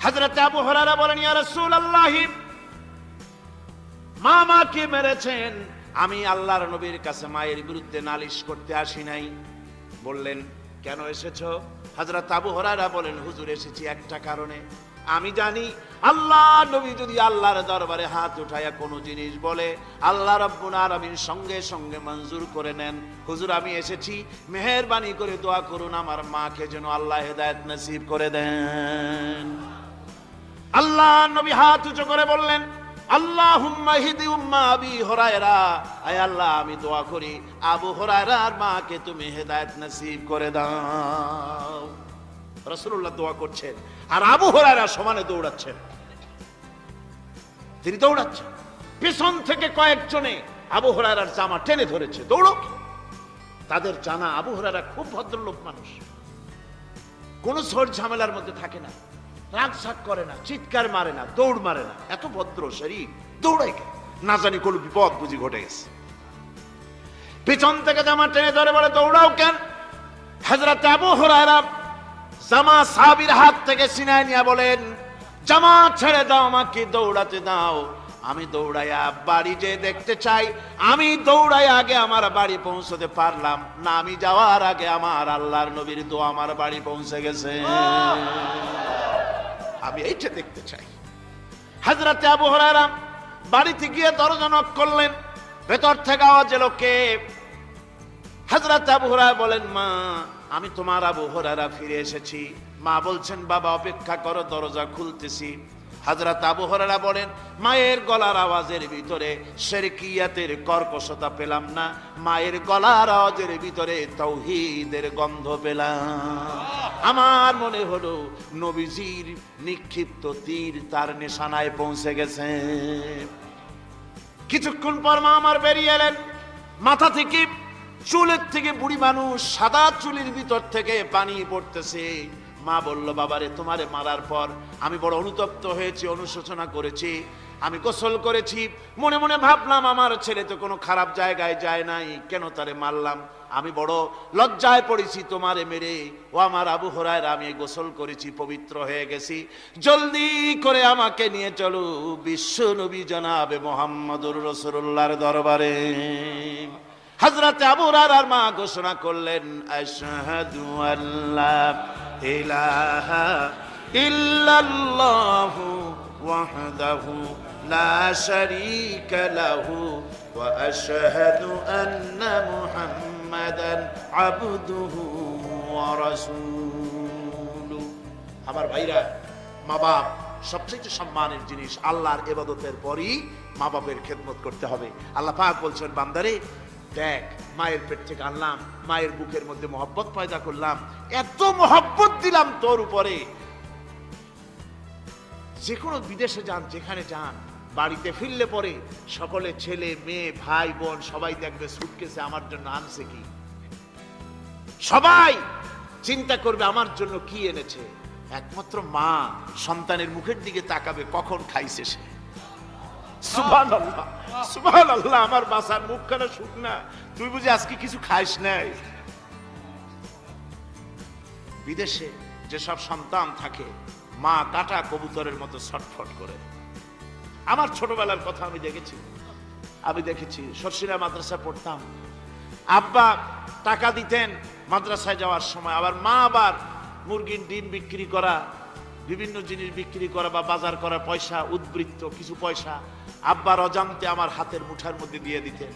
হযরত আবু হুরায়রা বলেন, ইয়া রাসূলুল্লাহ, মা মাকে মেরেছেন, আমি আল্লাহর নবীর কাছে মায়ের বিরুদ্ধে নালিশ করতে আসি নাই। বললেন, কেন এসেছো? হযরত আবু হুরায়রা বলেন, হুজুর এসেছি একটা কারণে। আমি জানি আল্লাহর নবী যদি আল্লাহর দরবারে হাত উঠায়া কোনো জিনিস বলে, আল্লাহ রাব্বুল আলামিন সঙ্গে সঙ্গে মঞ্জুর করে নেন। হুজুর আমি এসেছি, মেহেরবানি করে দোয়া করুন আমার মাকে যেন আল্লাহ হেদায়েত নসিব করে দেন। আল্লাহর নবী হাত উঁচু করে বললেন, আল্লাহুম্মা হিদি উম্মা আবি হুরায়রা, আয় আল্লাহ আমি দোয়া করি আবু হুরায়রার মাকে তুমি হেদায়েত নসিব করে দাও। রাসূলুল্লাহ দোয়া করছেন আর আবু হুরায়রা সমানে দৌড়াচ্ছেন। তিনি দৌড়াচ্ছেন, পিছন থেকে কয়েকজনে আবু হুরায়রার জামা টেনে ধরেছে, দৌড়ো। তাদের জানা আবু হুরায়রা খুব ভদ্রলোক মানুষ, কোন ঝড় ঝামেলার মধ্যে থাকে না, রাগ সাগ করে না, চিৎকার মারে না, দৌড় মারে না, এত ভদ্র শরীর, দৌড়াই কেন? না জানি কোন বিপদ বুঝি ঘটে গেছে। পিছন থেকে জামা টেনে ধরে বলে, দৌড়াও কেন? হযরত আবু হুরায়রা জামা সাহাবীর হাত থেকে ছিনায় নিয়ে বলেন, জামা ছেড়ে দাও, আমাকে দৌড়াতে দাও। আমি দৌড়াইয়া বাড়ি যে দেখতে চাই, আমি দৌড়াইয়া আগে আমার বাড়ি পৌঁছতে পারলাম না, আমি যাওয়ার আগে আমার আল্লাহর নবীর দোয়া আমার বাড়ি পৌঁছে গেছে, আমি এইটা দেখতে চাই। হযরত আবু হুরায়রা বাড়িতে গিয়ে দরজা নক করলেন, ভেতর থেকে আওয়াজ এলো, কে? হযরত আবু হুরায়রা বলেন, মা আমি তোমার আবু হুরায়রা ফিরে এসেছি। মা বলছেন, বাবা অপেক্ষা করো, দরজা খুলতেছি। হযরত আবু হুরায়রা বলেন, মায়ের গলার আওয়াজের ভিতরে শিরকিয়াতের কর্কশতা পেলাম না, মায়ের গলার আওয়াজের ভিতরে তাওহীদের গন্ধ পেলাম। আমার মনে হলো নবীজির নিক্ষিপ্ত তীর তার নিশানায় পৌঁছে গেছে। কিছুক্ষণ পর মা আমার বেরিয়ে এলেন, মাথা থেকে চুলের থেকে, বুড়ি মানুষ, সাদা চুলের ভিতর থেকে পানি পড়তেছে। মা বলল, বাবারে তোমারে মারার পর আমি বড় অনুতপ্ত হয়েছি, অনুশোচনা করেছি, আমি গোসল করেছি, মনে মনে ভাবলাম আমার ছেলে তো কোনো খারাপ জায়গায় যায় নাই, কেন তারে মারলাম? আমি বড় লজ্জায় পড়েছি তোমারে মেরে। ও আমার আবু হুরায়রা, আমি গোসল করেছি, পবিত্র হয়ে গেছি, জলদি করে আমাকে নিয়ে চলো বিশ্ব নবী জনাবে মুহাম্মদুর রাসূলুল্লাহর দরবারে। হযরত আবু হুরায়রার মা ঘোষণা করলেন, আশহাদু আল্লা ইলাহা ইল্লাল্লাহু ওয়াহদাহু লা শারীকা লাহু ওয়া আশহাদু আন্না মুহাম্মাদান আবদুহু ওয়া রাসূলুহু। আমার ভাইরা, মা বাপ সবচেয়ে সম্মানের জিনিস। আল্লাহর ইবাদতের পরই মা বাপের খেদমত করতে হবে। আল্লাহ পাক বলছেন, বান্দারে দেখ, মায়ের পেট থেকে আনলাম, মায়ের বুকের মধ্যে মহব্বত পয়দা করলাম, এত মহব্বত দিলাম তোর উপরে, যে কোনো বিদেশে যান, যেখানে যান, বাড়িতে ফিরলে পরে সকলে, ছেলে মেয়ে ভাই বোন সবাই দেখবে সুটকেসে আমার জন্য আনছে কি, সবাই চিন্তা করবে আমার জন্য কি এনেছে। একমাত্র মা সন্তানের মুখের দিকে তাকাবে, কখন খাইছে সে। সুবহানাল্লাহ, সুবহানাল্লাহ, আমার বাসার মুখখানা শুকনা, তুই বুঝি আজকে কিছু খাইস নাই। বিদেশে যেসব সন্তান থাকে, মা কাটা কবুতরের মতো ছটফট করে। আমার ছোটবেলার কথা আমি দেখেছি, সরসিনা মাদ্রাসা পড়তাম, আব্বা টাকা দিতেন মাদ্রাসায় যাওয়ার সময়, আবার মা আবার মুরগির ডিম বিক্রি করা, বিভিন্ন জিনিস বিক্রি করা বা বাজার করা পয়সা, উদ্বৃত্ত কিছু পয়সা আব্বার অজান্তে আমার হাতের মুঠার মধ্যে দিয়ে দিতেন।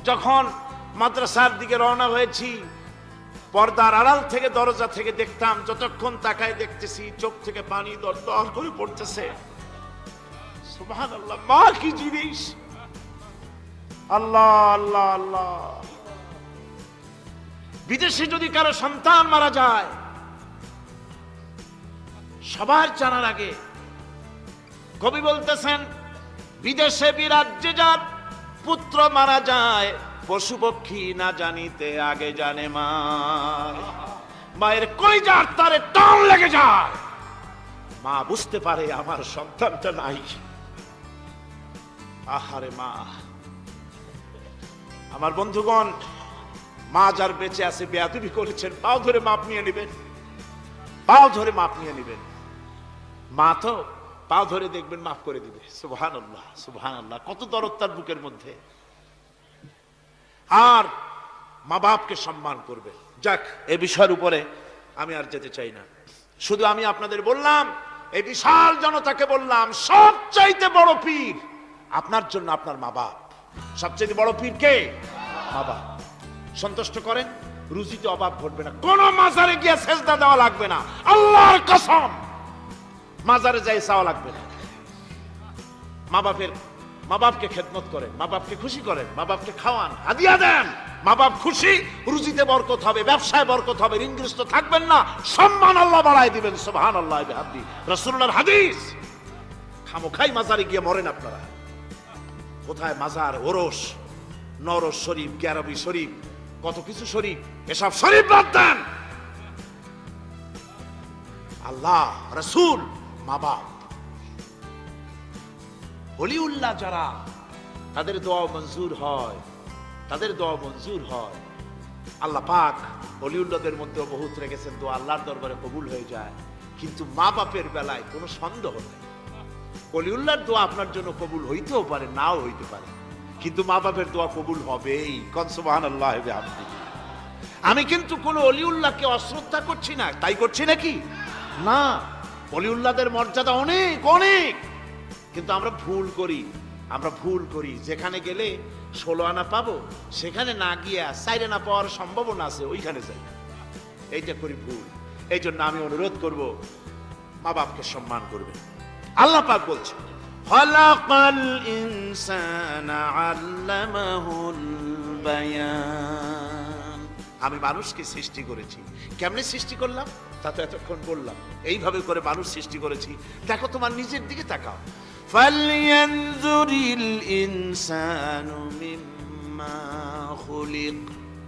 যখন মাদ্রাসার দিকে রওনা হয়েছি, পর্দার আড়াল থেকে, দরজা থেকে দেখতাম, যতক্ষণ তাকায় দেখতেছি চোখ থেকে পানি দরদর করে পড়তেছে। সুবহানাল্লাহ, মা কি জিনিস! আল্লাহ আল্লাহ আল্লাহ। বিদেশে যদি কারো সন্তান মারা যায়, সবার জানার আগে কবি বলতেছেন, বিদেশে বিরাজ্যে যার পুত্র মারা যায়, পশু পক্ষী না জানিতে আগে জানে মা। মায়ের কলিজার তারে টান লেগে যায়, মা বুঝতে পারে আমার সন্তানটা নাই। আহারে মা! আমার বন্ধুগণ, মা যার বেঁচে আছে, বেয়াদবি করেছেন, পাও ধরে মাপ নিয়ে নেবেন, পাও ধরে মাপ নিয়ে নেবেন। মা তো পা ধরে দেখবেন মাফ করে দিবে। সুবহানাল্লাহ, সুবহানাল্লাহ, কত দরদ তার বুকের মধ্যে। আর মা বাপকে সম্মান করবে। যাক, এই বিষয়ের উপরে আমি আর যেতে চাই না। শুধু আমি আপনাদের বললাম, এই বিশাল জনতাকে বললাম, সবচাইতে বড় পীর আপনার জন্য আপনার মা বাপ। সবচাইতে বড় পীর কে? মা বাপ। সন্তুষ্ট করেন, রুজিতে অভাব ঘটবে না। কোন মাজারে গিয়ে সেজদা দেওয়া লাগবে না, আল্লাহর কসম, মাজারে যাই চাওয়া লাগবে না। মা বাপকে খেদমত করেন, মা বাপকে খুশি করেন, মা বাপকে খাওয়ান, হাদিয়া দেন। মা বাপ খুশি, রুজিতে বরকত হবে, ব্যবসায় বরকত হবে, ঋণগ্রস্ত থাকবেন না, সম্মান আল্লাহ বাড়ায় দিবেন। সুবহানাল্লাহ বিহামদি, রাসূলুল্লাহর হাদিস। খামোখাই মাজারে গিয়ে মরেন আপনারা। কোথায় মাজার, ওরস, নরস শরীফ, গ্যারবি শরীফ, কত কিছু শরীফ, এসব শরীফ বাদ দেন। আল্লাহ, রাসূল, মা বাপ, ওলিউল্লাহ যারা, তাদের দোয়া মঞ্জুর হয়, তাদের দোয়া মঞ্জুর হয়। আল্লাহ পাক ওলিউল্লাহদের মধ্যে বহুত রেখেছেন, দোয়া আল্লাহর দরবারে কবুল হয়ে যায়। কিন্তু মা বাপের বেলায় কোনো সন্দেহ নেই। ওলিউল্লাহর দোয়া আপনার জন্য কবুল হইতেও পারে, নাও হইতে পারে, কিন্তু মা বাপের দোয়া কবুল হবেই। কোন সুবহানাল্লাহ বিহামদি। আমি কিন্তু কোন ওলিউল্লাহকে অশ্রদ্ধা করছি না, তাই করছি নাকি? না, ওলিউল্লাহদের মর্যাদা অনেক অনেক, কিন্তু আমরা ভুল করি। আমরা ভুল করি, যেখানে গেলে 16 আনা পাবো, সেখানে না গিয়ে 4 আনা পাওয়ার সম্ভাবনা আছে, ওইখানে যাই, এইটা করি ভুল। এই জন্য আমি অনুরোধ করব, মা বাপকে সম্মান করবে। আল্লাহ পাক বলছে, খালাকাল ইনসানা আল্লামাহুল বায়ান। আমি মানুষকে সৃষ্টি করেছি। কেমনে সৃষ্টি করলাম তা তো এতক্ষণ বললাম। এইভাবে করে মানুষ সৃষ্টি করেছি। দেখো, তোমার নিজের দিকে তাকাও। ফালয়ানজুরিল ইনসানু মিম্মা খুলিক।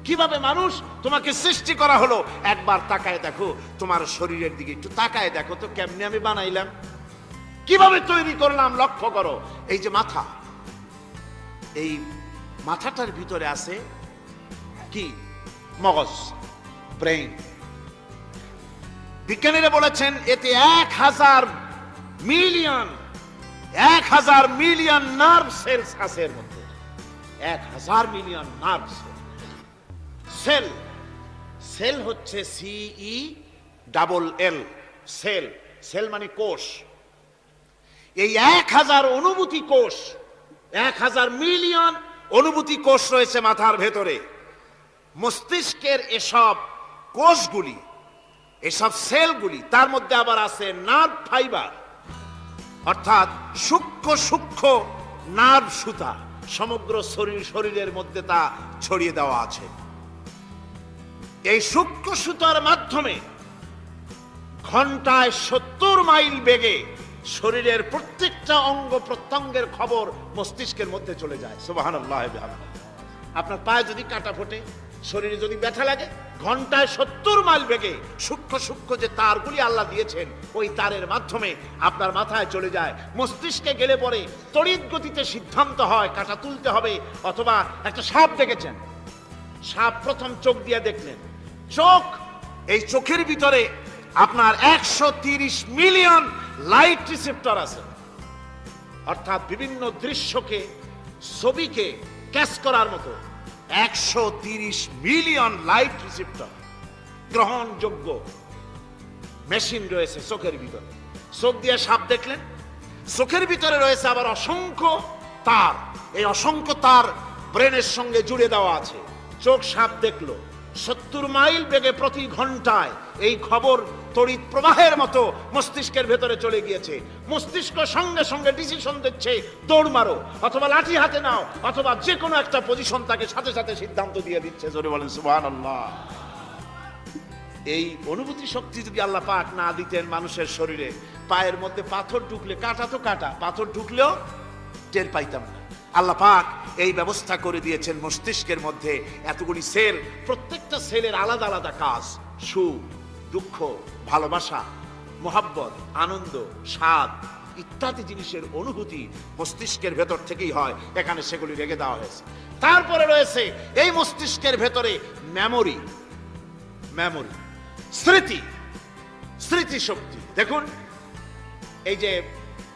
কিভাবে মানুষ তোমাকে সৃষ্টি করা হলো, একবার তাকায় দেখো, তোমার শরীরের দিকে একটু তাকায় দেখো তো, কেমনে আমি বানাইলাম, কিভাবে তৈরি করলাম, লক্ষ্য করো। এই যে মাথা, এই মাথাটার ভিতরে আছে কি? মগজ, ব্রেইন। বিজ্ঞানীরা বলেছেন এতে 1000 মিলিয়ন নার্ভ সেলস আছে এর মধ্যে। 1000 মিলিয়ন নার্ভ সেল। সেল হচ্ছে CELL, সেল। সেল মানে কোষ। এই 1000 অনুভূতি কোষ, 1000 মিলিয়ন অনুভূতি কোষ রয়েছে মাথার ভেতরে। মস্তিষ্কের এসব কোষগুলি, এসব সেলগুলি, তার মধ্যে আবার আছে নার্ভ ফাইবার, অর্থাৎ সূক্ষ্ম সূক্ষ্ম নার্ভ সুতা। সমগ্র শরীরের মধ্যে তা ছড়িয়ে দেওয়া আছে। এই সূক্ষ্ম সুতার মাধ্যমে ঘন্টায় 70 মাইল বেগে শরীরের প্রত্যেকটা অঙ্গ প্রত্যঙ্গের খবর মস্তিষ্কের মধ্যে চলে যায়। সুবহানাল্লাহ। আপনার পায়ে যদি কাটা ফোটে, শরীরে যদি ব্যথা লাগে, ঘন্টায় 70 মাইল বেগে সূক্ষ্ম সূক্ষ্ম যে তারগুলি আল্লাহ দিয়েছেন, ওই তারের মাধ্যমে আপনার মাথায় চলে যায়। মস্তিষ্কে গেলে পরে তড়িৎ গতিতে সিদ্ধান্ত হয় কাটা তুলতে হবে, অথবা একটা সাপ দেখেছেন, সাপ প্রথম চোখ দিয়ে দেখলেন, চোখ, এই চোখের ভিতরে আপনার 130 মিলিয়ন লাইট রিসেপ্টর আছে, অর্থাৎ বিভিন্ন দৃশ্যকে, ছবিকে ক্যাচ করার মতো 130 মিলিয়ন লাইট রিসেপ্টর গ্রহণযোগ্য মেশিন রয়েছে চোখের ভিতরে। চোখ দিয়ে সাপ দেখলেন, চোখের ভিতরে রয়েছে আবার অসংখ্য তার। এই অসংখ্য তার ব্রেনের সঙ্গে জুড়ে দেওয়া আছে। চোখ সাপ দেখলো, 70 মাইল বেগে প্রতি ঘন্টায় এই খবর তড়িৎ প্রবাহের মতো মস্তিষ্কের ভেতরে চলে গিয়েছে। মস্তিষ্ক সঙ্গে সঙ্গে ডিসিশন দিচ্ছে, দৌড় মারো, অথবা লাঠি হাতে নাও, অথবা যে কোনো একটা পজিশন তাকে সাথে সাথে সিদ্ধান্ত দিয়ে দিচ্ছে। জোরে বলেন সুবহানাল্লাহ। এই অনুভূতি শক্তি যদি আল্লাহ পাক না দিতেন মানুষের শরীরে, পায়ের মধ্যে পাথর ঢুকলে, কাটা তো কাটা, পাথর ঢুকলেও টের পাইতাম না। আল্লাহ পাক এই ব্যবস্থা করে দিয়েছেন মস্তিষ্কের মধ্যে এতগুলি সেল, প্রত্যেকটা সেলের আলাদা আলাদা কাজ। সুখ, দুঃখ, ভালোবাসা, মোহাব্বত, আনন্দ, স্বাদ ইত্যাদি জিনিসের অনুভূতি মস্তিষ্কের ভেতর থেকেই হয়। এখানে সেগুলি রেখে দেওয়া হয়েছে। তারপরে রয়েছে এই মস্তিষ্কের ভেতরে মেমোরি, স্মৃতি শক্তি। দেখুন, এই যে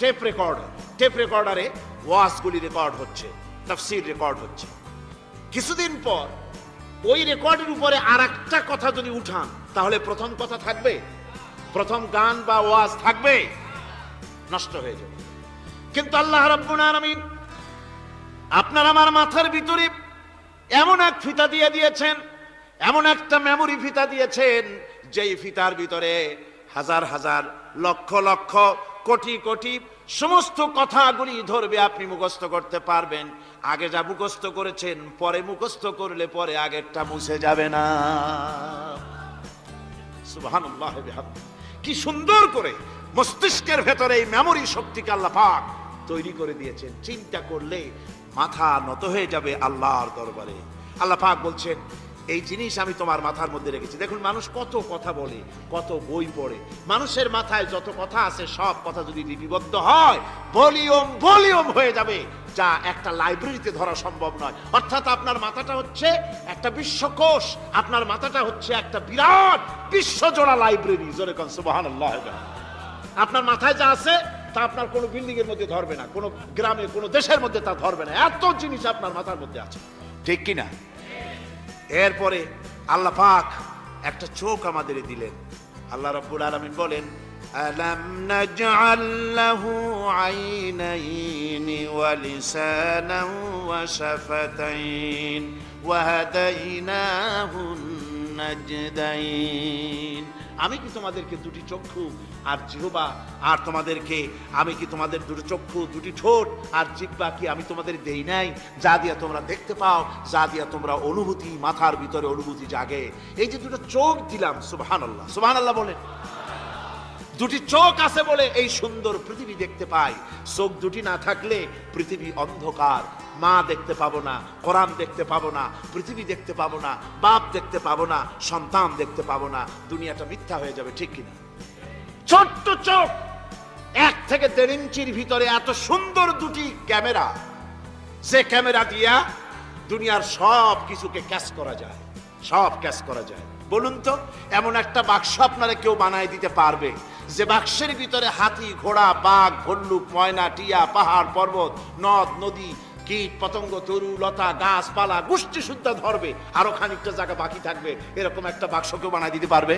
টেপ রেকর্ডারে ওয়াজগুলি রেকর্ড হচ্ছে, তাফসীর রেকর্ড হচ্ছে। কিছুদিন পর ওই রেকর্ডের উপরে আর একটা কথা যদি উঠান, তাহলে প্রথম কথা থাকবে? প্রথম গান বা ওয়াজ থাকবে? নষ্ট হয়ে যাবে। কিন্তু আল্লাহ রাব্বুল আলামিন আপনার আমার মাথার ভিতরে এমন এক ফিতা দিয়ে দিয়েছেন, এমন একটা মেমোরি ফিতা দিয়েছেন, যেই ফিতার ভিতরে হাজার হাজার লক্ষ লক্ষ কোটি কোটি সমস্ত কথাগুলি ধরবে, আপনি মুখস্থ করতে পারবেন। আগে যা মুখস্থ করেছেন, পরে মুখস্থ করলে পরে আগেরটা মুছে যাবে না। সুবহানাল্লাহ বিহামদিহি। কি সুন্দর করে মস্তিষ্কের ভেতরে এই মেমোরি শক্তিকে আল্লাহ পাক তৈরি করে দিয়েছেন। চিন্তা করলে মাথা নত হয়ে যাবে আল্লাহর দরবারে। আল্লাহ পাক বলছেন, এই জিনিস আমি তোমার মাথার মধ্যে রেখেছি। দেখুন মানুষ কত কথা বলে, কত বই পড়ে, মানুষের মাথায় যত কথা আছে সব কথা যদি লিপিবদ্ধ হয়, ভলিউম হয়ে যাবে, যা একটা লাইব্রেরিতে ধরা সম্ভব নয়। অর্থাৎ আপনার মাথাটা হচ্ছে একটা বিশ্বকোষ, আপনার মাথাটা হচ্ছে একটা বিরাট বিশ্বজোড়া লাইব্রেরি। জোরে কোন সুবহানাল্লাহ। আপনার মাথায় যা আছে তা আপনার কোনো বিল্ডিং এর মধ্যে ধরবে না, কোনো গ্রামে কোনো দেশের মধ্যে তা ধরবে না, এত জিনিস আপনার মাথার মধ্যে আছে, ঠিক কিনা? এরপরে আল্লাহ পাক একটা চোখ আমাদের দিলেন। আল্লাহ রাব্বুল আলামিন বলেন, আলাম নাজআল লাহু আইনাইনি ওয়া লিসানান ওয়া শাফাতাইন ওয়া হাদাইনাহুন নাজদাইন। আমি কি তোমাদেরকে দুটি চক্ষু আর জিহ্বা, আর তোমাদেরকে আমি কি তোমাদের দুটি চক্ষু, দুটি ঠোঁট আর জিহ্বা কি আমি তোমাদের দেই নাই, যা দিয়া তোমরা দেখতে পাও, যা দিয়া তোমরা অনুভূতি, মাথার ভিতরে অনুভূতি জাগে। এই যে দুটো চোখ দিলাম, সুবহানাল্লাহ, সুবহানাল্লাহ বলেন। দুটি চোখ আছে বলে এই সুন্দর পৃথিবী দেখতে পাই। চোখ দুটি না থাকলে পৃথিবী অন্ধকার, মা দেখতে পাবো না, কোরআন দেখতে পাবো না, পৃথিবী দেখতে পাবো না, বাপ দেখতে পাবো না, সন্তান দেখতে পাবো না, দুনিয়াটা মিথ্যা হয়ে যাবে, ঠিক কিনা? ছোট্ট চোখ, 1 থেকে 1.5 ইঞ্চির ভিতরে এত সুন্দর দুটি ক্যামেরা, যে ক্যামেরা দিয়া দুনিয়ার সব কিছুকে ক্যাচ করা যায়, সব ক্যাচ করা যায়। বলুন তো, এমন একটা বাক্স আপনারা কেউ বানায় দিতে পারবে যে বাক্সের ভিতরে হাতি, ঘোড়া, বাঘ, ভল্লুক, ময়না, টিয়া, পাহাড়, পর্বত, নদ, নদী, কীট, পতঙ্গ, তরু, লতা, গাছপালা, গোষ্ঠী শুদ্ধা ধরবে, আরো খানিকটা জায়গা বাকি থাকবে, এরকম একটা বাক্স কেউ বানায় দিতে পারবে?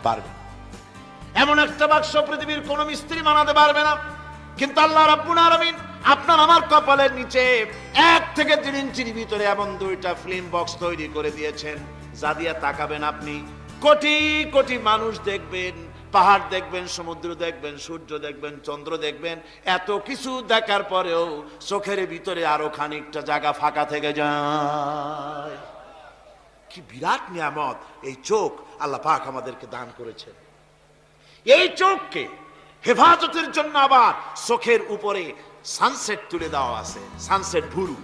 পারবে। এমন একটা বাক্স পৃথিবীর কোন মিস্ত্রি বানাতে পারবে না। কিন্তু আল্লাহ রাব্বুল আলামিন আপনার আমার কপালের নিচে 1 থেকে 1.5 ইঞ্চির ভিতরে এমন 2টা ফিল্ম বক্স তৈরি করে দিয়েছেন, যা দিয়ে তাকাবেন আপনি কোটি কোটি মানুষ দেখবেন, পাহাড় দেখবেন, সমুদ্র দেখবেন, সূর্য দেখবেন, চন্দ্র দেখবেন। এত কিছু দেখার পরেও চোখের ভিতরে আরো খানিকটা জায়গা ফাঁকা থেকে যায়। কি বিরাট নিয়ামত এই চোখ আল্লাহ পাক আমাদেরকে দান করেছেন। এই চোখকে হেফাজতের জন্য আবার চোখের উপরে সানসেট তুলে দেওয়া আছে। সানসেট ভুরু,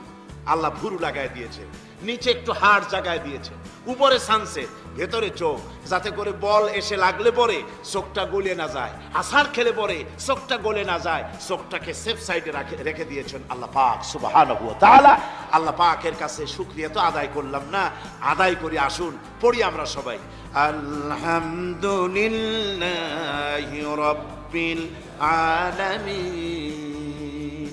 আল্লাহ ভুরু লাগায় দিয়েছে, নিচে একটু হাড় জায়গায় দিয়েছে, উপরে সানসেট, ভেতরে চোখ, যাতে করে বল এসে লাগলে পরে চোখটা গলে না যায়, আছাড় খেলে পরে চোখটা গলে না যায়, চোখটাকে সেফ সাইডে রেখে দিয়েছেন আল্লাহ পাক সুবহানাহু ওয়া তাআলা। আল্লাহ পাকের কাছে শুকরিয়া তো আদায় করলাম না, আদায় করি। আসুন পড়ি আমরা সবাই, আলহামদুলিল্লাহি রাব্বিল আলামিন।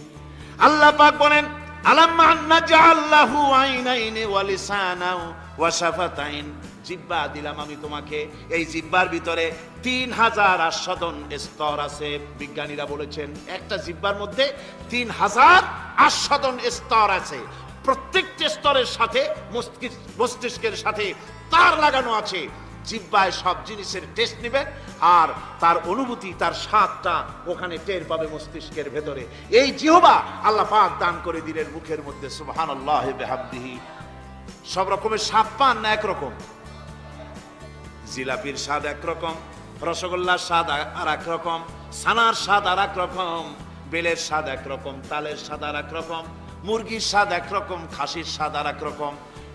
আল্লাহ পাক বলেন, আলাম নাজআল লাহু আইনাইনি ওয়া লিসানান ওয়া শাফাতাইন। জিহ্বা দিলাম আমি তোমাকে, এই জিহ্বার ভিতরে 3000 আস্বাদন স্তর আছে। বিজ্ঞানীরা বলেছেন একটা জিহ্বার মধ্যে 3000 আস্বাদন স্তর আছে। প্রত্যেকটি স্তরের সাথে মস্তিষ্কের সাথে তার লাগানো আছে। জিহ্বায় সব জিনিসের টেস্ট নেবে, আর তার অনুভূতি, তার স্বাদটা ওখানে টের পাবে মস্তিষ্কের ভেতরে। এই জিহ্বা আল্লাহ পাক দান করে দিলেন মুখের মধ্যে। সুবহানাল্লাহি বিহামদিহি। সব রকমের স্বাদ পান না একরকম? জিলাপির স্বাদ একরকম, রসগোল্লার স্বাদ আর এক রকম, ছানার স্বাদ আর এক রকম, বেলের স্বাদ একরকম, তালের স্বাদ আর এক রকম, মুরগির স্বাদ একরকম, খাসির স্বাদ আর এক রকম,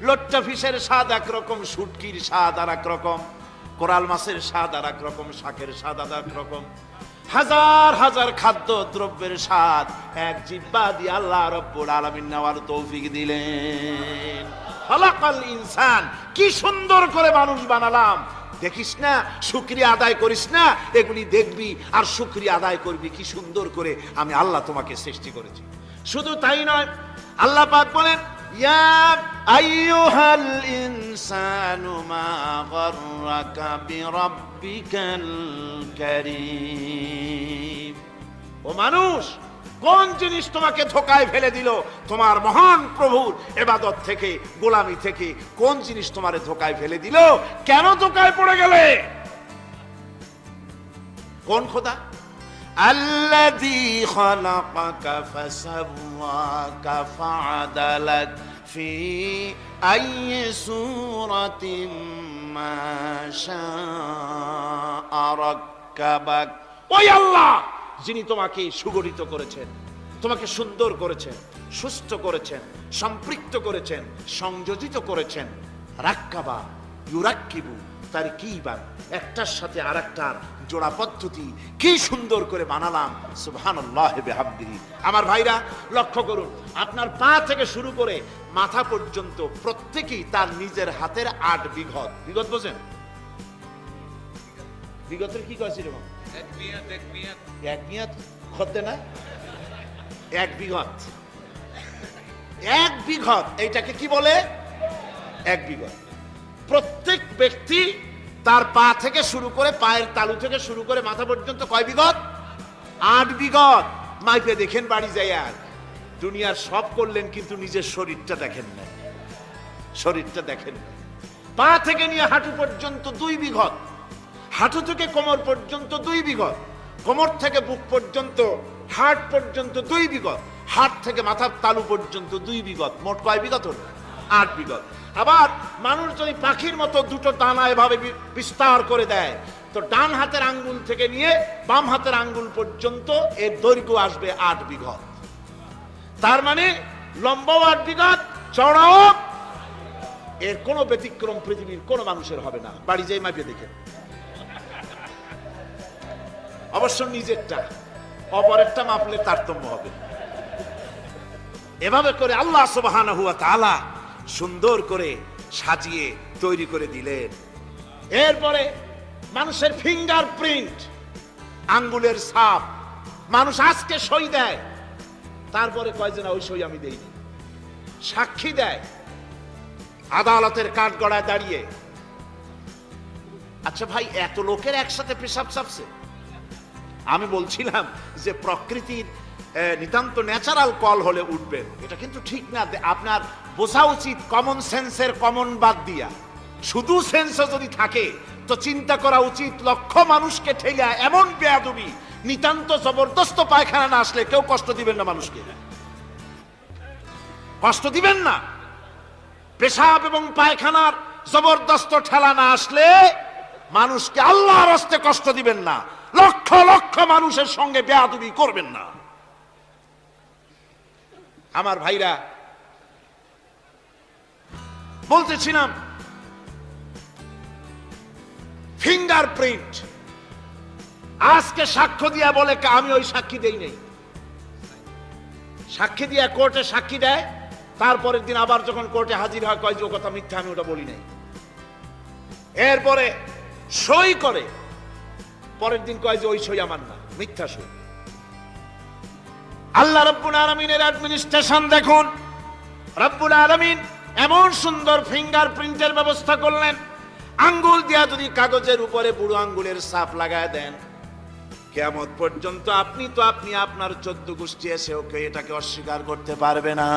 লট্টা ফিশের স্বাদ একরকম, শুটকির স্বাদ আর এক রকম, কোরাল মাছের স্বাদ আর এক রকম, শাকের স্বাদ আর এক রকম। হাজার হাজার খাদ্য দ্রব্যের স্বাদ এক জিহ্বা দিয়ে আল্লাহ রাব্বুল আলামিন নেওয়ার তৌফিক দিলেন। খালাকাল ইনসান, কি সুন্দর করে মানুষ বানালাম, দেখিস না, শুকরিয়া আদায় করিস না, এগুলি দেখবি আর শুকরিয়া আদায় করবি কি সুন্দর করে আমি আল্লাহ তোমাকে সৃষ্টি করেছি। শুধু তাই নয়, আল্লাহ পাক বলেন ইয়া আইয়ুহাল ইনসানু মা গাররাকা বিরাব্বিকাল কারীম। ও মানুষ, কোন জিনিস তোমাকে ধোঁকায় ফেলে দিল? তোমার মহান প্রভুর ইবাদত থেকে, গোলামি থেকে কোন জিনিস তোমারে ধোঁকায় ফেলে দিল? কেন ধোঁকায় পড়ে গেলে? কোন খোদা? আল্লাযী খালাকাকা ফাসাওয়াকা ফাআদালাক ফি আইয়ি সূরাতিন মা শাআ রাক্কাবাক। ওই আল্লাহ যিনি তোমাকে সুগঠিত করেছেন, তোমাকে সুন্দর করেছেন, সুস্থ করেছেন, সম্পৃক্ত করেছেন, সংযোজিত করেছেন। রাক্কাবা ইউরাক্কিবু তারকিবান, একটার সাথে আরেকটার জোড়া পদ্ধতি কি সুন্দর করে বানালাম। সুবহানাল্লাহ বিহামদিহি। আমার ভাইরা লক্ষ্য করুন, আপনার পা থেকে শুরু করে মাথা পর্যন্ত প্রত্যেকেই তার নিজের হাতের 8 বিঘত। বিঘত বোঝেন? বিঘতের কি কয়েছিল? এক বিঘত হতে না, 1 বিঘত। 1 বিঘত এইটাকে কি বলে? 1 বিঘত। প্রত্যেক ব্যক্তি তার পা থেকে শুরু করে, পায়ের তালু থেকে শুরু করে মাথা পর্যন্ত কয় বিঘত? 8 বিঘত। মাইপে দেখেন বাড়ি যাই। আর দুনিয়ার সব করলেন কিন্তু নিজের শরীরটা দেখেন না, শরীরটা দেখেন না। পা থেকে নিয়ে হাঁটু পর্যন্ত 2 বিঘত, হাঁটু থেকে কোমর পর্যন্ত 2 বিঘত, কোমর থেকে বুক পর্যন্ত, হাড় পর্যন্ত 2 বিঘত, হাড় থেকে মাথার তালু পর্যন্ত 2 বিঘত। মোট কয় বিঘত হল? 8 বিঘত। আবার মানুষ যদি পাখির মতো দুটো টানা এভাবে বিস্তার করে দেয়, তো ডান হাতের আঙ্গুল থেকে নিয়ে বাম হাতের আঙ্গুল পর্যন্ত এর দৈর্ঘ্য আসবে 8 বিঘত। তার মানে লম্বাও 8 বিঘত, চওড়াও। এর কোনো ব্যতিক্রম পৃথিবীর কোনো মানুষের হবে না। বাড়ি যাই মাপে দেখেন। অবশ্য নিজেরটা, অপরেরটা মাপলে তারতম্য হবে। এভাবে করে আল্লাহ সুবহানাহু ওয়া তাআলা সুন্দর করে সাজিয়ে তৈরি করে দিলেন। এরপরে মানুষের ফিঙ্গারপ্রিন্ট, আঙ্গুলের ছাপ। মানুষ আজকে সই দেয়, তারপরে কয় যে না ওই সই আমি দেইনি। সাক্ষী দেয় আদালতের কাঠগড়ায় দাঁড়িয়ে। আচ্ছা ভাই, এত লোকের একসাথে পেশাব চাপছে। আমি বলছিলাম যে প্রকৃতির নিতান্ত ন্যাচারাল কল হলে উঠবেন, এটা কিন্তু ঠিক না। আপনার বোঝা উচিত কমন সেন্সের কমন বাদ দিয়া। শুধু সেন্স যদি থাকে তো চিন্তা করা উচিত লক্ষ মানুষকে ঠেলা এমন বেয়াদবি, নিতান্ত জবরদস্ত পায়খানা না আসলে কেউ কষ্ট দিবেন না, মানুষকে কষ্ট দিবেন না। পেশাব এবং পায়খানার জবরদস্ত ঠেলা না আসলে মানুষকে আল্লাহর হস্তে কষ্ট দিবেন না। লক্ষ লক্ষ মানুষের সঙ্গে বেয়াদবি করবেন না। আমার ভাইরা, বলতেছিলাম ফিঙ্গারপ্রিন্ট। আজকে সাক্ষ্য দিয়া বলে আমি ওই সাক্ষী দেই নাই। সাক্ষী দিয়া কোর্টে সাক্ষী দেয়, তারপরের দিন আবার যখন কোর্টে হাজির হয় কয় যে ও কথা মিথ্যা, আমি ওটা বলি নাই। এরপরে সই করে, পরের দিন কয় যে ওই সই আমার না, মিথ্যা সই। আল্লাহ রাব্বুল আলামিনের অ্যাডমিনিস্ট্রেশন দেখুন। রাব্বুল আলামিন এমন সুন্দর ফিঙ্গারপ্রিন্টের ব্যবস্থা করলেন, আঙ্গুল দিয়া যদি কাগজের উপরে বুড়ো আঙ্গুলের ছাপ লাগায় দেন, কিয়ামত পর্যন্ত আপনি আপনার 14 গোষ্ঠী এসে ওকে এটাকে অস্বীকার করতে পারবে না।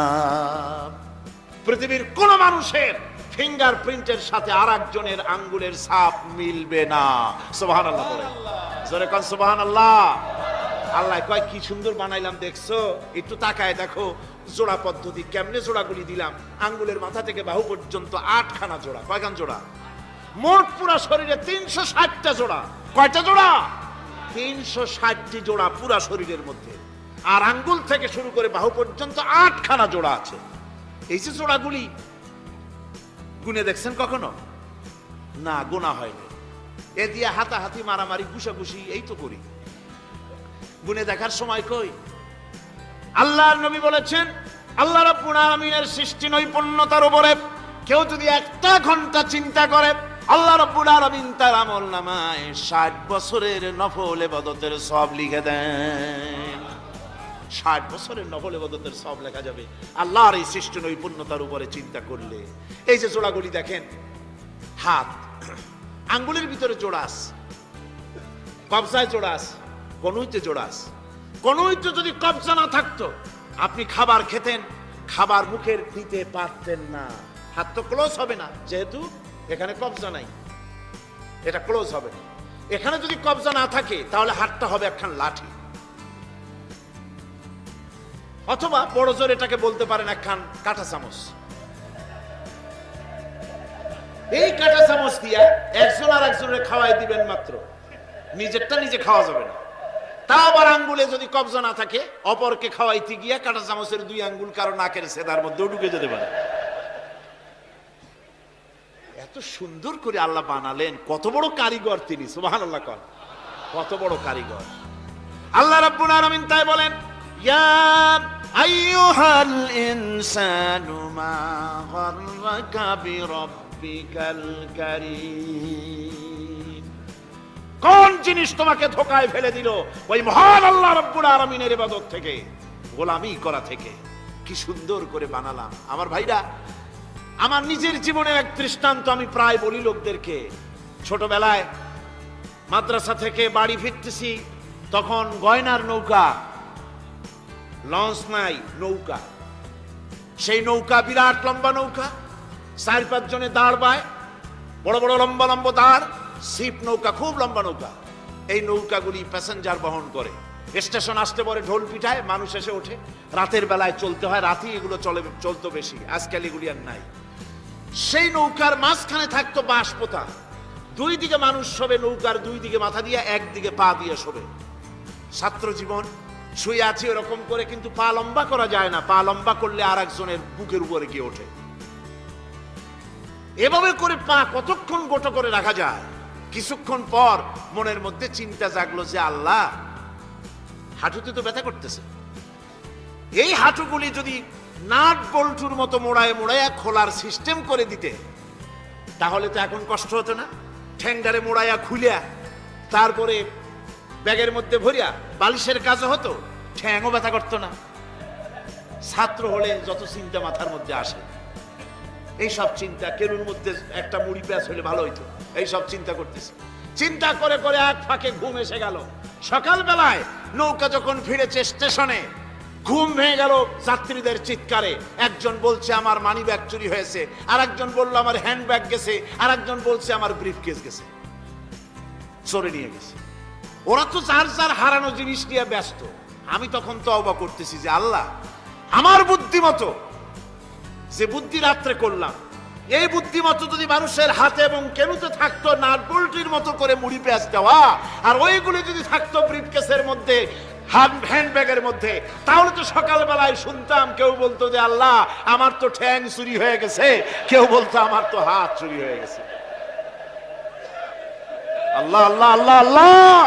পৃথিবীর কোন মানুষের ফিঙ্গারপ্রিন্টের সাথে আরেকজনের আঙ্গুলের ছাপ মিলবে না। সুবহানাল্লাহ বলেন, জোরে কোন সুবহানাল্লাহ। আল্লাহ কয় কি সুন্দর বানাইলাম, দেখছো? একটু তাকায় দেখো জোড়া পদ্ধতি কেমনে জোড়াগুলি দিলাম। আঙ্গুলের মাথা থেকে বাহু পর্যন্ত 8খানা জোড়া। কয়খান জোড়া? মোট পুরা শরীরে 360টা জোড়া। কয়টা জোড়া? 360টি জোড়া পুরা শরীরের মধ্যে। আর আঙ্গুল থেকে শুরু করে বাহু পর্যন্ত 8খানা জোড়া আছে। এই যে জোড়াগুলি গুনে দেখছেন কখনো? না, গোনা হয়নি। এ দিয়ে হাতাহাতি, মারামারি, ঘুষাঘুষি এই তো করি, গুনে দেখার সময় কই? আল্লাহর নবী বলেছেন, আল্লাহ রাব্বুল আলামিনের সৃষ্টি নৈপুণ্যতার উপরে কেউ যদি 1 ঘন্টা চিন্তা করে আল্লাহ রাব্বুল আলামিন তার আমলনামায় 60 বছরের নফল ইবাদতের সওয়াব লিখে দেন। 60 বছরের নফল ইবাদতের সওয়াব লেখা যাবে আল্লাহর এই সৃষ্টি নৈপুণ্যতার উপরে চিন্তা করলে। এই যে জোড়াগুলি দেখেন, হাত আঙ্গুলের ভিতরে জোড়াস, কবজায় জোড়াস, কনুইতে জোড়াস। কনুইতে যদি কবজা না থাকতো আপনি খাবার খেতেন, খাবার মুখের দিতে পারতেন না, হাত তো ক্লোজ হবে না, যেহেতু এখানে কবজা নাই, এটা ক্লোজ হবে না। এখানে যদি কবজা না থাকে তাহলে হাতটা হবে একখান লাঠি, অথবা বড় জোর এটাকে বলতে পারেন একখান কাঁটা চামচ। এই কাঁটা চামচ দিয়া একজন আর একজনের খাওয়াই দিবেন মাত্র, নিজেরটা নিজে খাওয়া যাবে না। তা আবার আঙ্গুলে যদি কবজা না থাকে অপরকে খাওয়াইতে গিয়া কাঁটা চামচের 2 আঙ্গুল কারো নাকের সেদার মধ্যেও ঢুকে যেতে পারে। এত সুন্দর করে আল্লাহ বানালেন, কত বড় কারিগর তিনি, সুবহানাল্লাহ। কত বড় কারিগর আল্লাহ রাব্বুল আলামিন। তাই বলেন, ইয়া আইয়ুহাল ইনসানু মা গাররাকা বিরাব্বিকাল কারীম। কোন জিনিস তোমাকে ধোঁকায় ফেলে দিল? ওই মহান আল্লাহ রাব্বুল আলামিনের ইবাদত থেকে, গোলামি করা থেকে। কি সুন্দর করে বানালাম। আমার ভাইরা, আমার নিজের জীবনের এক দৃষ্টান্ত আমি প্রায় বলি লোকদেরকে। ছোটবেলায় মাদ্রাসা থেকে বাড়ি ফিরতেছি, তখন গয়নার নৌকা, লঞ্চ নাই, নৌকা। সেই নৌকা বিরাট লম্বা নৌকা, 4-5 জনে দাঁড় বায়, বড় বড় লম্বা লম্বা দাঁড়, শিপ নৌকা, খুব লম্বা নৌকা। এই নৌকাগুলি প্যাসেঞ্জার বহন করে। স্টেশন আসতে পরে ঢোল পিঠায়, মানুষ এসে ওঠে। রাতের বেলায় চলতে হয়, রাতেই এগুলো চলতো বেশি, আজকাল এগুলি আর নাই। সেই নৌকার মাঝখানে থাকতো বাঁশ পোতা, 2 দিকে মানুষ শোবে, নৌকার 2 দিকে মাথা দিয়ে, 1 দিকে পা দিয়ে শোবে। ছাত্র জীবন, শুয়ে আছি এরকম করে, কিন্তু পা লম্বা করা যায় না, পা লম্বা করলে আর একজনের বুকের উপরে গিয়ে ওঠে। এভাবে করে পা কতক্ষণ গোটো করে রাখা যায়? কিছুক্ষণ পর মনের মধ্যে চিন্তা জাগলো যে আল্লাহ, হাঁটুতে তো ব্যথা করতেছে, এই হাঁটুগুলি যদি নাট বল্টুর মতো মোড়ায় মোড়ায় খোলার সিস্টেম করে দিতে, তাহলে তো এখন কষ্ট হতো না। ঠ্যাংডারে মোড়াইয়া খুলিয়া তারপরে ব্যাগের মধ্যে ভরিয়া বালিশের কাজও হতো, ঠ্যাংও ব্যথা করতো না। ছাত্র হলে যত চিন্তা মাথার মধ্যে আসে, এই সব চিন্তা, কেরুর মধ্যে একটা মুড়ি পেঁয়াজ হলে ভালো হইতো, এই সব চিন্তা করতেছি। চিন্তা করে করে এক ফাঁকে ঘুম এসে গেল। সকালবেলায় নৌকা যখন ফিরেছে স্টেশনে, ঘুম ভেঙে গেল যাত্রীদের চিৎকারে। একজন বলছে আমার মানি ব্যাগ চুরি হয়েছে, আর একজন বলল আমার হ্যান্ড ব্যাগ গেছে, আর একজন বলছে আমার ব্রিফকেস গেছে, চোরে নিয়ে গেছে। ওরা তো যার যার হারানো জিনিস নিয়ে ব্যস্ত। আমি তখন তওবা করতেছি যে আল্লাহ, আমার বুদ্ধিমতো যে বুদ্ধি রাত্রে করলাম, এই বুদ্ধিমতো যদি মানুষের হাতে এবং কেনুতে থাকতো নাট বল্টির মতো করে মুড়ি পেঁয়াজ দেওয়া, আর ওইগুলি যদি থাকতো ব্রিফকেসের মধ্যে, হ্যান্ডব্যাগের মধ্যে, তাহলে তো সকালবেলায় শুনতাম কেউ বলতো যে আল্লাহ আমার তো ঠ্যাং চুরি হয়ে গেছে, কেউ বলতো আমার তো হাত চুরি হয়ে গেছে। আল্লাহ আল্লাহ আল্লাহ আল্লাহ,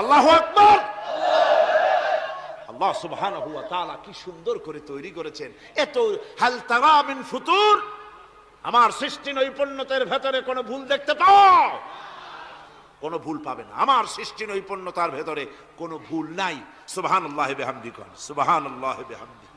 আল্লাহু আকবার। আল্লাহ সুবহানাহু ওয়া তাআলা কি সুন্দর করে তৈরি করেছেন। এত হাল তারা মিন ফুতুর, আমার সৃষ্টি নৈপুণ্যতার ভেতরে কোনো ভুল দেখতে পাও? কোনো ভুল পাবে না। আমার সৃষ্টি নৈপুণ্যতার ভেতরে কোনো ভুল নাই। সুবহানাল্লাহি বিহামদিহি, সুবহানাল্লাহি বিহামদিহি।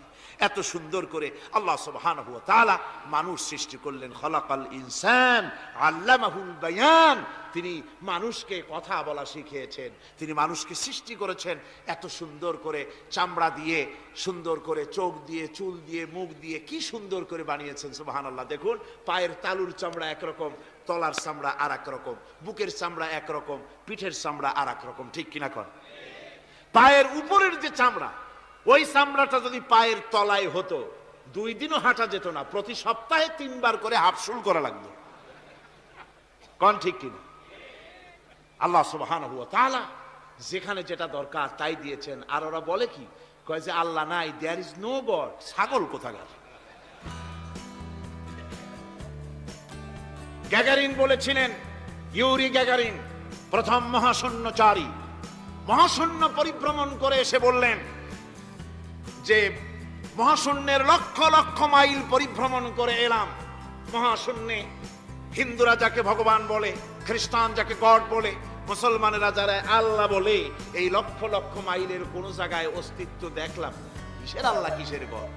এত সুন্দর করে আল্লাহ সুবহানাহু ওয়া তাআলা মানুষ সৃষ্টি করলেন। খলাকাল ইনসান আল্লামাহুল বায়ান। তিনি মানুষকে কথা বলা শিখিয়েছেন, তিনি মানুষকে সৃষ্টি করেছেন এত সুন্দর করে, চামড়া দিয়ে, সুন্দর করে চোখ দিয়ে, চুল দিয়ে, মুখ দিয়ে, কি সুন্দর করে বানিয়েছেন। সুবহানাল্লাহ। দেখুন, পায়ের তালুর চামড়া একরকম, তলার চামড়া আর এক রকম, বুকের চামড়া একরকম, পিঠের চামড়া আর এক রকম, ঠিক কিনা কর? পায়ের উপরের যে চামড়া, ওই চামড়াটা যদি পায়ের তলায় হতো 2 দিনও হাঁটা যেত না, প্রতি সপ্তাহে 3 বার করে হাফসুল করা লাগতো, কোন ঠিক কিনা? আল্লাহ সুবহানাহু ওয়া তাআলা যেখানে যেটা দরকার তাই দিয়েছেন। আর ওরা বলে কি, কয় যে আল্লাহ নাই, দেয়ার ইজ নো গড। ছাগল কোথাকার। গ্যাগারিন বলেছিলেন, ইউরি গ্যাগারিন প্রথম মহাশূন্যচারী, মহাশূন্য পরিভ্রমণ করে এসে বললেন যে মহাশূন্যের লক্ষ লক্ষ মাইল পরিভ্রমণ করে এলাম, মহাশূন্যে হিন্দুরা যাকে ভগবান বলে, খ্রিস্টান যাকে গড বলে, মুসলমানেরা যারা আল্লাহ বলে, এই লক্ষ লক্ষ মাইলের কোন জায়গায় অস্তিত্ব দেখলাম না। কিসের আল্লাহ, কিসের গড?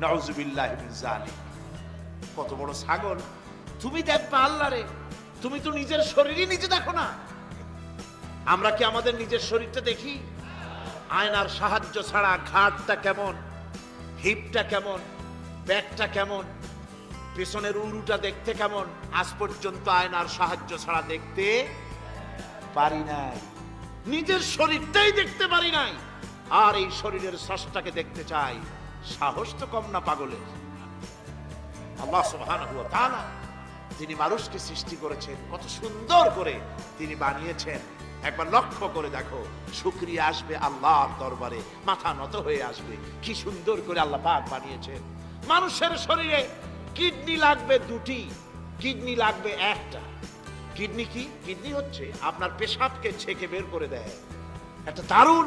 নাউজুবিল্লাহি মিন যালিক। কত বড় ছাগল! তুমি দেখবা আল্লাহরে, তুমি তো নিজের শরীরই নিজে দেখো না। আমরা কি আমাদের নিজের শরীরটা দেখি? আয়নার সাহায্য ছাড়া ঘাটটা কেমন, হিপটা কেমন, ব্যাকটা কেমন, পেছনের উরুটা দেখতে কেমন, আজ পর্যন্ত আয়নার সাহায্য ছাড়া দেখতে পারি নাই। নিজের শরীরটাই দেখতে পারি নাই, আর এই শরীরের স্রষ্টাকে দেখতে চাই। সাহস তো কম না পাগলের। আল্লাহ সুবহানাহু ওয়া তাআলা তিনি মানুষকে সৃষ্টি করেছেন, কত সুন্দর করে তিনি বানিয়েছেন। একবার লক্ষ্য করে দেখো, শুকরিয়া আসবে আল্লাহর দরবারে, মাথা নত হয়ে আসবে। কি সুন্দর করে আল্লাহ পাক বানিয়েছেন। মানুষের শরীরে কিডনি লাগবে দুটি, কিডনি লাগবে একটা। কিডনি কি? কিডনি হচ্ছে আপনার পেশাবকে ছেঁকে বের করে দেয়, একটা দারুণ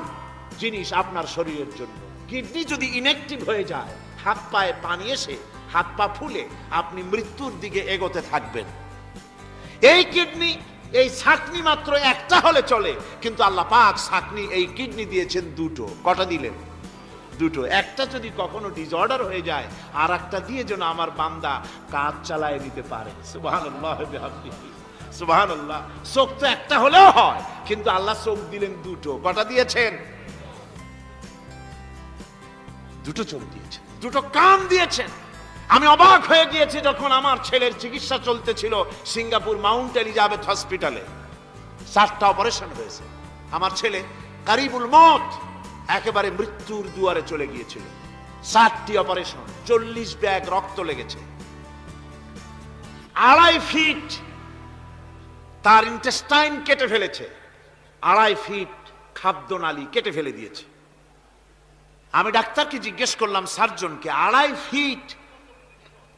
জিনিস আপনার শরীরের জন্য। কিডনি যদি ইনঅ্যাক্টিভ হয়ে যায়, হাত পায়ে পানি এসে হাত পা ফুলে আপনি মৃত্যুর দিকে এগোতে থাকবেন। এই কিডনি, এই ছাকনি মাত্র একটা হলে চলে, কিন্তু আল্লাহ পাক ছাকনি এই কিডনি দিয়েছেন দুটো। কটা দিলেন? দুটো। একটা যদি কখনো ডিসঅর্ডার হয়ে যায়, আর একটা দিয়ে যেন আমার বান্দা কাজ চালায় নিতে পারে। সুবহানাল্লাহ বিহামদিহি, সুবহানাল্লাহ। চোখ তো একটা হলেও হয়, কিন্তু আল্লাহ চোখ দিলেন দুটো। কটা দিয়েছেন? দুটো চোখ দিয়েছেন, দুটো কান দিয়েছেন। আমি অবাক হয়ে গিয়েছি যখন আমার ছেলের চিকিৎসা চলতেছিল সিঙ্গাপুর মাউন্ট এলিজাবেথ হসপিটালে। 4টা অপারেশন হয়েছে। আমার ছেলে কারিবুল মত, একেবারে মৃত্যুর দুয়ারে চলে গিয়েছিল। 4টি অপারেশন, 40 ব্যাগ রক্ত লেগেছে। 2.5 ফিট তার ইন্টেস্টাইন কেটে ফেলেছে, 2.5 ফিট খাদ্যনালী কেটে ফেলে দিয়েছে। আমি ডাক্তারকে জিজ্ঞেস করলাম, সার্জনকে, 2.5 ফিট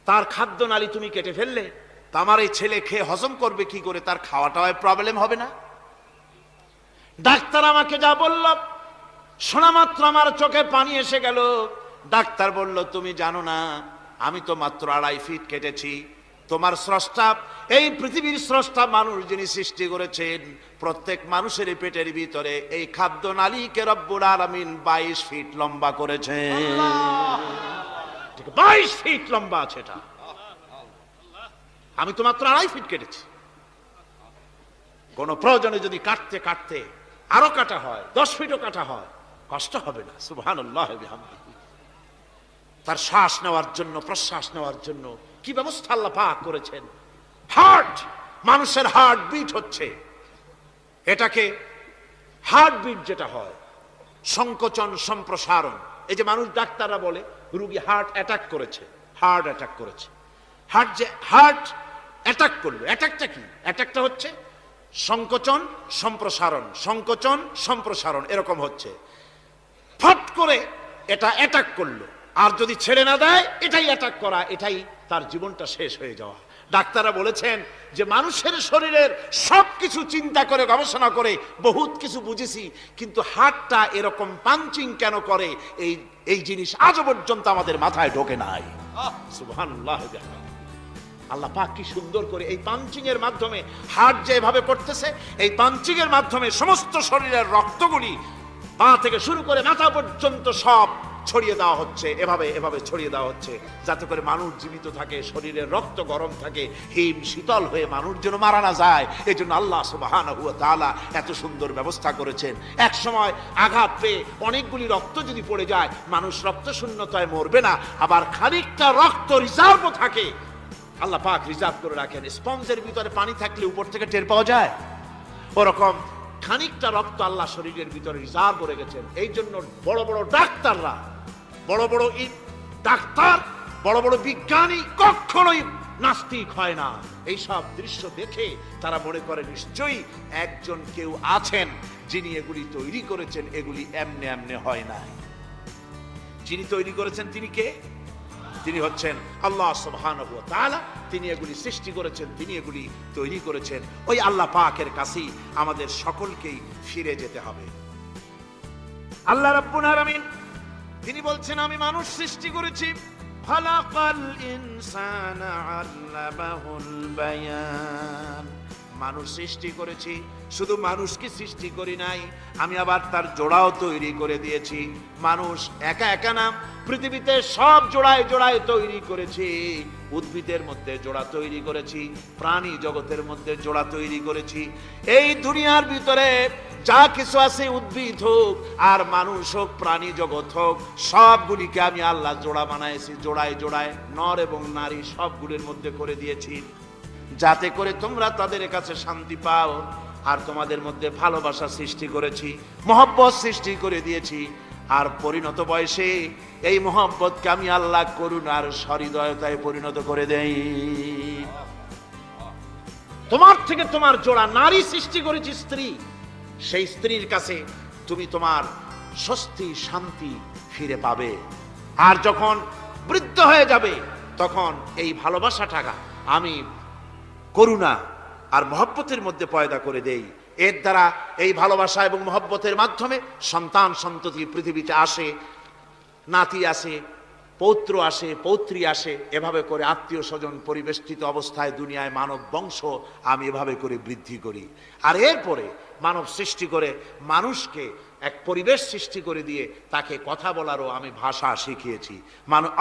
তার খাদ্যনালী তুমি কেটে ফেললে, তা আমার এই ছেলে খেয়ে হজম করবে কি করে? তার খাওয়াটাও প্রবলেম হবে না? ডাক্তার আমাকে যা বলল, শোনা মাত্র আমার চোখে পানি এসে গেল। ডাক্তার বলল, তুমি জানো না, আমি তো মাত্র 2.5 ফিট কেটেছি। তোমার স্রষ্টা, এই পৃথিবীর স্রষ্টা মানুষ যিনি সৃষ্টি করেছেন, প্রত্যেক মানুষের পেটের ভিতরে এই খাদ্যনালীকে রব্বুল আলামিন 22 ফিট লম্বা করেছেন। 22 ফিট লম্বা আছে এটা। আমি তো মাত্র 2.5 ফিট কেটেছি। কোন প্রয়োজনে যদি কাটতে কাটতে আরো কাটা হয়, 10 ফিটও কাটা হয়, কষ্ট হবে না। সুবহানাল্লাহ বিহামদিহি। তার শ্বাস নেওয়ার জন্য, প্রশ্বাস নেওয়ার জন্য কি ব্যবস্থা আল্লাহ পাক করেছেন। হার্ট, মানুষের হার্ট বিট হচ্ছে, এটাকে হার্ট বিট যেটা হয়, সংকোচন সম্প্রসারণ। এই যে মানুষ, ডাক্তাররা বলে রোগী হার্ট অ্যাটাক করেছে, হার্ট অ্যাটাক করেছে। হার্ট যে হার্ট অ্যাটাক করলো, অ্যাটাকটা কি? অ্যাটাকটা হচ্ছে সংকোচন সম্প্রসারণ, সংকোচন সম্প্রসারণ, এরকম হচ্ছে। ফট করে এটা অ্যাটাক করলো, আর যদি ছেড়ে না দেয়, এটাই অ্যাটাক করা, এটাই তার জীবনটা শেষ হয়ে যাওয়া। ডাক্তাররা বলেছেন যে মানুষের শরীরের সবকিছু চিন্তা করে, গবেষণা করে বহুত কিছু বুঝেছি, কিন্তু হার্টটা এরকম পাঞ্চিং কেন করে, এই জিনিস আজও পর্যন্ত আমাদের মাথায় ঢোকে নাই। সুবহানাল্লাহ। আল্লাহ পাক কি সুন্দর করে এই পাঞ্চিং এর মাধ্যমে, হার্ট যেভাবে করতেছে, এই পাঞ্চিং এর মাধ্যমে সমস্ত শরীরের রক্তগুলি পা থেকে শুরু করে মাথা পর্যন্ত সব ছড়িয়ে দেওয়া হচ্ছে, এভাবে এভাবে ছড়িয়ে দেওয়া হচ্ছে, যাতে করে মানুষ জীবিত থাকে, শরীরের রক্ত গরম থাকে, হিম শীতল হয়ে মানুষ যেন মারা না যায়। এই জন্য আল্লাহ সুবহানাহু ওয়া তাআলা এত সুন্দর ব্যবস্থা করেছেন। এক সময় আঘাত পেয়ে অনেকগুলি রক্ত যদি পড়ে যায়, মানুষ রক্ত শূন্যতায় মরবে না, আবার খানিকটা রক্ত রিজার্ভও থাকে। আল্লাহ পাক রিজার্ভ করে রাখেন। স্পঞ্জের ভিতরে পানি থাকলে উপর থেকে টের পাওয়া যায়, ওরকম খানিকটা রক্ত আল্লাহ শরীরের ভিতরে রিজার্ভ করে গেছেন। এই জন্য বড় বড় ডাক্তাররা, বড় বড় ডাক্তার, বড় বড় বিজ্ঞানী কখনোই নাস্তিক হয় না। এইসব দৃশ্য দেখে তারা মনে করে নিশ্চয়ই একজন কেউ আছেন যিনি এগুলি তৈরি করেছেন, এগুলি এমনে এমনে হয় না। যিনি তৈরি করেছেন তিনি কে? তিনি হচ্ছেন আল্লাহ সুবহানাহু ওয়া তাআলা। তিনি এগুলি সৃষ্টি করেছেন, তিনি এগুলি তৈরি করেছেন। ওই আল্লাহ পাকের কাছেই আমাদের সকলকেই ফিরে যেতে হবে। আল্লাহ রাব্বুল আলামিন তিনি বলছেন, আমি মানুষ সৃষ্টি করেছি খালাকাল ইনসানা আল্লামাহুল বায়ান। মানুষ সৃষ্টি করেছি, শুধু মানুষকে সৃষ্টি করি নাই, আমি আবার তার জোড়াও তৈরি করে দিয়েছি। মানুষ একা একা না, পৃথিবীতে সব জোড়ায় জোড়ায় তৈরি করেছি। উদ্ভিদের মধ্যে জোড়া তৈরি করেছি, প্রাণী জগতের মধ্যে জোড়া তৈরি করেছি। এই দুনিয়ার ভিতরে যা কিছু আছে, উদ্ভিদ হোক আর মানুষ হোক, প্রাণী জগৎ হোক, সবগুলিকে আমি আল্লাহ জোড়া বানাইছি। জোড়ায় জোড়ায় নর এবং নারী সবগুলির মধ্যে করে দিয়েছি, যাতে করে তোমরা তাদের কাছে শান্তি পাও। আর তোমাদের মধ্যে ভালোবাসা সৃষ্টি করেছি, মহব্বত সৃষ্টি করে দিয়েছি। আর পরিণত বয়সে এই মহব্বতকে আমি আল্লাহ করুণার সহৃদয়তায় পরিণত করে দেই। তোমার থেকে তোমার জোড়া নারী সৃষ্টি করেছি, স্ত্রী। সেই স্ত্রীর কাছে তুমি তোমার স্বস্তি শান্তি ফিরে পাবে। আর যখন বৃদ্ধ হয়ে যাবে, তখন এই ভালোবাসাটা আমি করুণা আর মহব্বতের মধ্যে পয়দা করে দেই। এর দ্বারা এই ভালোবাসা এবং মহব্বতের মাধ্যমে সন্তান সন্ততি পৃথিবীতে আসে, নাতি আসে, পৌত্র আসে, পৌত্রী আসে। এভাবে করে আত্মীয় স্বজন পরিবেষ্টিত অবস্থায় দুনিয়ায় মানব বংশ আমি এভাবে করে বৃদ্ধি করি। আর এরপরে মানব সৃষ্টি করে মানুষকে এক পরিবেশ সৃষ্টি করে দিয়ে তাকে কথা বলারও আমি ভাষা শিখিয়েছি।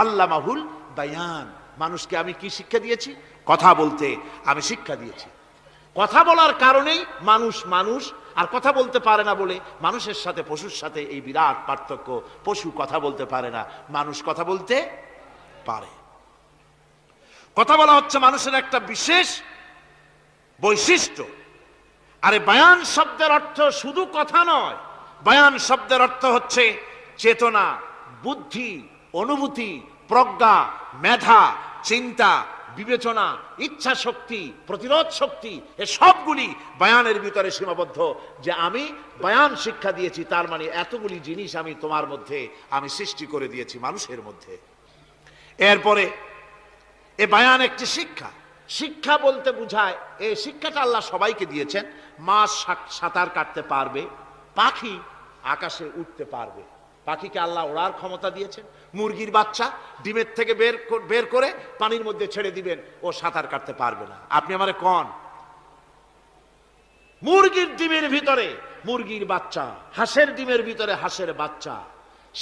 আল্লামাহুল বায়ান। মানুষকে আমি কি শিক্ষা দিয়েছি? কথা বলতে আমি শিক্ষা দিয়েছি। কথা বলার কারণেই মানুষ মানুষ, আর কথা বলতে পারে না বলে মানুষের সাথে পশুর সাথে এই বিরাট পার্থক্য। পশু কথা বলতে পারে না, মানুষ কথা বলতে পারে। কথা বলা হচ্ছে মানুষের একটা বিশেষ বৈশিষ্ট্য। আরে বায়ান শব্দের অর্থ শুধু কথা নয়, বায়ান শব্দের অর্থ হচ্ছে চেতনা, বুদ্ধি, অনুভূতি, প্রজ্ঞা, মেধা, চিন্তা, বিবেচনা, ইচ্ছা শক্তি, প্রতিরোধ শক্তি, এ সবগুলি বায়ানের ভিতরে সীমাবদ্ধ। যে আমি বায়ান শিক্ষা দিয়েছি, তার মানে এতগুলি জিনিস আমি তোমার মধ্যে আমি সৃষ্টি করে দিয়েছি মানুষের মধ্যে। এরপরে এ বায়ান একটি শিক্ষা। শিক্ষা বলতে বুঝায়, এই শিক্ষাটা আল্লাহ সবাইকে দিয়েছেন। মাছ সাঁতার কাটতে পারবে, পাখি আকাশে উঠতে পারবে। পাখিকে আল্লাহ ওড়ার ক্ষমতা দিয়েছেন। মুরগির বাচ্চা ডিমের থেকে বের করে পানির মধ্যে ছেড়ে দিবেন, ও সাঁতার কাটতে পারবে না। আপনি আমারে কোন মুরগির ডিমের ভিতরে মুরগির বাচ্চা, হাঁসের ডিমের ভিতরে হাঁসের বাচ্চা,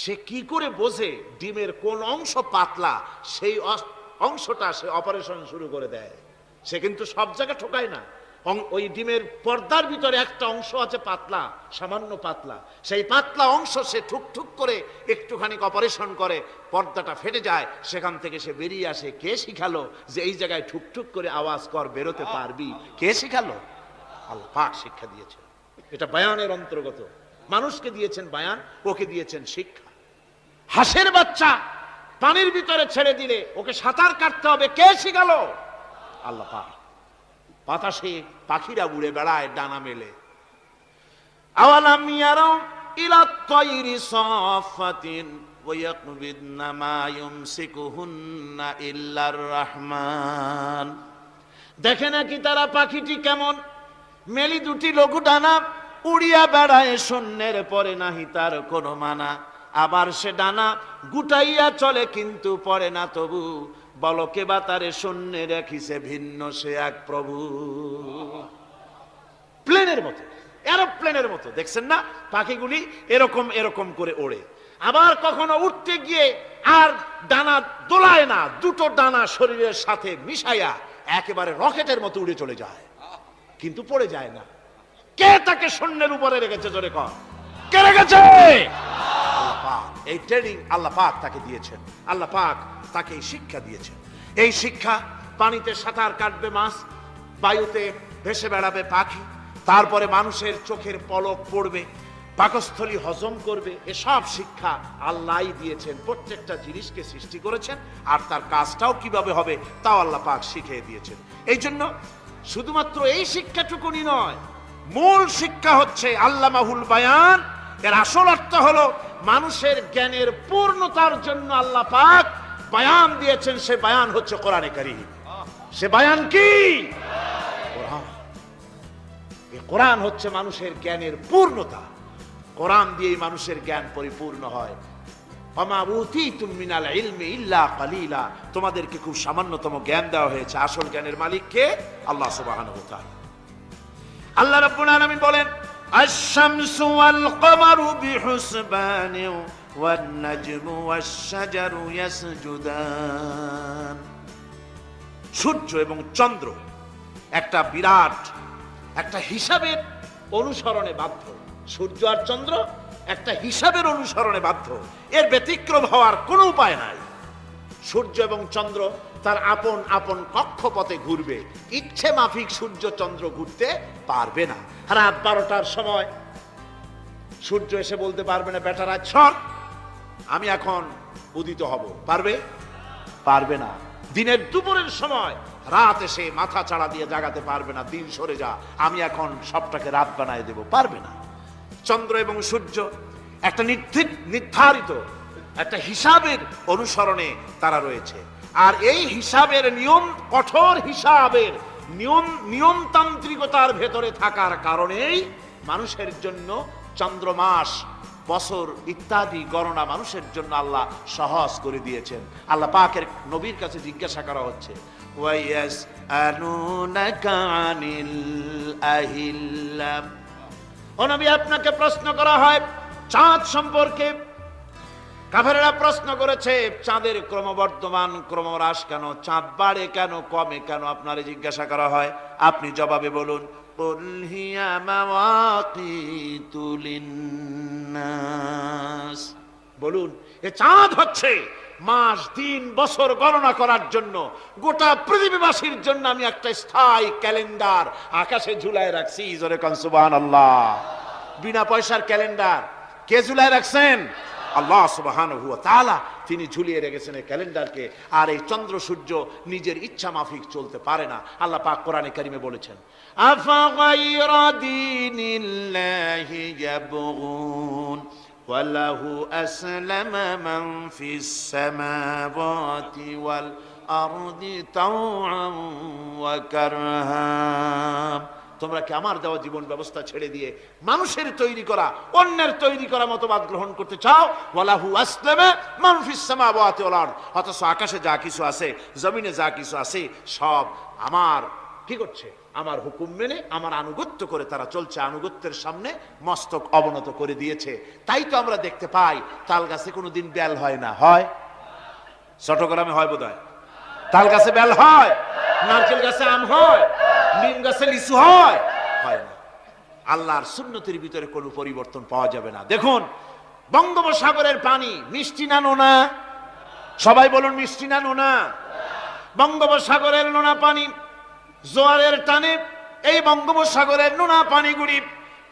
সে কি করে বোঝে ডিমের কোন অংশ পাতলা, সেই অংশটা সে অপারেশন শুরু করে দেয়। সে কিন্তু সব জায়গায় ঠোকায় না। ওই ডিমের পর্দার ভিতরে একটা অংশ আছে পাতলা, সামান্য পাতলা, সেই পাতলা অংশ সে ঠুকঠুক করে একটুখানি অপারেশন করে, পর্দাটা ফেটে যায়, সেখান থেকে সে বেরিয়ে আসে। কে শিখালো যে এই জায়গায় ঠুকঠুক করে আওয়াজ কর, বেরোতে পারবি? কে শিখালো? আল্লাহ পাক শিক্ষা দিয়েছেন। এটা বায়ানের অন্তর্গত। মানুষকে দিয়েছেন বায়ান, ওকে দিয়েছেন শিক্ষা। হাঁসের বাচ্চা পানির ভিতরে ছেড়ে দিলে ওকে সাঁতার কাটতে হবে, কে শিখালো? আল্লাহ পাক। বাতাসে পাখিরা উড়ে বেড়ায় ডানা মেলে। আওয়ালাম ইয়ারাউ ইলা তায়রি সাফাতিন ওয়া ইয়াকবিদনা মা ইউমসিকুহুন্না ইল্লার রহমান। দেখে নাকি তারা পাখিটি কেমন? মেলি দুটি লঘু ডানা, উড়িয়া বেড়ায় শূন্যের পরে নাহি তার কোনো মানা। আবার সে ডানা গুটাইয়া চলে, কিন্তু পড়ে না তবু। বলকে বাতারে শূন্যে রাখিছে ভিন্ন সে এক প্রভু। প্লেনের মতো, এরোপ্লেনের মতো দেখছেন না পাখিগুলি এরকম এরকম করে ওড়ে। আবার কখনো উঠতে গিয়ে আর ডানা দোলায় না, দুটো ডানা শরীরের সাথে মিশাইয়া একেবারে রকেটের মতো উড়ে চলে যায়, কিন্তু পড়ে যায় না। কে তাকে শূন্যের উপরে রেখেছে? জোরে কর, কে রেখেছে? আল্লাহ পাক। এই ট্রেনিং আল্লাহ পাক তাকে দিয়েছেন। আল্লাহ পাক তাকে এই শিক্ষা দিয়েছেন। এই শিক্ষা, পানিতে সাঁতার কাটবে মাছ, বায়ুতে ভেসে বেড়াবে পাখি, তারপরে মানুষের চোখের পলক পড়বে, পাকস্থলী হজম করবে, এসব শিক্ষা আল্লাহই দিয়েছেন। প্রত্যেকটা জিনিসকে সৃষ্টি করেছেন, আর তার কাজটাও কিভাবে হবে তাও আল্লাহ পাক শিখিয়ে দিয়েছেন। এই জন্য শুধুমাত্র এই শিক্ষাটুকুনি নয়, মূল শিক্ষা হচ্ছে আল্লামাহুল বায়ান। এর আসল অর্থ হলো মানুষের জ্ঞানের পূর্ণতার জন্য আল্লাহ পাক বায়ান দিয়েছেন। সে বায়ান হচ্ছে কোরআনে কারীম। সে বায়ান কি? কোরআন। এই কোরআন হচ্ছে মানুষের জ্ঞানের পূর্ণতা। কোরআন দিয়েই মানুষের জ্ঞান পরিপূর্ণ হয়। ওমা উতীতুম মিনাল ইলমি ইল্লা কালিলা, তোমাদেরকে খুব সামান্যতম জ্ঞান দেওয়া হয়েছে। আসল জ্ঞানের মালিক কে? আল্লাহ সুবহানাহু ওয়া তাআলা। আল্লাহ রাব্বুল আলামিন বলেন আশ-শামসু ওয়াল কমারু বিহুসবান ওয়ান নাজমু ওয়াশ-শাজারু ইয়াসজুদান। সূর্য এবং চন্দ্র একটা বিরাট একটা হিসাবের অনুসরণে বাধ্য। সূর্য আর চন্দ্র একটা হিসাবের অনুসরণে বাধ্য, এর ব্যতিক্রম হওয়ার কোনো উপায় নাই। সূর্য এবং চন্দ্র তার আপন আপন কক্ষপথে ঘুরবে, ইচ্ছে মাফিক সূর্য চন্দ্র ঘুরতে পারবে না। রাত 12টার সময় সূর্য এসে বলতে পারবে না বেটারা ছর আমি এখন উদিত হব, পারবে? পারবে না। দিনের দুপুরের সময় রাত এসে মাথা চাড়া দিয়ে জাগাতে পারবে না, দিন সরে যা আমি এখন সবটাকে রাত বানায় দেব, পারবে না। চন্দ্র এবং সূর্য একটা নির্ধারিত একটা হিসাবের অনুসরণে তারা রয়েছে, আর এই হিসাবের নিয়ম, কঠোর হিসাবের নিয়মতান্ত্রিকতার ভেতরে থাকার কারণেই মানুষের জন্য চন্দ্র, মাস, বছর ইত্যাদি গণনা মানুষের জন্য আল্লাহ সহজ করে দিয়েছেন। আল্লাহ পাকের নবীর কাছে জিজ্ঞাসা করা হচ্ছে ওয়ায়াসআলুনাকা আনিল আহিল্লাহ, ও নবী আপনাকে প্রশ্ন করা হয় চাঁদ সম্পর্কে। কাফেররা প্রশ্ন করেছে চাঁদের ক্রমবর্ধমান ক্রমহ্রাস কেন, চাঁদ বাড়ে কেন, কমে কেন, আপনারে জিজ্ঞাসা করা হয়, আপনি জবাবে বলুন কুল হিয়া মাওয়াকিতু লিন্নাস, বলুন এ চাঁদ হচ্ছে মাস, দিন, বছর গণনা করার জন্য, গোটা পৃথিবীবাসীর জন্য আমি একটা স্থায়ী ক্যালেন্ডার আকাশে ঝুলায় রাখছি। জোরে কোন সুবহানাল্লাহ। বিনা পয়সার ক্যালেন্ডার কে ঝুলায় রাখছেন? আল্লাহ সুবহানাহু ওয়া তাআলা, তিনি ঝুলিয়ে রেখেছেন এই ক্যালেন্ডারকে। আর এই চন্দ্র সূর্য নিজের ইচ্ছা মাফিক চলতে পারে না। আল্লাহ পাক কোরআনে কারিমে বলেছেন আফা গায়রা দীনিল্লাহি ইয়াবগুন ওয়ালাহু আসলামা মান ফিস সামাওয়াতি ওয়াল আরদি তাওআন ওয়া কারহা, তোমরা কি আমার দেওয়া জীবন ব্যবস্থা ছেড়ে দিয়ে মানুষের তৈরি করা, অন্যের তৈরি করা মতবাদ গ্রহণ করতে চাও? ওয়ালাহু আসলামা মান ফিস সামাওয়াতি ওয়াল আরদ, অথচ আকাশে যা কিছু আছে, জমিনে যা কিছু আছে, সব আমার কি করছে? আমার হুকুম মেনে, আমার আনুগত্য করে তারা চলছে। আনুগত্যের সামনে মস্তক অবনত করে দিয়েছে। তাই তো আমরা দেখতে পাই তাল গাছে কোনোদিন বেল হয় না, হয়? চট্টগ্রামে হয় বোধহয়। তাল গাছে বেল হয়, নারকেল গাছে আম হয়, নিম গাছে লিচু হয়? হয় না। আল্লাহর সুন্নতের ভিতরে কোনো পরিবর্তন পাওয়া যাবে না। দেখুন বঙ্গোপসাগরের পানি মিষ্টি না নোনা? সবাই বলুন মিষ্টি না নোনা? বঙ্গোপসাগরের নোনা পানি জোয়ারের টানে এই বঙ্গোপসাগরের নোনা পানিগুলি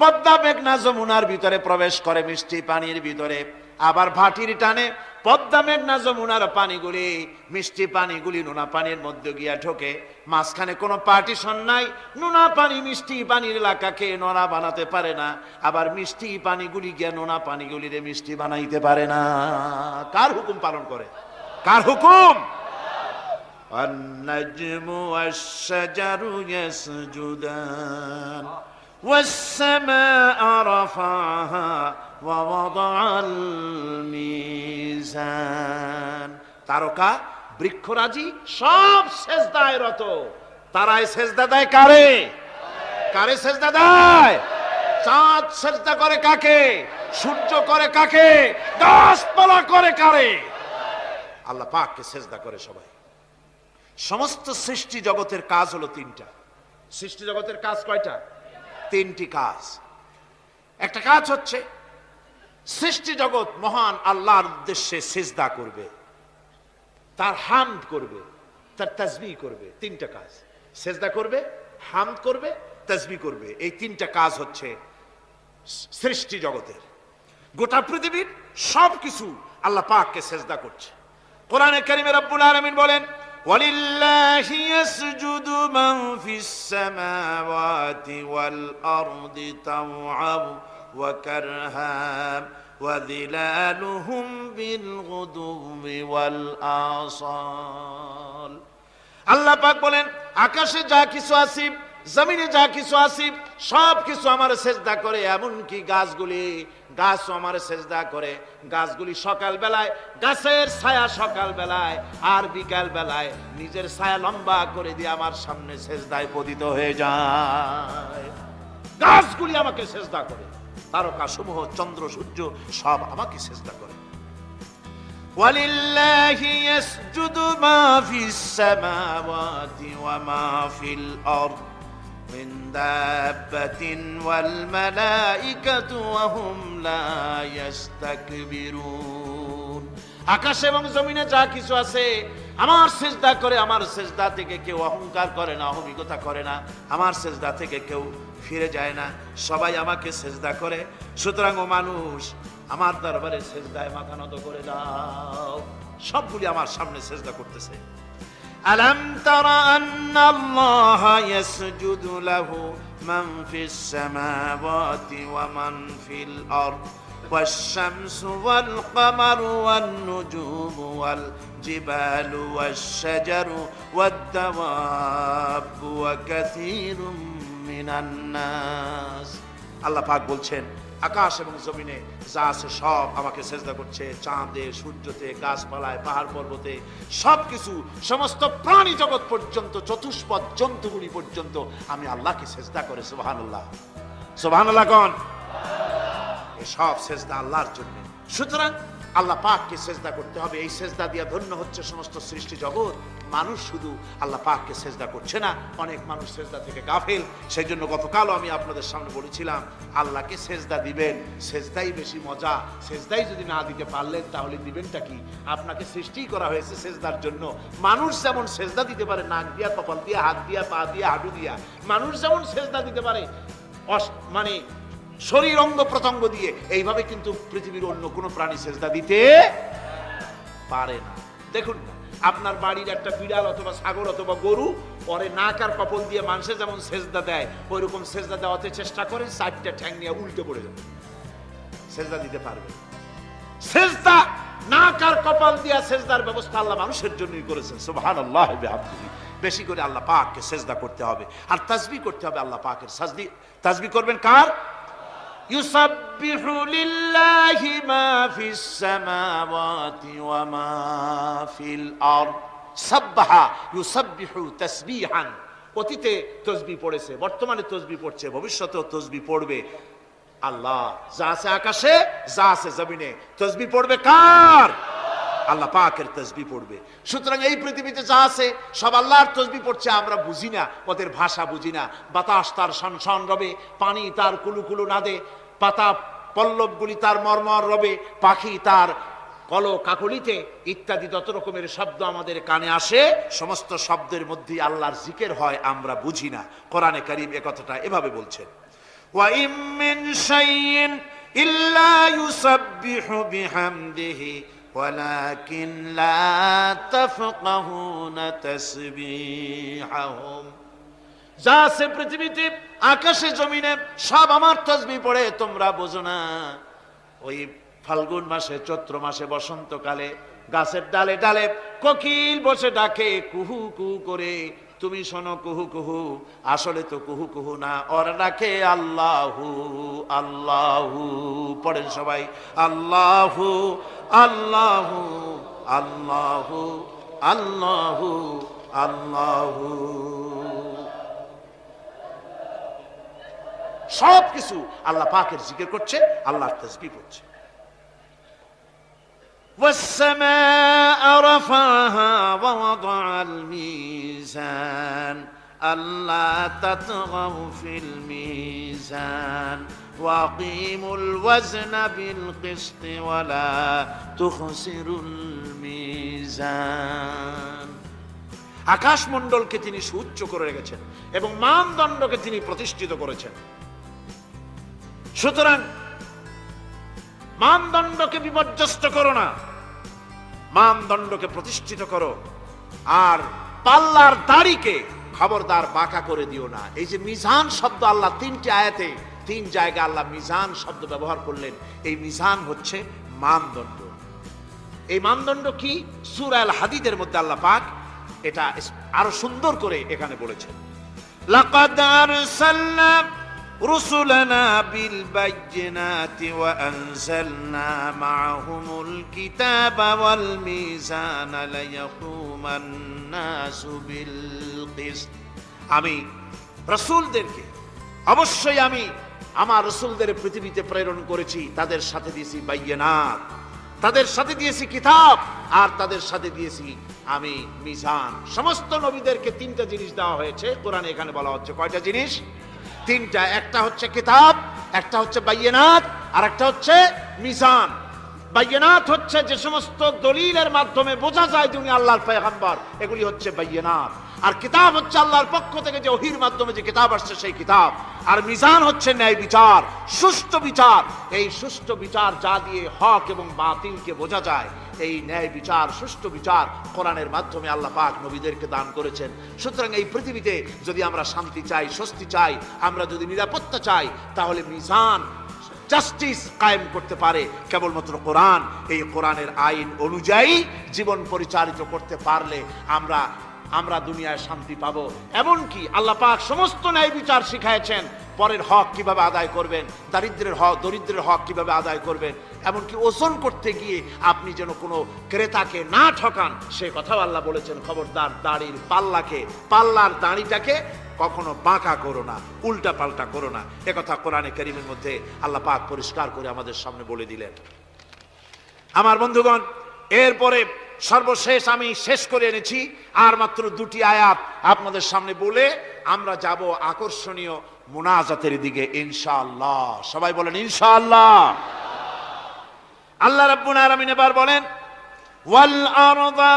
পদ্মা, মেঘনা, যমুনার ভিতরে প্রবেশ করে মিষ্টি পানির ভিতরে। আবার ভাটির টানে পদ্মা, মেঘনা, যমুনার পানিগুলি, মিষ্টি পানিগুলি নোনা পানির মধ্যে গিয়া ঢোকে। মাঝখানে কোনো পার্টিশন নাই। নোনা পানি মিষ্টি পানির এলাকাকে নোনা বানাতে পারে না, আবার মিষ্টি পানিগুলি গিয়া নোনা পানিগুলিরে মিষ্টি বানাইতে পারে না। কার হুকুম পালন করে? কার হুকুম? النجم والشجر يسجدان والسماء رفعها ووضع الميزان, তারকা বৃক্ষরাজি সব সেজদায় রত। তারাই সেজদা দেয় কারে? কারে সেজদা দেয়? চাঁদ সেজদা করে কাকে? সূর্য করে কাকে? গাছপালা করে কারে? আল্লাহ পাককে সেজদা করে সবাই। সমস্ত সৃষ্টি জগতের কাজ হলো তিনটা। সৃষ্টি জগতের কাজ কয়টা? তিনটি কাজ। একটা কাজ হচ্ছে সৃষ্টি জগৎ মহান আল্লাহর উদ্দেশ্যে সিজদা করবে, তার হামদ করবে, তার তাসবিহ করবে। তিনটা কাজ, সিজদা করবে, হামদ করবে, তাসবিহ করবে। এই তিনটা কাজ হচ্ছে সৃষ্টি জগতের। গোটা পৃথিবীর সবকিছু আল্লাহ পাককে সিজদা করছে। কোরআনে কারিমে রব্বুল আলামিন বলেন وَلِلَّهِ يَسْجُدُ مَنْ فِي السَّمَاوَاتِ وَالْأَرْضِ طَوْعًا وَكَرْهًا وَظِلَالُهُمْ بِالْغُدُوِّ وَالْآصَالِ। আল্লাহ পাক বলেন আকাশে যা কিছু আছে, জমিনে যা কিছু আছে সব কিছু আমার সেজদা করে, এমনকি গাছও আমার সেজদা করে। গাছগুলি সকাল বেলায়, গাছের ছায়া সকাল বেলায় আর বিকাল বেলায় নিজের ছায়া লম্বা করে দিয়ে আমার সামনে সেজদায় পতিত হয়ে যায়। গাছগুলি আমাকে সেজদা করে, তারকা সমূহ, চন্দ্র সূর্য সব আমাকে সেজদা করে। ওয়ালিল্লাহি ইয়াসজুদু মা ফিস সামাওয়াতি ওয়া মা ফিল আরদ মিন দাব্বাতিন ওয়াল মালাইকাতু ওয়া হুম লা ইস্তাকবিরুন। আকাশ এবং জমিনে যা কিছু আছে আমার সেজদা করে। আমার সেজদা থেকে কেউ অহংকার করে না, অহমিকতা করে না। আমার সেজদা থেকে কেউ ফিরে যায় না, সবাই আমাকে সেজদা করে। সুতরাং ও মানুষ, আমার দরবারে সেজদায় মাথা নত করে দাও। সবগুলি আমার সামনে সেজদা করতেছে। আলাম তারা আন্নাল্লাহা ইয়াসজুদু লাহু মান ফিস সামাওয়াতি ওয়া মান ফিল আরদ والشمس والقمر والنجوم والجبال والشجر والدواب وكثير من الناس। আল্লাহ পাক বলছেন, আকাশ এবং জমিনে যা আছে সব আমাকে সেজদা করছে। চাঁদে, সূর্যতে, গাছপালায়, পাহাড় পর্বতে সবকিছু, সমস্ত প্রাণী জগৎ পর্যন্ত, চতুষ্পদ জন্তুগুলি পর্যন্ত আমি আল্লাহকে সেজদা করে। সুবহানাল্লাহ, সুবহানাল্লাহ কোন? সব সেজদা আল্লাহর জন্য। সুতরাং আল্লাহ পাককে সেজদা করতে হবে। এই সেজদা দিয়ে ধন্য হচ্ছে সমস্ত সৃষ্টি জগৎ। মানুষ শুধু আল্লাহ পাককে সেজদা করছে না, অনেক মানুষ সেজদা থেকে গাফেল। সেই জন্য গতকালও আমি আপনাদের সামনে বলেছিলাম, আল্লাহকে সেজদা দিবেন, সেজদাই বেশি মজা। সেজদাই যদি না দিতে পারলেন তাহলে দিবেনটা কি? আপনাকে সৃষ্টি করা হয়েছে সেজদার জন্য। মানুষ যেমন সেজদা দিতে পারে নাক দিয়া, কপাল দিয়া, হাত দিয়া, পা দিয়া, হাঁটু দিয়া, মানুষ যেমন সেজদা দিতে পারে মানে শরীর অঙ্গ প্রত্যঙ্গ দিয়ে, এইভাবে কিন্তু পৃথিবীর অন্য কোনো প্রাণী সেজদা দিতে পারে না। দেখুন না, আপনার বাড়ির একটা বিড়াল অথবা ছাগল অথবা গরু পরে নাক আর কপাল দিয়ে মানুষের যেমন সেজদা দেয়, ওইরকম সেজদা দেওয়াতে চেষ্টা করে, চারটা ঠ্যাং নিয়ে উল্টে পড়ে যাবে, সেজদা দিতে পারবে। সেজদা নাক আর কপাল দিয়ে সেজদার ব্যবস্থা আল্লাহ মানুষের জন্যই করেছেন। সুবহানাল্লাহ ওয়া বিহামদিহি। বেশি করে আল্লাহ পাককে সেজদা করতে হবে আর তাসবিহ করতে হবে। আল্লাহ পাকের তাসবিহ করবেন কার? ইউসাব্বিহু লিল্লাহি মা ফিস সামাওয়াতি ওয়া মা ফিল আরদ। সাব্বাহা ইউসাব্বিহু তাসবিহান। অতীতে তাসবিহ পড়েছে, বর্তমানে তাসবিহ পড়ছে, ভবিষ্যতেও তাসবিহ পড়বে। আল্লাহ যা আছে আকাশে, যা আছে জমিনে, তাসবিহ পড়বে কার? আল্লাহ পাকের তাসবিহ পড়বে। সুতরাং এই পৃথিবীতে যা আছে সব আল্লাহর তাসবিহ পড়ছে। আমরা বুঝি না, ওদের ভাষা বুঝি না। বাতাস তার শনশন রবে, পানি তার কুলুকুলু নাদে, পাতা পল্লবগুলি তার মর্মর রবে, পাখি তার কল কাকলিতে ইত্যাদি যত রকমের শব্দ আমাদের কানে আসে, সমস্ত শব্দের মধ্যে আল্লাহর জিকির হয়, আমরা বুঝি না। কোরআনে কারীম এ কথাটা এভাবে বলছেন, ওয়া ইম মিন শাইইন ইল্লা ইউসাব্বিহু বিহামদিহি ওয়ালাকিন লা তাফকাহুনা তাসবিহাহুম। যা আছে পৃথিবীতে, আকাশে জমিনে সব আমার তাসবিহ পড়ে, তোমরা বোঝো না। ওই ফাল্গুন মাসে, চৈত্র মাসে, বসন্তকালে গাছের ডালে ডালে কোকিল বসে ডাকে কুহু কুহু করে, তুমি শোনো কুহু কুহু, আসলে তো কুহু কুহু না, ওরা ডাকে আল্লাহু আল্লাহু। পড়েন সবাই, আল্লাহু আল্লাহু আল্লাহু আল্লাহু আল্লাহু। সব কিছু আল্লাহ পাকের জিকির করছে, আল্লাহর তাসবিহ করছে। والسماء رفعها ووضع الميزان ألا تطغوا في الميزان وأقيموا الوزن بالقسط ولا تخسروا الميزان। আকাশমণ্ডলকে তিনি সুউচ্চ করে রেখেছেন এবং মানদণ্ডকে তিনি প্রতিষ্ঠিত করেছেন। সুতরাং মানদণ্ডকে বিপর্যস্ত করো না, মানদণ্ডকে প্রতিষ্ঠিত করো। আর পাল্লার দাড়িকে খবরদার বাঁকা করে দিও না। এই যে মিজান শব্দ আল্লাহ তিনটি আয়াতে, তিন জায়গায় আল্লাহ মিজান শব্দ ব্যবহার করলেন। এই মিজান হচ্ছে মানদণ্ড। এই মানদণ্ড কি? সূরা আল হাদীদের মধ্যে আল্লাহ পাক এটা আরো সুন্দর করে এখানে বলেছেন, লাকাদ আরসালনা রুসুলানা বিল বাইয়িনাতি ওয়া আনজালনা মাআহুমুল কিতাবা ওয়াল মিজানা লিয়াকুমান নাসু বিল কিসত। আমি রাসূলদেরকে, অবশ্যই আমি আমার রাসূলদের পৃথিবীতে প্রেরণ করেছি, তাদের সাথে দিয়েছি বাইয়িনাত, তাদের সাথে দিয়েছি কিতাব, আর তাদের সাথে দিয়েছি আমি মিজান। সমস্ত নবীদেরকে তিনটা জিনিস দেওয়া হয়েছে, কোরআনে এখানে বলা হচ্ছে কয়টা জিনিস? তিনটা। একটা হচ্ছে কিতাব, একটা হচ্ছে বাইয়িনাত, আর একটা হচ্ছে মিজান। বাইয়িনাত হচ্ছে যে সমস্ত দলিলের মাধ্যমে বোঝা যায় যে উনি আল্লাহর পয়গম্বর, এগুলি হচ্ছে বাইয়িনাত। আর কিতাব হচ্ছে আল্লাহর পক্ষ থেকে যে ওহীর মাধ্যমে যে কিতাব আসছে সেই কিতাব। আর মিজান হচ্ছে ন্যায় বিচার, সুষ্ঠু বিচার। এই সুষ্ঠু বিচার যা দিয়ে হক এবং বাতিলকে বোঝা যায়, এই ন্যায় বিচার, সুষ্ঠু বিচার কোরআনের মাধ্যমে আল্লাহ পাক নবীদেরকে দান করেছেন। সুতরাং এই পৃথিবীতে যদি আমরা শান্তি চাই, স্বস্তি চাই, আমরা যদি নিরাপত্তা চাই, তাহলে মিজান, জাস্টিস কায়েম করতে পারে কেবলমাত্র কোরআন। এই কোরআনের আইন অনুযায়ী জীবন পরিচালিত করতে পারলে আমরা দুনিয়ায় শান্তি পাবো। এমনকি আল্লাহ পাক সমস্ত ন্যায় বিচার শিখাইছেন, পরের হক কিভাবে আদায় করবেন, দরিদ্রের হক কিভাবে আদায় করবেন, এমনকি ওজন করতে গিয়ে আপনি যেন কোনো ক্রেতাকে না ঠকান সে কথাও আল্লাহ বলেছেন। খবরদার দাড়ির পাল্লার দাড়িটাকে কখনো বাঁকা করো না, উল্টা পাল্টা করো না। একথা কোরআনে কারীমের মধ্যে আল্লাহ পাক পরিষ্কার করে আমাদের সামনে বলে দিলেন। আমার বন্ধুগণ, এরপরে সর্বশেষ আমি শেষ করে এনেছি আর মাত্র দুটি আয়াত আপনাদের সামনে বলে আমরা যাব আকর্ষণীয় মুনাজাতের দিকে ইনশাআল্লাহ। সবাই বলেন ইনশাআল্লাহ। আল্লাহ রাব্বুল আলামিন এবার বলেন, ওয়াল আরদা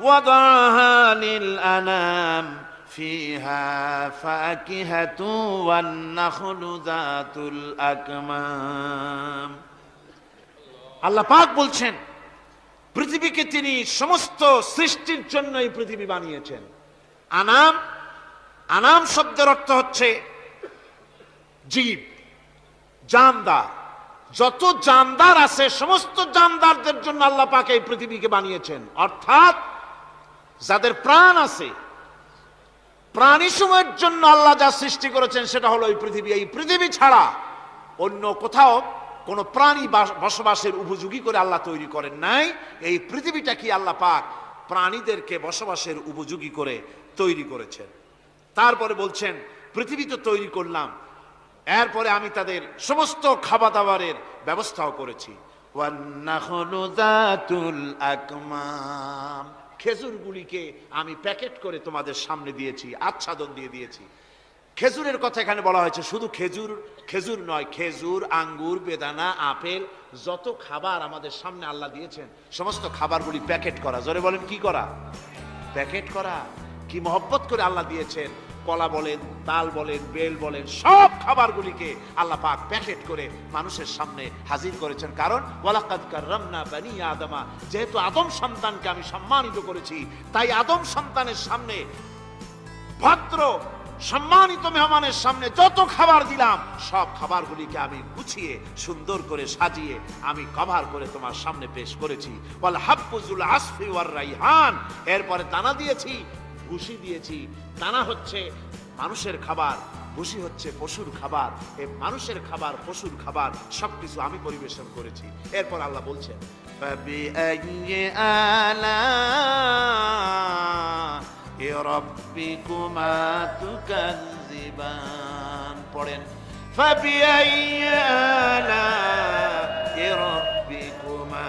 ওয়াদাহা লিল আনাম ফিহা ফাকিহাতু ওয়ান নাখলু যাতুল আকমাম। আল্লাহ পাক বলছেন পৃথিবীকে তিনি সমস্ত সৃষ্টির জন্য এই পৃথিবী বানিয়েছেন। আনাম শব্দের অর্থ হচ্ছে জীব, জানদার। যত জানদার আছে সমস্ত জানদারদের জন্য আল্লাহ পাক এই পৃথিবীকে বানিয়েছেন। অর্থাৎ যাদের প্রাণ আছে, প্রাণী সময়ের জন্য আল্লাহ যা সৃষ্টি করেছেন সেটা হলো এই পৃথিবী। এই পৃথিবী ছাড়া অন্য কোথাও কোন প্রাণী বসবাসের উপযোগী করে আল্লাহ তৈরি করেন নাই। এই পৃথিবীটা কি আল্লাহ পাক প্রাণীদেরকে বসবাসের উপযোগী করে তৈরি করেছেন। তারপরে বলছেন পৃথিবী তো তৈরি করলাম, এরপরে আমি তাদের সমস্ত খাবার দাবারের ব্যবস্থাও করেছি। ওয়ান নাখলু যাতুল আকমাম, খেজুরগুলিকে আমি প্যাকেট করে তোমাদের সামনে দিয়েছি, আচ্ছাদন দিয়ে দিয়েছি। খেজুরের কথা এখানে বলা হয়েছে, শুধু খেজুর নয়, খেজুর, আঙ্গুর, বেদানা, আপেল, যত খাবার আমাদের সামনে আল্লাহ দিয়েছেন সমস্ত খাবারগুলি প্যাকেট করা। জোরে বলেন কি করা? প্যাকেট করা। কি মহব্বত করে আল্লাহ দিয়েছেন। কলা বলেন, তাল বলেন, বেল বলেন, সব খাবারগুলিকে আল্লাহ পাক প্যাকেট করে মানুষের সামনে হাজির করেছেন। কারণ ওয়ালাকাদ কাররামনা বানি আদমা, যেহেতু আদম সন্তানকে আমি সম্মানিত করেছি, তাই আদম সন্তানের সামনে, ভদ্র সম্মানিত মেহমানের সামনে যত খাবার দিলাম সব খাবারগুলিকে আমি গুছিয়ে সুন্দর করে সাজিয়ে আমি কভার করে তোমার সামনে পেশ করেছি। ওয়াল হাব্বুজুল আসফি ওয়ার রাইহান, এরপরে দানা দিয়েছি, ভুসি দিয়েছি। দানা হচ্ছে মানুষের খাবার, ভুসি হচ্ছে পশুর খাবার। এই মানুষের খাবার, পশুর খাবার সবকিছু আমি পরিবেশন করেছি। এরপর আল্লাহ বলছেন, ফাবিআইয়ি আলা'i রাব্বিকুমা তুকাযযিবান। পড়েন, ফাবিআইয়ি আলা'i রাব্বিকুমা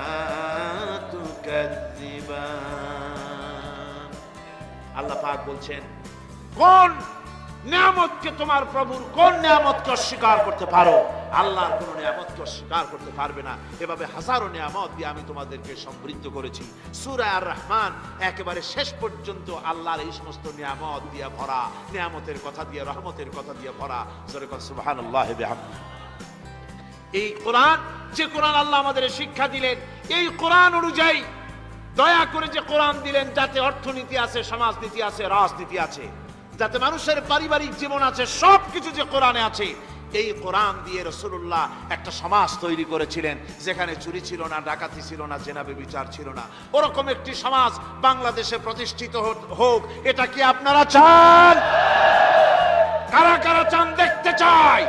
তুকাযযিবান। আল্লাহ পাক বলছেন, কোন নিয়ামতকে, তোমার প্রভুর কোন নিয়ামতকে অস্বীকার করতে পারো? আল্লাহর কোন নিয়ামতকে অস্বীকার করতে পারবে না। এভাবে হাজারো নিয়ামত দিয়ে আমি তোমাদেরকে সমৃদ্ধ করেছি। সূরা আর রহমান একেবারে শেষ পর্যন্ত আল্লাহর এই সমস্ত নিয়ামত দিয়ে ভরা, নিয়ামতের কথা দিয়ে, রহমতের কথা দিয়ে ভরা। জোরে বলেন সুবহানাল্লাহি ওয়া বিহামদিহি। এই কোরআন, যে কোরআন আল্লাহ আমাদের শিক্ষা দিলেন, এই কোরআন অনুযায়ী দয়া করে যে কোরআন দিলেন, যাতে অর্থনীতি আছে, সমাজনীতি আছে, রাজনীতি আছে, যাতে মানুষের পারিবারিক জীবন আছে, সবকিছু যে কোরআনে আছে। এই কোরআন দিয়ে রাসূলুল্লাহ একটা সমাজ তৈরি করেছিলেন যেখানে চুরি ছিল না, ডাকাতি ছিল না, জেনা ব্যভিচার ছিল না। ওরকম একটি সমাজ বাংলাদেশে প্রতিষ্ঠিত হোক, এটা কি আপনারা চান? কারা কারা চান দেখতে চাই?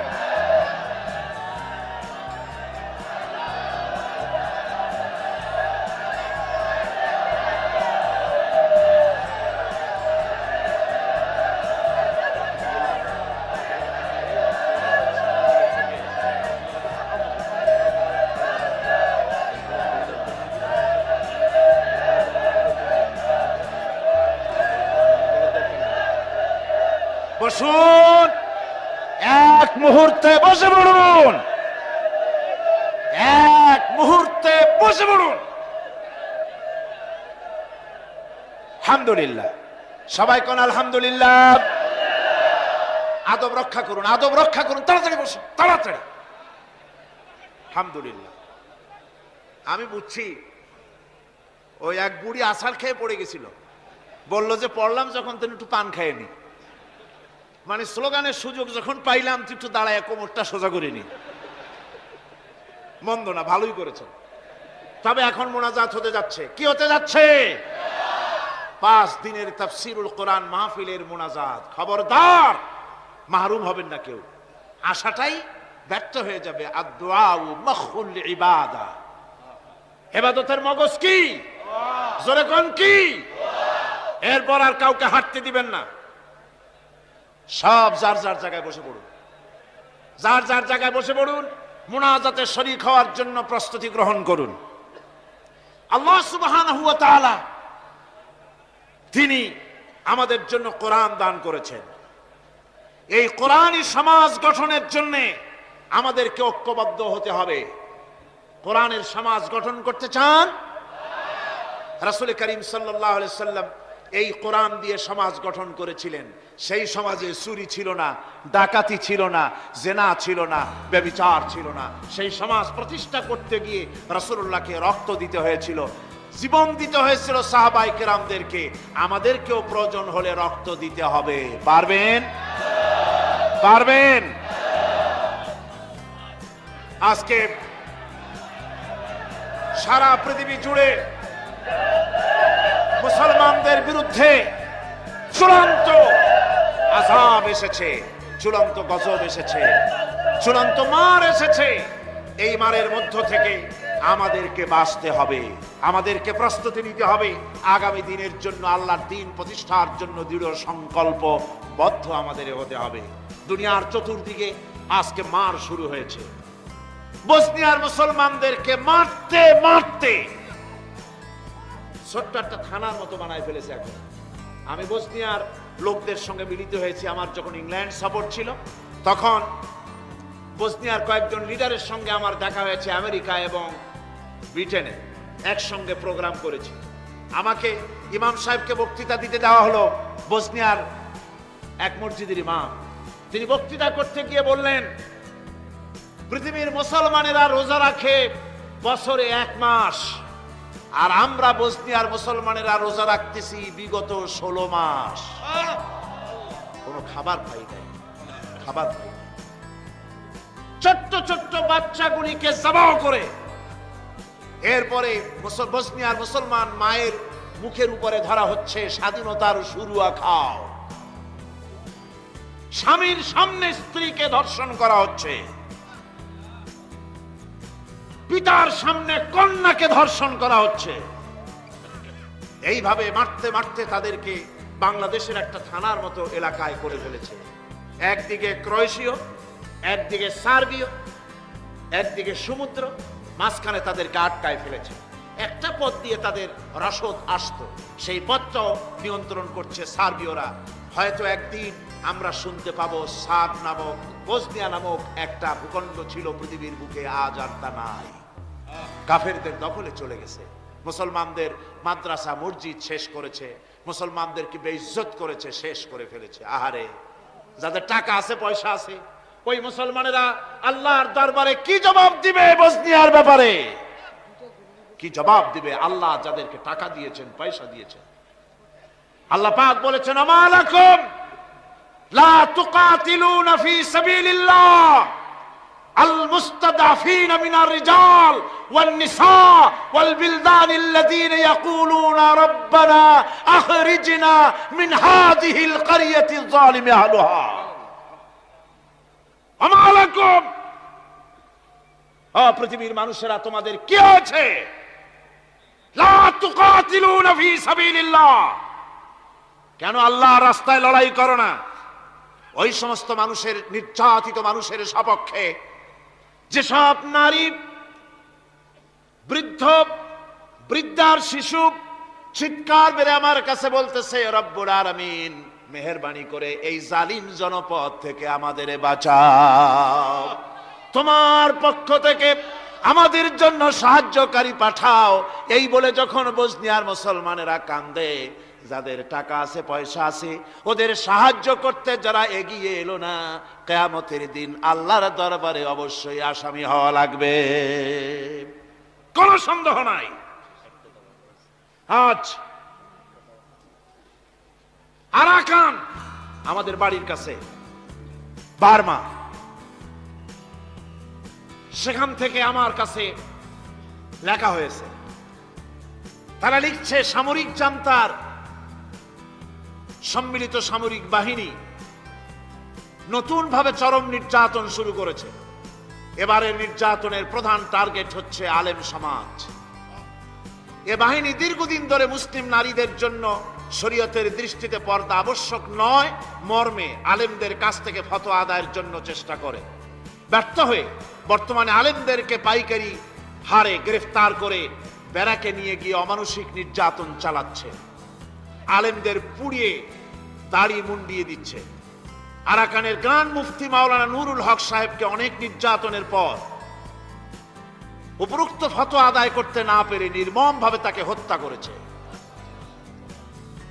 বসুন, এক মুহূর্তে বসে পড়ুন, এক মুহূর্তে বসে পড়ুন। আলহামদুলিল্লাহ, সবাই কোন আলহামদুলিল্লাহ। আদব রক্ষা করুন, আদব রক্ষা করুন, তাড়াতাড়ি বসুন, তাড়াতাড়ি। আলহামদুলিল্লাহ। আমি বুঝছি ওই এক বুড়ি আছাড় খেয়ে পড়ে গেছিল, বলল যে পড়লাম যখন তুমি একটু পান খাইনি, মানে স্লোগানের সুযোগ যখন পাইলাম তুই একটু দাঁড়ায় কোমরটা সোজা করে নি। মন্দ না, ভালোই করেছেন। তবে এখন মোনাজাত হতে যাচ্ছে। কি হতে যাচ্ছে? 5 দিনের তাফসীরুল কোরআন মাহফিলের মোনাজাত। খবরদার, মাহরুম হবেন না কেউ। আশাটাই ব্যর্থ হয়ে যাবে। আদ-দুআউ মাখুল ইবাদা। ইবাদতের মগজ কি? জোরে কোন কি? এরপর আর কাউকে হাঁটতে দিবেন না। সব যার যার জায়গায় বসে পড়ুন, যার যার জায়গায় বসে পড়ুন। মুনাজাতে শরীক হওয়ার জন্য প্রস্তুতি গ্রহণ করুন। আল্লাহ সুবহানাহু ওয়া তাআলা তিনি আমাদের জন্য কোরআন দান করেছেন। এই কোরআনই সমাজ গঠনের জন্য আমাদেরকে ঐক্যবদ্ধ হতে হবে। কোরআনের সমাজ গঠন করতে চান? রাসূল করিম সাল্লাল্লাহু আলাইহি সাল্লাম এই কোরআন দিয়ে সমাজ গঠন করেছিলেন। সেই সমাজে চুরি ছিল না, ডাকাতি ছিল না, জেনা ছিল না, ব্যভিচার ছিল না। সেই সমাজ প্রতিষ্ঠা করতে গিয়ে রাসূলুল্লাহকে রক্ত দিতে হয়েছিল, জীবন দিতে হয়েছিল সাহাবায়ে কেরামদেরকে। আমাদেরকেও প্রয়োজন হলে রক্ত দিতে হবে। পারবেন? পারবেন? আজকে সারা পৃথিবী জুড়ে মুসলমানদের বিরুদ্ধে চূড়ান্ত আযাব এসেছে, চূড়ান্ত গজব এসেছে, চূড়ান্ত মার এসেছে। এই মারের মধ্য থেকে আমাদেরকে বাঁচতে হবে, আমাদেরকে প্রস্তুতি নিতে হবে। আগামী দিনের জন্য, আল্লাহর দ্বীন প্রতিষ্ঠার জন্য দৃঢ় সংকল্পবদ্ধ আমাদের হতে হবে। দুনিয়ার চতুর্দিকে আজকে মার শুরু হয়েছে। বসনিয়ার মুসলমানদেরকে মারতে মারতে ছোট্ট একটা থানার মতো বানায় ফেলেছে। এখন আমি বসনিয়ার লোকদের সঙ্গে মিলিত হয়েছি। আমার যখন ইংল্যান্ড সফর ছিল, তখন বসনিয়ার কয়েকজন লিডারের সঙ্গে আমার দেখা হয়েছে। আমেরিকা এবং ব্রিটেনে একসঙ্গে প্রোগ্রাম করেছি। আমাকে ইমাম সাহেবকে বক্তৃতা দিতে দেওয়া হলো। বসনিয়ার এক মসজিদের ইমাম, তিনি বক্তৃতা করতে গিয়ে বললেন, পৃথিবীর মুসলমানেরা রোজা রাখে বছরে 1 মাস, আর আমরা বসনিয়ার মুসলমানেরা রোজা রাখতেছি বিগত 16 মাস। কোনো খাবার পাই নাই, খাবার পাই নাই। ছোট্ট ছোট্ট বাচ্চাগুলিকে জবাহ করে এরপরে বসনিয়ার মুসলমান মায়ের মুখের উপরে ধরা হচ্ছে স্বাধীনতার শুরুয়া খাও। স্বামীর সামনে স্ত্রীকে ধর্ষণ করা হচ্ছে, পিতার সামনে কন্যাকে ধর্ষণ করা হচ্ছে। এইভাবে মারতে মারতে তাদেরকে বাংলাদেশের একটা থানার মতো এলাকায় করে ফেলেছে। একদিকে ক্রোয়েশীয়, একদিকে সার্বীয়, একদিকে সমুদ্র, মাঝখানে তাদেরকে আটকায় ফেলেছে। একটা পথ দিয়ে তাদের রসদ আসতো, সেই পথটাও নিয়ন্ত্রণ করছে সার্বীয়রা। হয়তো একদিন আমরা শুনতে পাবো সার্ব নামক, বসনিয়া নামক একটা ভূখণ্ড ছিল পৃথিবীর বুকে, আজ আর তা নাই, কাফেরদের দখলে চলে গেছে। মুসলমানদের মাদ্রাসা মসজিদ শেষ করেছে, মুসলমানদেরকে বেইজ্জত করেছে, শেষ করে ফেলেছে। আহারে, যাদের টাকা আছে, পয়সা আছে, ওই মুসলমানেরা আল্লাহর দরবারে কি জবাব দিবে? বসনিয়ার ব্যাপারে কি জবাব দিবে? আল্লাহ যাদেরকে টাকা দিয়েছেন, পয়সা দিয়েছেন, আল্লাহ পাক বলেছেন, আমা লাকুম লা তুকাতিলুনা ফি সাবিলিল্লাহ আল মুস্তাদাফিনা মিনার রিজাল ওয়ান নিসা ওয়াল বিলদান আল্লাযীনা ইয়াকুলুনা রাব্বানা আখরিজনা মিন হাযিহিল ক্বরিয়াতি যালিমি আহলুহা। আমালাকুম, পৃথিবীর মানুষেরা তোমাদের কি হয়েছে? লা তুকাতিলুনা ফি সাবিলিল্লাহ, কেন আল্লাহর রাস্তায় লড়াই করো না? ওই সমস্ত মানুষের, নির্যাতিত মানুষের সপক্ষে যেসব নারী, বৃদ্ধ, বৃদ্ধার শিশু চিৎকার বেড়ে আমার কাছে বলতেছে, রব্বুল আলামিন মেহেরবানি করে এই জালিম জনপদ থেকে আমাদের বাঁচাও, তোমার পক্ষ থেকে আমাদের জন্য সাহায্যকারী পাঠাও। এই বলে যখন বসনিয়ার মুসলমানেরা কান্দে, যাদের টাকা আছে, পয়সা আছে, ওদের সাহায্য করতে যারা এগিয়ে এলো না, কিয়ামতের দিন আল্লাহর দরবারে অবশ্যই আসামি হওয়া লাগবে, কোনো সন্দেহ নাই। আজ আরাকান আমাদের বাড়ির কাছে, বার্মা, সেখান থেকে আমার কাছে লেখা হয়েছে, তারা লিখছে সামরিক জান্তার সম্মিলিত সামরিক বাহিনী নতুন ভাবে চরম নির্যাতন শুরু করেছে। এবারের নির্যাতনের প্রধান টার্গেট হচ্ছে আলেম সমাজ। এ বাহিনী দীর্ঘদিন ধরে মুসলিম নারীদের জন্য শরীয়তের দৃষ্টিতে পর্দা আবশ্যক নয় মর্মে আলেমদের কাছ থেকে ফতোয়া আদায়ের জন্য চেষ্টা করে। ব্যর্থ হয়ে বর্তমানে আলেমদেরকে পাইকারি হারে গ্রেফতার করে ব্যারাকে নিয়ে গিয়ে অমানুষিক নির্যাতন চালাচ্ছে, আলেমদের পুড়িয়ে দাড়ি মুন্ডিয়ে দিচ্ছে। আরাকানের গ্রান্ড মুফতি মাওলানা নুরুল হক সাহেবকে অনেক নির্যাতনের পর উপরোক্ত ফতোয়া আদায় করতে না পেরে নির্মম ভাবে তাকে হত্যা করেছে।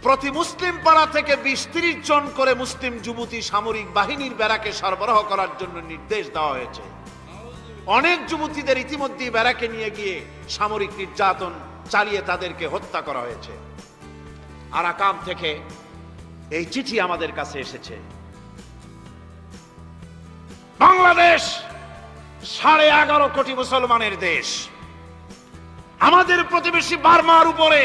প্রতি মুসলিম পাড়া থেকে 20-30 জন করে মুসলিম যুবতী সামরিক বাহিনীর ব্যারাকে সরবরাহ করার জন্য নির্দেশ দেওয়া হয়েছে। অনেক যুবতীদের ইতিমধ্যে ব্যারাকে নিয়ে গিয়ে সামরিক নির্যাতন চালিয়ে তাদেরকে হত্যা করা হয়েছে। আরাকান থেকে এই চিঠি আমাদের কাছে এসেছে। বাংলাদেশ 11.5 কোটি মুসলমানের দেশ। আমাদের প্রতিবেশী বার্মার উপরে,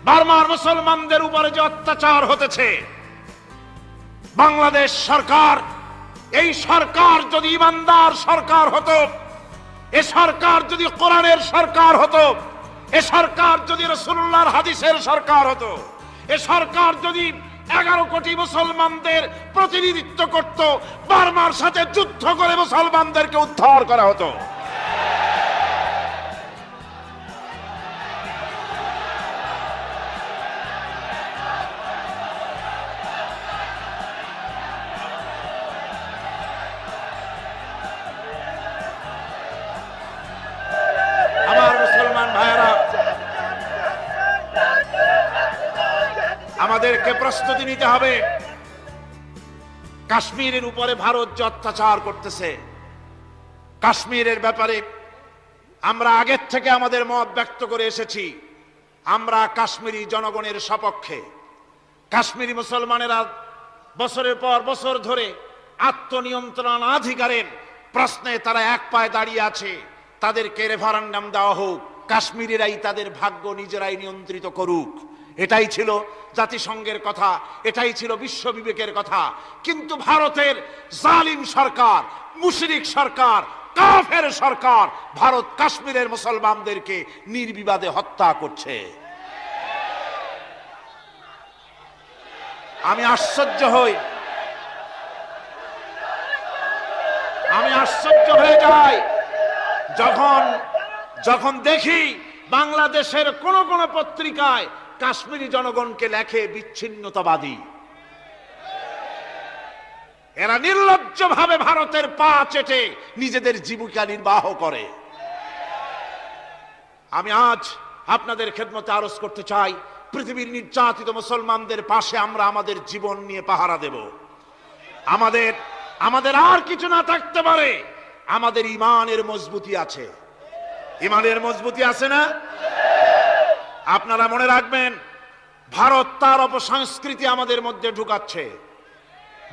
বার্মার মুসলমানদের উপরে যে অত্যাচার হতেছে, বাংলাদেশ সরকার, এই সরকার যদি ইমানদার সরকার হতো, এ সরকার যদি কোরআনের সরকার হতো, এ সরকার যদি রাসূলুল্লাহর হাদিসের সরকার হতো, এ সরকার যদি 11 কোটি মুসলমানদের প্রতিনিধিত্ব করত, বার্মার সাথে যুদ্ধ করে মুসলমানদেরকে উদ্ধার করা হতো। আমার মুসলমান ভাইয়েরা, আমাদেরকে প্রস্তুতি নিতে হবে। কাশ্মীরের উপরে ভারত যে অত্যাচার করতেছে, কাশ্মীরের ব্যাপারে আমরা আগের থেকে আমাদের মত ব্যক্ত করে এসেছি। আমরা কাশ্মীরি জনগণের সপক্ষে। কাশ্মীরি মুসলমানেরা বছরের পর বছর ধরে আত্মনিয়ন্ত্রণাধিকারের প্রশ্নে তারা এক পায়ে দাঁড়িয়ে আছে। তাদেরকে রেফারেন্ডাম দেওয়া হোক, কাশ্মীরিরাই তাদের ভাগ্য নিজেরাই নিয়ন্ত্রিত করুক, এটাই ছিল জাতিসংঘের কথা, এটাই ছিল বিশ্ব বিবেকের কথা। কিন্তু ভারতের জালিম সরকার, মুশরিক সরকার, কাফের সরকার ভারত কাশ্মীরের মুসলমানদেরকে নির্বিবাদে হত্যা করছে। আমি আশ্চর্য হয়ে যাই যখন দেখি বাংলাদেশের কোন কোন পত্রিকায় কাশ্মীরি জনগণকে লেখে বিচ্ছিন্নতাবাদী। এরা নির্লজ্জভাবে ভারতের পা চেটে নিজেদের জীবিকা নির্বাহ করে। আমি আজ আপনাদের খেদমতে আরজ করতে চাই, পৃথিবীর নির্যাতিত মুসলমানদের পাশে আমরা আমাদের জীবন নিয়ে পাহারা দেব। আমাদের আর কিছু না থাকতে পারে, আমাদের ঈমানের মজবুতি আছে। ঈমানের মজবুতি আছে না? আপনারা মনে রাখবেন, ভারত তার অপসংস্কৃতি আমাদের মধ্যে ঢুকাচ্ছে।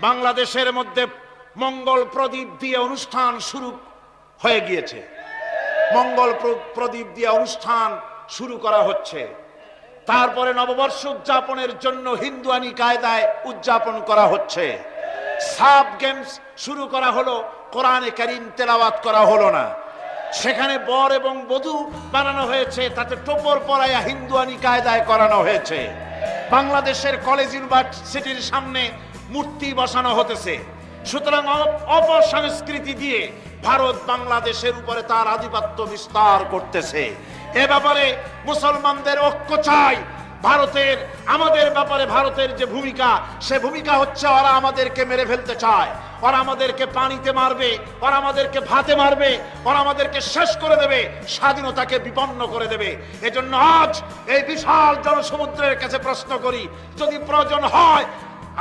বাংলাদেশের মধ্যে মঙ্গল প্রদীপ দিয়ে অনুষ্ঠান শুরু হয়ে গিয়েছে, মঙ্গল প্রদীপ দিয়ে অনুষ্ঠান শুরু করা হচ্ছে। তারপরে নববর্ষ উদযাপনের জন্য হিন্দুয়ানি কায়দায় উদযাপন করা হচ্ছে। সাব গেমস শুরু করা হলো, কোরআনে কারীম তেলাওয়াত করা হলো না। সেখানে বর এবং বধূ বানানো হয়েছে, তাতে টোপর পরাইয়া হিন্দুয়ানি কায়দায় করানো হয়েছে। বাংলাদেশের কলেজ ইউনিভার্সিটির সামনে মূর্তি বসানো হতেছে। সুতরাং অপসংস্কৃতি দিয়ে ভারত বাংলাদেশের উপরে তার আধিপত্য বিস্তার করতেছে। এ ব্যাপারে মুসলমানদের ঐক্য চাই। ভারতের আমাদের ব্যাপারে ভারতের যে ভূমিকা, সে ভূমিকা হচ্ছে ওরা আমাদেরকে মেরে ফেলতে চায়, ওরা আমাদেরকে পানিতে মারবে, ওরা আমাদেরকে ভাতে মারবে, ওরা আমাদেরকে শেষ করে দেবে, স্বাধীনতাকে বিপন্ন করে দেবে। এজন্য আজ এই বিশাল জনসমুদ্রের কাছে প্রশ্ন করি, যদি প্রয়োজন হয়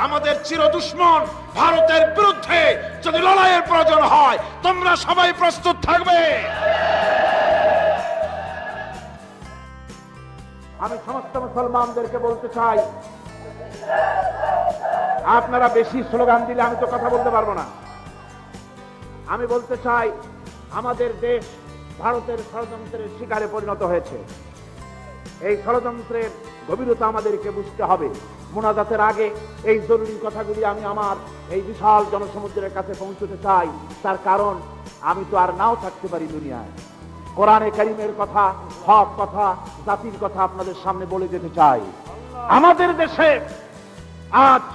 আমাদের চির দুশ্মন ভারতের বিরুদ্ধে যদি লড়াইয়ের প্রয়োজন হয়, তোমরা সবাই প্রস্তুত থাকবে। আমি সমস্ত মুসলমানদেরকে বলতে চাই, আপনারা বেশি স্লোগান দিলে আমি তো কথা বলতে পারবো না। আমি বলতে চাই, আমাদের দেশ ভারতের ষড়যন্ত্রের শিকারে পরিণত হয়েছে। এই ষড়যন্ত্রের গভীরতা আমাদেরকে বুঝতে হবে। মুনাজাতের আগে এই জরুরি কথাগুলি আমি আমার এই বিশাল জনসমুদ্রের কাছে পৌঁছতে চাই। তার কারণ আমি তো আর নাও থাকতে পারি দুনিয়ায়। কোরআনে কারীমের কথা, হক কথা, জাতির কথা আপনাদের সামনে বলে যেতে চাই। আমাদের দেশে আজ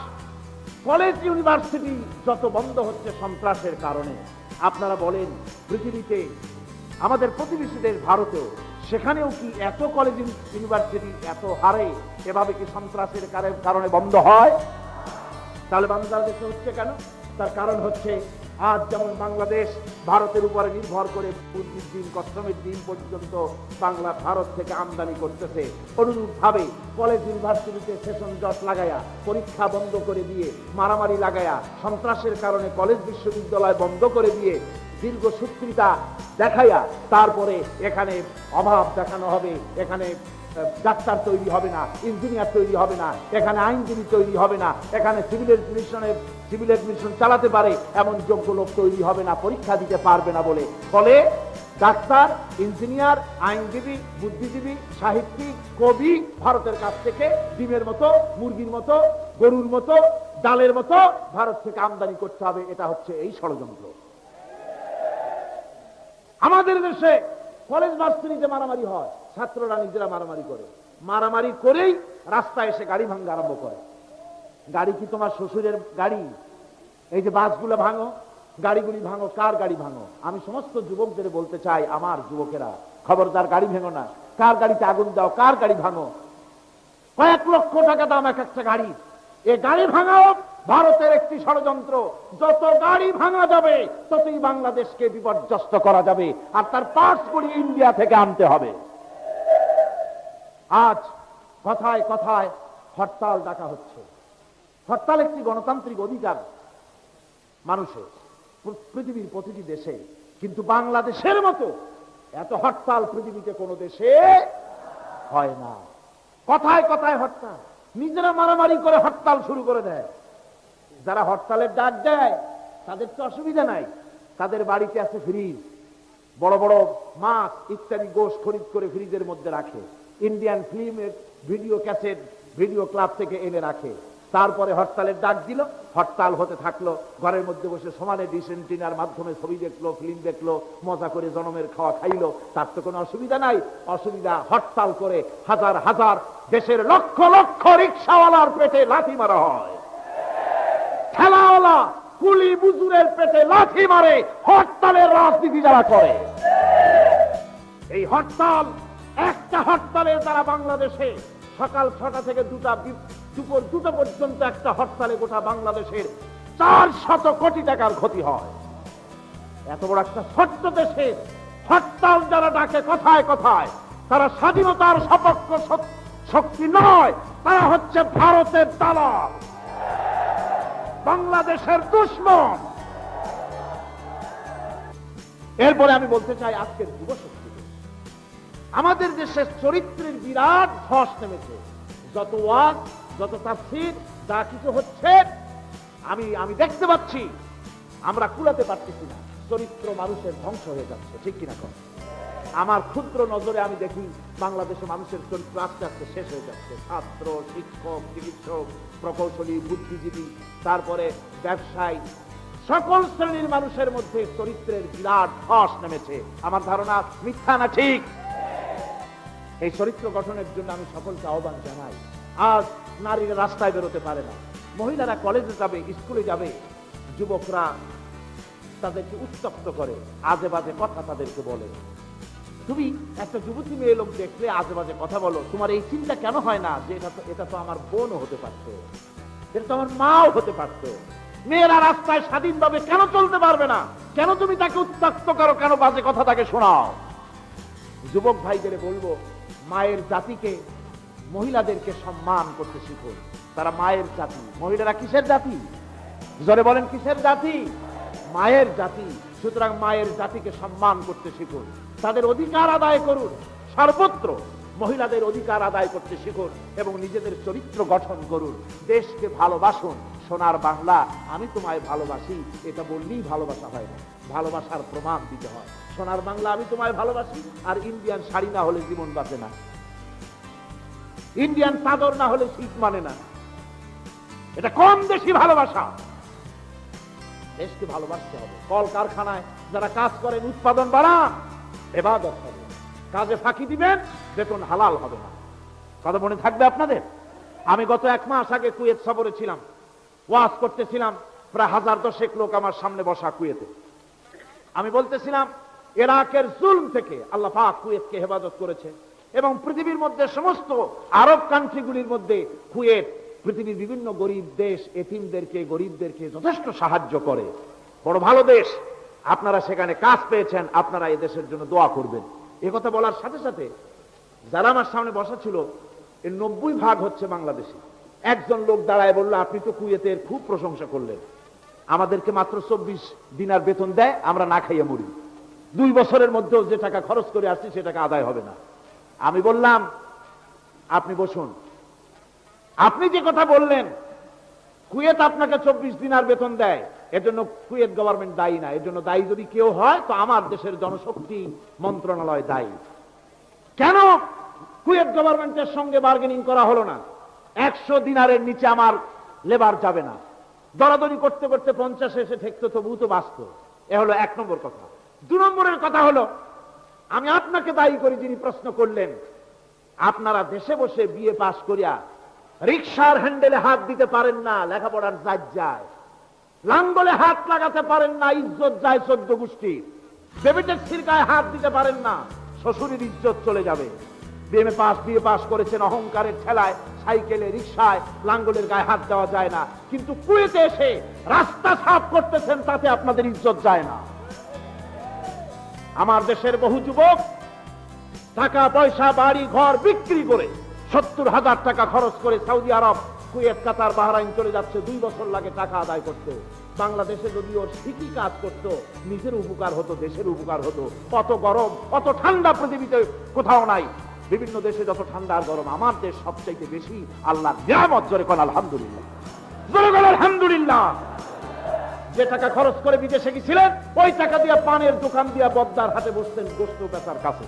কলেজ ইউনিভার্সিটি যত বন্ধ হচ্ছে সন্ত্রাসের কারণে, আপনারা বলেন পৃথিবীতে আমাদের প্রতিবেশী দেশ ভারতেও, সেখানেও কি এত কলেজ ইউনিভার্সিটি এত হারে এভাবে কি সন্ত্রাসের কারণে বন্ধ হয়? তাহলে বাংলাদেশে হচ্ছে কেন? তার কারণ হচ্ছে আজ যেমন বাংলাদেশ ভারতের উপরে নির্ভর করে মুরগির ডিম, কসমের ডিম পর্যন্ত বাংলা ভারত থেকে আমদানি করতেছে, অনুরূপ ভাবে কলেজ ইউনিভার্সিটিতে সেশন জট লাগায়া, পরীক্ষা বন্ধ করে দিয়ে, মারামারি লাগায়া, সন্ত্রাসের কারণে কলেজ বিশ্ববিদ্যালয় বন্ধ করে দিয়ে, দীর্ঘ সূত্রিতা দেখাইয়া তারপরে এখানে অভাব দেখানো হবে, এখানে ডাক্তার তৈরি হবে না, ইঞ্জিনিয়ার তৈরি হবে না, এখানে আইনজীবী তৈরি হবে না, এখানে সিভিল অ্যাডমিনিস্ট্রেশন চালাতে পারে এমন যোগ্য লোক তৈরি হবে না, পরীক্ষা দিতে পারবে না বলে। ফলে ডাক্তার, ইঞ্জিনিয়ার, আইনজীবী, বুদ্ধিজীবী, সাহিত্যিক, কবি ভারতের কাছ থেকে ডিমের মতো, মুরগির মতো, গরুর মতো, ডালের মতো ভারত থেকে আমদানি করতে হবে। এটা হচ্ছে এই ষড়যন্ত্র। আমাদের দেশে কলেজ ভার্সিটিতে মারামারি হয়, ছাত্ররা নিজেরা মারামারি করে, মারামারি করেই রাস্তায় এসে গাড়ি ভাঙা আরম্ভ করে। গাড়ি কি তোমার শ্বশুরের গাড়ি? এই যে বাসগুলো ভাঙো, গাড়িগুলি ভাঙো, কার গাড়ি ভাঙো? আমি সমস্ত যুবকদের বলতে চাই, আমার যুবকেরা, খবরদার গাড়ি ভেঙো না। কার গাড়িতে আগুন দাও, কার গাড়ি ভাঙো? কয়েক লক্ষ টাকা দাম এক একটা গাড়ি। এই গাড়ি ভাঙাও ভারতের একটি ষড়যন্ত্র। যত গাড়ি ভাঙা যাবে ততই বাংলাদেশকে বিপর্যস্ত করা যাবে, আর তার পার্টসগুলি ইন্ডিয়া থেকে আনতে হবে। আজ কথায় কথায় হরতাল ডাকা হচ্ছে। হরতাল একটি গণতান্ত্রিক অধিকার মানুষের, পৃথিবীর প্রতিটি দেশে, কিন্তু বাংলাদেশের মতো এত হরতাল পৃথিবীতে কোনো দেশে হয় না। কথায় কথায় হরতাল, নিজেরা মারামারি করে হরতাল শুরু করে দেয়। যারা হরতালের ডাক দেয় তাদের তো অসুবিধা নাই, তাদের বাড়িতে আছে ফ্রিজ, বড় বড় মাছ ইত্যাদি গোশ খরিদ করে ফ্রিজের মধ্যে রাখে, ইন্ডিয়ান ফিল্মের ভিডিও ক্যাসেট ভিডিও ক্লাব থেকে এনে রাখে। তারপরে হরতালের ডাক দিল, হরতাল হতে থাকলো, ঘরের মধ্যে বসে সমানে ডিশ এন্টিনার মাধ্যমে ছবি দেখলো, ফিল্ম দেখলো, মজা করে জনমের খাওয়া খাইলো, তার তো কোনো অসুবিধা নাই। অসুবিধা হরতাল করে হাজার হাজার দেশের লক্ষ লক্ষ রিক্সাওয়ালার পেটে লাথি মারা হয়, ঠেলাওয়ালা কুলি বুজুরের পেটে লাথি মারে হরতালের রাজনীতি যারা করে। এই হরতাল, একটা হরতালের দ্বারা বাংলাদেশে সকাল 6টা থেকে দুপুর 2টা পর্যন্ত একটা হরতালে গোটা বাংলাদেশের 400 কোটি টাকার ক্ষতি হয়। এত বড় একটা ছোট্ট দেশে হরতাল যারা ডাকে কথায় কথায়, তারা স্বাধীনতার সপক্ষ শক্তি নয়, তারা হচ্ছে ভারতের দালাল, বাংলাদেশের দুশমন। এরপরে আমি বলতে চাই, আজকের যুবশক্তি, আমাদের দেশের চরিত্রের বিরাট ধস নেমেছে। যত ওয়াজ, যত তাফসীর, যা কিছু হচ্ছে আমি দেখতে পাচ্ছি, আমরা কুলাতে পারতেছি না। চরিত্র মানুষের ধ্বংস হয়ে যাচ্ছে, ঠিক কিনা? আমার ক্ষুদ্র নজরে আমি দেখি বাংলাদেশে মানুষের চরিত্র আস্তে আস্তে শেষ হয়ে যাচ্ছে। ছাত্র, শিক্ষক, চিকিৎসক, প্রকৌশলী, বুদ্ধিজীবী, তারপরে ব্যবসায়ী, সকল শ্রেণীর মানুষের মধ্যে চরিত্রের বিরাট ধস নেমেছে। আমার ধারণা মিথ্যা না ঠিক? এই চরিত্র গঠনের জন্য আমি সকলকে আহ্বান জানাই। আজ নারীরা রাস্তায় বেরোতে পারে না, মহিলারা কলেজে যাবে, স্কুলে যাবে, যুবকরা তাদেরকে উত্তপ্ত করে, আজে বাজে কথা তাদেরকে বলে। তুমি একটা যুবতী মেয়ে লোক দেখলে আজে বাজে কথা বলো, তোমার এই চিন্তা কেন হয় না যে এটা তো আমার বোনও হতে পারতো, এটা তো আমার মাও হতে পারতো? মেয়েরা রাস্তায় স্বাধীনভাবে কেন চলতে পারবে না? কেন তুমি তাকে উত্তক্ত করো? কেন বাজে কথা তাকে শোনাও? যুবক ভাইদের বলবো, মায়ের জাতিকে, মহিলাদেরকে সম্মান করতে শিখুন। তারা মায়ের জাতি। মহিলারা কিসের জাতি? জোরে বলেন, কিসের জাতি? মায়ের জাতি। সুতরাং মায়ের জাতিকে সম্মান করতে শিখুন, তাদের অধিকার আদায় করুন। সর্বত্র মহিলাদের অধিকার আদায় করতে শিখুন এবং নিজেদের চরিত্র গঠন করুন। দেশকে ভালোবাসুন। সোনার বাংলা, আমি তোমায় ভালোবাসি, এটা বললেই ভালোবাসা হয় না, ভালোবাসার প্রমাণ দিতে হয়। সোনার বাংলা, আমি তোমায় ভালোবাসি, আর ইন্ডিয়ান শাড়ি না হলে জীবন বাঁচে না, ইন্ডিয়ান চাদর না হলে শীত মানে না। এটা কম দেশি ভালোবাসা। দেশকে ভালোবাসতে হবে। কল কারখানায় যারা কাজ করেন, উৎপাদন বাড়ান, ইবাদত হবে। কাজে ফাঁকি দিবেন, বেতন হালাল হবে না। কথা মনে থাকবে আপনাদের? আমি গত 1 মাস আগে কুয়েত সফরে ছিলাম, ওয়াজ করতেছিলাম। প্রায় 1000 লোক আমার সামনে বসা কুয়েতে। আমি বলতেছিলাম, ইরাকের জুলম থেকে আল্লাহ পাক কুয়েতকে হেফাজত করেছে এবং পৃথিবীর মধ্যে সমস্ত আরব কান্ট্রিগুলির মধ্যে কুয়েত পৃথিবীর বিভিন্ন গরিব দেশ, এতিমদেরকে, গরিবদেরকে যথেষ্ট সাহায্য করে। বড় ভালো দেশ। আপনারা সেখানে কাজ পেয়েছেন, আপনারা এই দেশের জন্য দোয়া করবেন। এ কথা বলার সাথে সাথে যারা আমার সামনে বসা ছিল, এর 90% হচ্ছে বাংলাদেশি। একজন লোক দাঁড়ায় বলল, আপনি তো কুয়েতের খুব প্রশংসা করলেন, আমাদেরকে মাত্র 24 দিনার বেতন দেয়, আমরা না খাইয়ে মরি, 2 বছরের মধ্যেও যে টাকা খরচ করে আসছি সে টাকা আদায় হবে না। আমি বললাম, আপনি বসুন, আপনি যে কথা বললেন কুয়েত আপনাকে 24 দিনার বেতন দেয়, এর জন্য কুয়েত গভর্নমেন্ট দায়ী না। এর জন্য দায়ী যদি কেউ হয় তো আমার দেশের জনশক্তি মন্ত্রণালয় দায়ী। কেন কুয়েত গভর্নমেন্টের সঙ্গে বার্গেনিং করা হলো না? 100 দিনারের নিচে আমার লেবার যাবে না। দরাদরি করতে করতে 50 এসে ঠেকতো, তবু তো বাঁচত। এ হলো 1 নম্বর কথা। 2 নম্বরের কথা হলো, আমি আপনাকে দায়ী করি যিনি প্রশ্ন করলেন, আপনারা দেশে বসে বিএ পাস করিয়া রিকশার হ্যান্ডেলে হাত দিতে পারেন না, লেখাপড়ার জাজ যায়, লাঙ্গলে হাত লাগাতে পারেন না, ইজ্জত যায় 14 গোষ্ঠী, বেবি ট্যাক্সির গায়ে হাত দিতে পারেন না, শ্বশুরের ইজ্জত চলে যাবে। বিএ পাস করেছেন, অহংকারের ঠেলায় সাইকেলে, রিকশায়, লাঙ্গলের গায়ে হাত দেওয়া যায় না, কিন্তু কুয়েতে এসে রাস্তা সাফ করতেছেন, তাতে আপনাদের ইজ্জত যায় না। আমার দেশের বহু যুবক টাকা পয়সা, বাড়ি ঘর বিক্রি করে 70,000 টাকা খরচ করে সৌদি আরব, কুয়েত, কাতার, বাহরাইন চলে যাচ্ছে। 2 বছর লাগে টাকা আদায় করতে। বাংলাদেশে যদি ওর ঠিকই কাজ করত, নিজের উপকার হতো, দেশের উপকার হতো। অত গরম, অত ঠান্ডা পৃথিবীতে কোথাও নাই। বিভিন্ন দেশে যত ঠান্ডা আর গরম, আমার দেশ সবচাইতে বেশি আল্লাহর নিয়ামত। জোরে কোন আলহামদুলিল্লাহ, জোরে কোন আলহামদুলিল্লাহ। যে টাকা খরচ করে বিদেশে গেছিলেন, ওই টাকা দিয়ে পানের দোকান দিয়া বদ্দার হাটে বসতেন, গোস্ত বেচার কাছে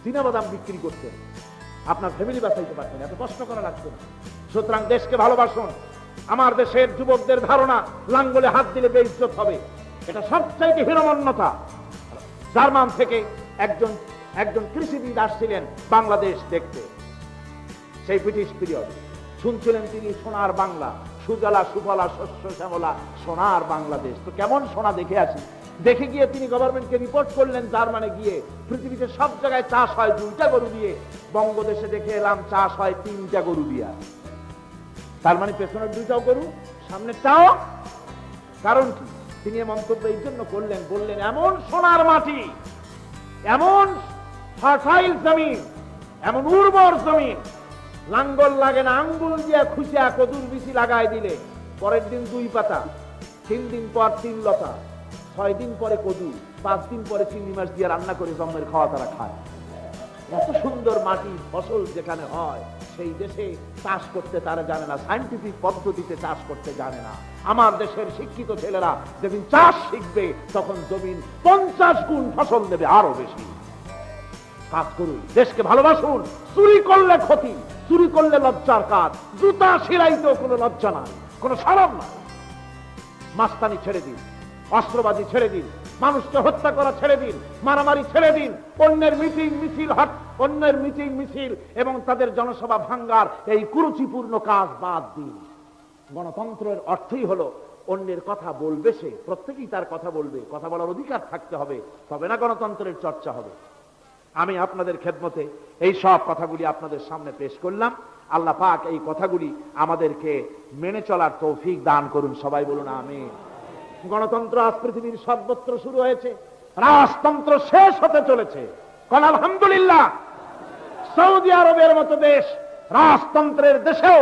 চীনাবাদাম বিক্রি করতেন, আপনার ফ্যামিলি বাঁচাইতে পারতেন, এত কষ্ট করা লাগতো না। সুতরাং দেশকে ভালোবাসুন। আমার দেশের যুবকদের ধারণা লাঙ্গলে হাত দিলে বেইজ্জত হবে, এটা সবচাইতে হীনমন্যতা। জার্মান থেকে একজন কৃষিবিদ আসছিলেন বাংলাদেশ দেখতে, সেই ব্রিটিশ পিরিয়ডে। শুনছিলেন তিনি সোনার বাংলা, সুজলা সুফলা শস্য শ্যামলা সোনার বাংলাদেশ। তো কেমন সোনা দেখে আসি। দেখে গিয়ে তিনি গভর্নমেন্টকে রিপোর্ট করলেন, জার্মানে গিয়ে পৃথিবীতে সব জায়গায় চাষ হয় 2টা গরু দিয়ে, বঙ্গদেশে দেখে এলাম চাষ হয় 3টা গরু দিয়া। তার মানে পেছনের 2টাও গরু, সামনেরটাও। কারণ কি? তিনি মন্তব্য এই জন্য করলেন, বললেন এমন সোনার মাটি, এমন ফার্টাইল জমিন, এমন উর্বর জমিন, লাঙ্গল লাগে না, আঙ্গুল দিয়ে খুশিয়া কদুর বিচি লাগাই দিলে পরের দিন 2 পাতা, 3 দিন পর 3 লতা, 6 দিন পরে কদু, 5 দিন পরে চিংড়ি মাছ দিয়ে রান্না করে জন্মের খাওয়া তারা খায়। এত সুন্দর মাটি ফসল যেখানে হয় সেই দেশে চাষ করতে তারা জানে না, সায়েন্টিফিক পদ্ধতিতে চাষ করতে জানে না। আমার দেশের শিক্ষিত ছেলেরা যেদিন চাষ শিখবে তখন জমিন 50 গুণ ফসল দেবে, আরো বেশি। কাজ করুন, দেশকে ভালোবাসুন। চুরি করলে ক্ষতি, চুরি করলে লজ্জার কাজ। জুতা সেলাইতেও কোনো লজ্জা নাই, কোনো শরম নাই। মাস্তানি ছেড়ে দিন, অস্ত্রবাজি ছেড়ে দিন, মানুষকে হত্যা করা ছেড়ে দিন, মারামারি ছেড়ে দিন, অন্যের মিটিং মিছিল এবং তাদের জনসভা ভাঙ্গার এই কুরুচিপূর্ণ কাজ বাদ দিন। গণতন্ত্রের অর্থই হলো অন্যের কথা বলবে সে, প্রত্যেকেই তার কথা বলবে, কথা বলার অধিকার থাকতে হবে, তবে না গণতন্ত্রের চর্চা হবে। আমি আপনাদের খেদমতে এই সব কথাগুলি আপনাদের সামনে পেশ করলাম। আল্লাহ পাক এই কথাগুলি আমাদেরকে মেনে চলার তৌফিক দান করুন, সবাই বলুন আমিন। গণতন্ত্র আজ পৃথিবীর সর্বত্র শুরু হয়েছে, রাজতন্ত্র শেষ হতে চলেছে। কোন আলহামদুলিল্লাহ। সৌদি আরবের মতো দেশ, রাজতন্ত্রের দেশেও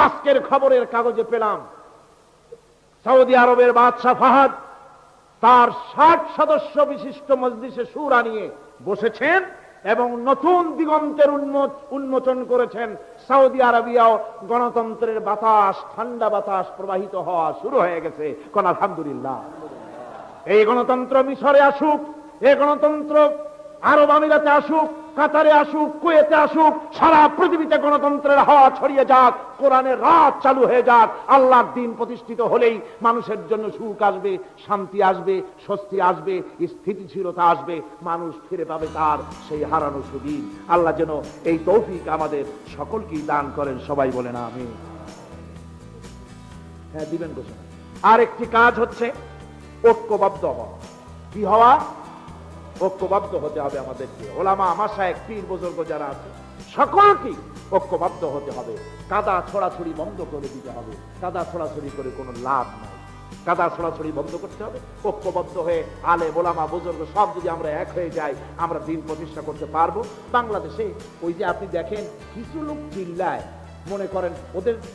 আজকের খবরের কাগজে পেলাম সৌদি আরবের বাদশাহ ফাহাদ তার 60 সদস্য বিশিষ্ট মজলিসে শুরা নিয়ে বসেছেন এবং নতুন দিগন্তের উন্মোচন করেছেন। সৌদি আরবিয়াও গণতন্ত্রের বাতাস, ঠান্ডা বাতাস প্রবাহিত হওয়া শুরু হয়ে গেছে। কোন আলহামদুলিল্লাহ। এই গণতন্ত্র মিশরে আসুক, এই গণতন্ত্র আরব আমিরাতে আসুক, কাতারে আসুক, কুয়েতে আসুক, সারা পৃথিবীতে গণতন্ত্রের হাওয়া ছড়িয়ে যাক, কোরআনের রাত চালু হয়ে যাক। আল্লাহর দ্বীন প্রতিষ্ঠিত হলেই মানুষের জন্য সুখ আসবে, শান্তি আসবে, স্বস্তি আসবে, স্থিতিশীলতা আসবে, মানুষ ফিরে পাবে তার সেই হারানো সুদিন। আল্লাহ যেন এই তৌফিক আমাদের সকলকেই দান করেন, সবাই বলেন আমিন। হ্যাঁ, দিবেন ঘোষণা। আর একটি কাজ হচ্ছে ঐক্যবদ্ধ হওয়া। কি হওয়া? ঐক্যবদ্ধ হতে হবে আমাদেরকে। ওলামা, মাশায়েখ, পীর বুজুর্গ যারা আছে সকলকেই ঐক্যবদ্ধ হতে হবে। কাদা ছড়াছড়ি বন্ধ করে দিতে হবে। কাদা ছড়াছড়ি করে কোনো লাভ নাই। কাদা ছড়াছড়ি বন্ধ করতে হবে। ঐক্যবদ্ধ হয়ে আলেম, ওলামা, বুজুর্গ সব যদি আমরা এক হয়ে যাই, আমরা দিন প্রতিষ্ঠা করতে পারবো। বাংলাদেশে ওই যে আপনি দেখেন কিছু লোক চিল্লায়, মনে করেন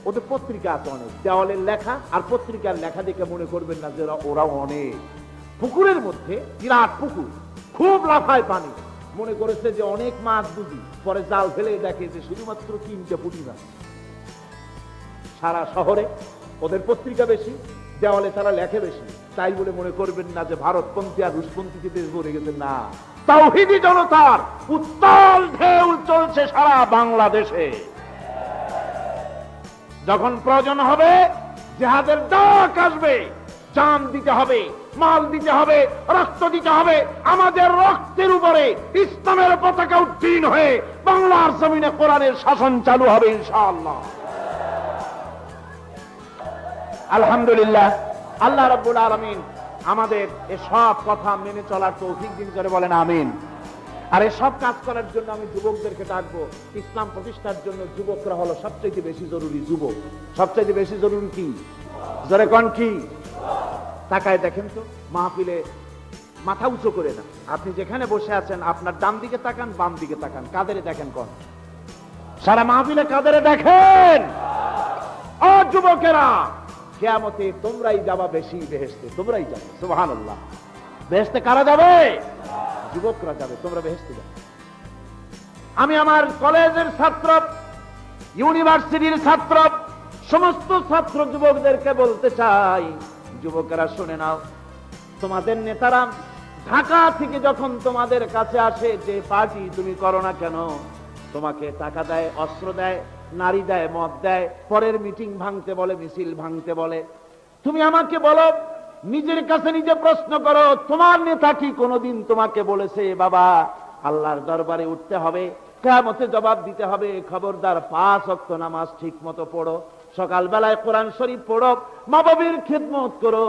ওদের পত্রিকা আছে অনেক, দেওয়ালের লেখা আর পত্রিকার লেখা দেখে মনে করবেন না যে ওরা অনেক। পুকুরের মধ্যে বিরাট পুকুর, খুব লাফায় পানি, মনে করেছে যে অনেক মাছ বুঝি, পরে জাল ফেলে দেখে যে শুধুমাত্র 3টে পুঁটি মাছ। সারা শহরে ওদের পত্রিকা বেশি, দেওয়ালে তারা লেখে বেশি, তাই বলে মনে করবেন না যে ভারতপন্থী আর রুশপন্থীতে দেশ ভরে গেছে। না, তাওহীদি জনতার উত্তাল ঢেউ চলছে সারা বাংলাদেশে। যখন প্রয়োজন হবে, জিহাদের ডাক আসবে, জান দিতে হবে, মাল দিতে হবে, রক্ত দিতে হবে। আমাদের রক্তের উপরে ইসলামের পতাকা উত্তীর্ণ হয়ে বাংলার জমিনে কোরআনের শাসন চালু হবে ইনশাআল্লাহ। আলহামদুলিল্লাহ। আল্লাহ রাব্বুল আলামিন আমাদের এসব কথা মেনে চলার তৌফিক দিন করে বলেন আমিন। আর এসব কাজ করার জন্য আমি যুবকদেরকে ডাকবো। ইসলাম প্রতিষ্ঠার জন্য যুবকরা হলো সবচেয়ে বেশি জরুরি। যুবক সবচেয়ে বেশি জরুরি কি? জোরে কোন কি? তাকায় দেখেন তো, মাহফিলে মাথা উঁচু করে না, আপনি যেখানে বসে আছেন আপনার ডান দিকে তাকান, বাম দিকে তাকান, কাদেরে দেখেন? কোন? সারা মাহফিলে কাদেরে দেখেন? ও যুবকেরা, কিয়ামতে তোমরাই যাবা বেশি বেহেশতে, তোমরাই যাবে। সুবহানাল্লাহ। বেহেশতে কারা যাবে? যুবকরা যাবে, তোমরা বেহেশতে যাবে। আমি আমার কলেজের ছাত্র, ইউনিভার্সিটির ছাত্র, সমস্ত ছাত্র যুবকদেরকে বলতে চাই, যুবকেরা শুনে নাও, তোমাদের নেতারা ঢাকা থেকে যখন তোমাদের কাছে আসে, যে পার্টি তুমি করো না কেন, তোমাকে টাকা দেয়, অস্ত্র দেয়, নারী দেয়, মদ দেয়, পরের মিটিং ভাঙতে বলে, মিছিল ভাঙতে বলে। তুমি আমাকে বলো, নিজের কাছে নিজে প্রশ্ন করো, তোমার নেতা কি কোনোদিন তোমাকে বলেছে বাবা আল্লাহর দরবারে উঠতে হবে, কিয়ামতে জবাব দিতে হবে, খবরদার 5 ওয়াক্ত নামাজ ঠিক মতো পড়ো, সকালবেলায় কোরআন শরীফ পড়ো, মা বাবার খেদমত করো,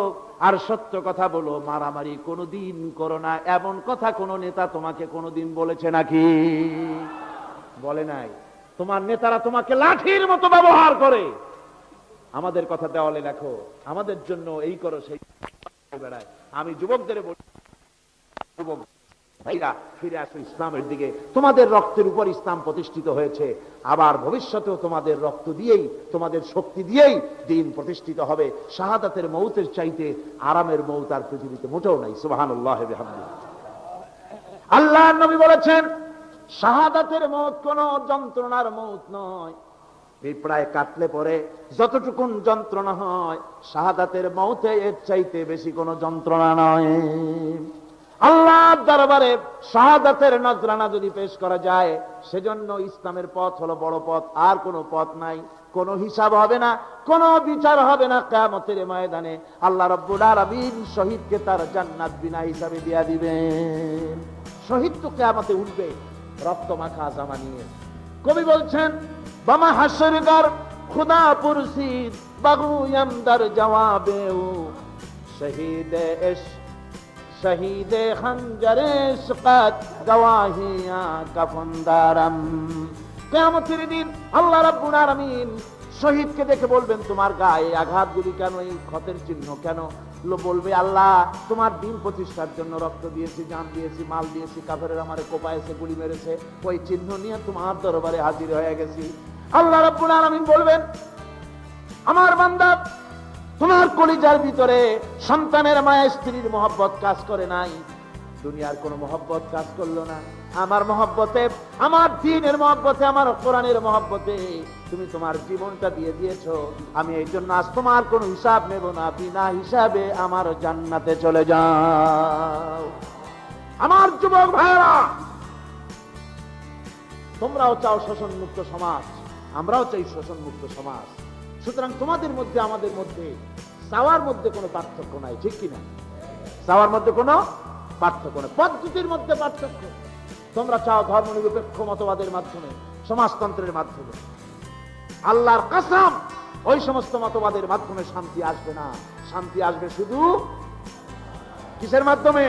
আর সত্য কথা বলো, মারামারি কোনোদিন করো না, এমন কথা কোন নেতা তোমাকে কোনোদিন বলেছে নাকি? বলে নাই। তোমার নেতারা তোমাকে লাঠির মতো ব্যবহার করে। আমাদের কথা দেওয়ালে লেখো, আমাদের জন্য এই করো, সেই বেড়ায়। আমি যুবকদের বলি, যুবক ভাইরা ফিরে আসো ইসলামের দিকে। তোমাদের রক্তের উপর ইসলাম প্রতিষ্ঠিত হয়েছে, আবার ভবিষ্যতেও তোমাদের রক্ত দিয়েই, তোমাদের শক্তি দিয়েই দিন প্রতিষ্ঠিত হবে। শাহাদাতের মৌতের চাইতে আরামের মৌত আর পৃথিবীতে মোটেও নাই। সুবহানাল্লাহ ওয়া বিহামদিহি। আল্লাহর নবী বলেছেন, শাহাদাতের মওত কোন যন্ত্রণার মওত নয়। পিঁপড়ায় কাটলে পরে যতটুকুন যন্ত্রণা হয়, শাহাদাতের মওতে এর চাইতে বেশি কোনো যন্ত্রণা নয়। আল্লাহর দরবারে শাহাদাতের নজরানা যদি পেশ করা যায়, সেজন্য ইসলামের পথ হলো বড় পথ, আর কোনো পথ নাই। কোনো হিসাব হবে না, কোনো বিচার হবে না। কিয়ামতের ময়দানে আল্লাহ রাব্বুল আলামিন শহীদকে তার জান্নাত বিনা হিসাবে দিয়া দিবেন। শহীদ তো কিয়ামতে উঠবে রক্ত মাখা জামা নিয়ে। কবি বলছেন, বামা হাসরগার খুদা পুরসিদ বাগুয়াম দার জওয়াবেও শহীদে ইশক শহীদে খঞ্জরে ইশকাত গওয়াহিয়া কাফনদারম। কিয়ামতের দিন আল্লাহ রাব্বুল আলামিন শহীদকে দেখে বলবেন, তোমার গায়ে আঘাতগুলি কেন, এই ক্ষতের চিহ্ন কেন? বলবে, আল্লাহ তোমার দিন প্রতিষ্ঠার জন্য রক্ত দিয়েছি, জান দিয়েছি, মাল দিয়েছি, কাফেরের আমারে কোপায়েছে, গুলি মেরেছে, ওই চিহ্ন নিয়ে তোমার দরবারে হাজির হয়ে গেছি। আল্লাহ রাব্বুল আলামিন বলবেন, আমার বান্দা, তোমার কলিজার ভিতরে সন্তানের মায়া, স্ত্রীর মহব্বত কাজ করে নাই, দুনিয়ার কোনো মহব্বত কাজ করলো না। আমার মহব্বতে, আমার দ্বীনের মহব্বতে, আমার কোরআনের মহব্বতে তুমি তোমার জীবনটা দিয়ে দিয়েছো। আমি এই জন্য আজ তোমার কোনো হিসাব নেব না, বিনা হিসাবে আমার জান্নাতে চলে যাও। আমার যুবক ভাইরা, তোমরাও চাও শোষণ মুক্ত সমাজ, আমরাও চাই শোষণ মুক্ত সমাজ। সুতরাং তোমাদের মধ্যে আমাদের মধ্যে চাওয়ার মধ্যে কোনো পার্থক্য নাই, ঠিক কিনা? চাওয়ার মধ্যে কোনো পার্থক্য নেই, পদ্ধতির মধ্যে পার্থক্য। তোমরা চাও ধর্মনিরপেক্ষ মতবাদের মাধ্যমে, সমাজতন্ত্রের মাধ্যমে। আল্লাহর কসম, ওই সমস্ত মতবাদের মাধ্যমে শান্তি আসবে না। শান্তি আসবে শুধু কিসের মাধ্যমে?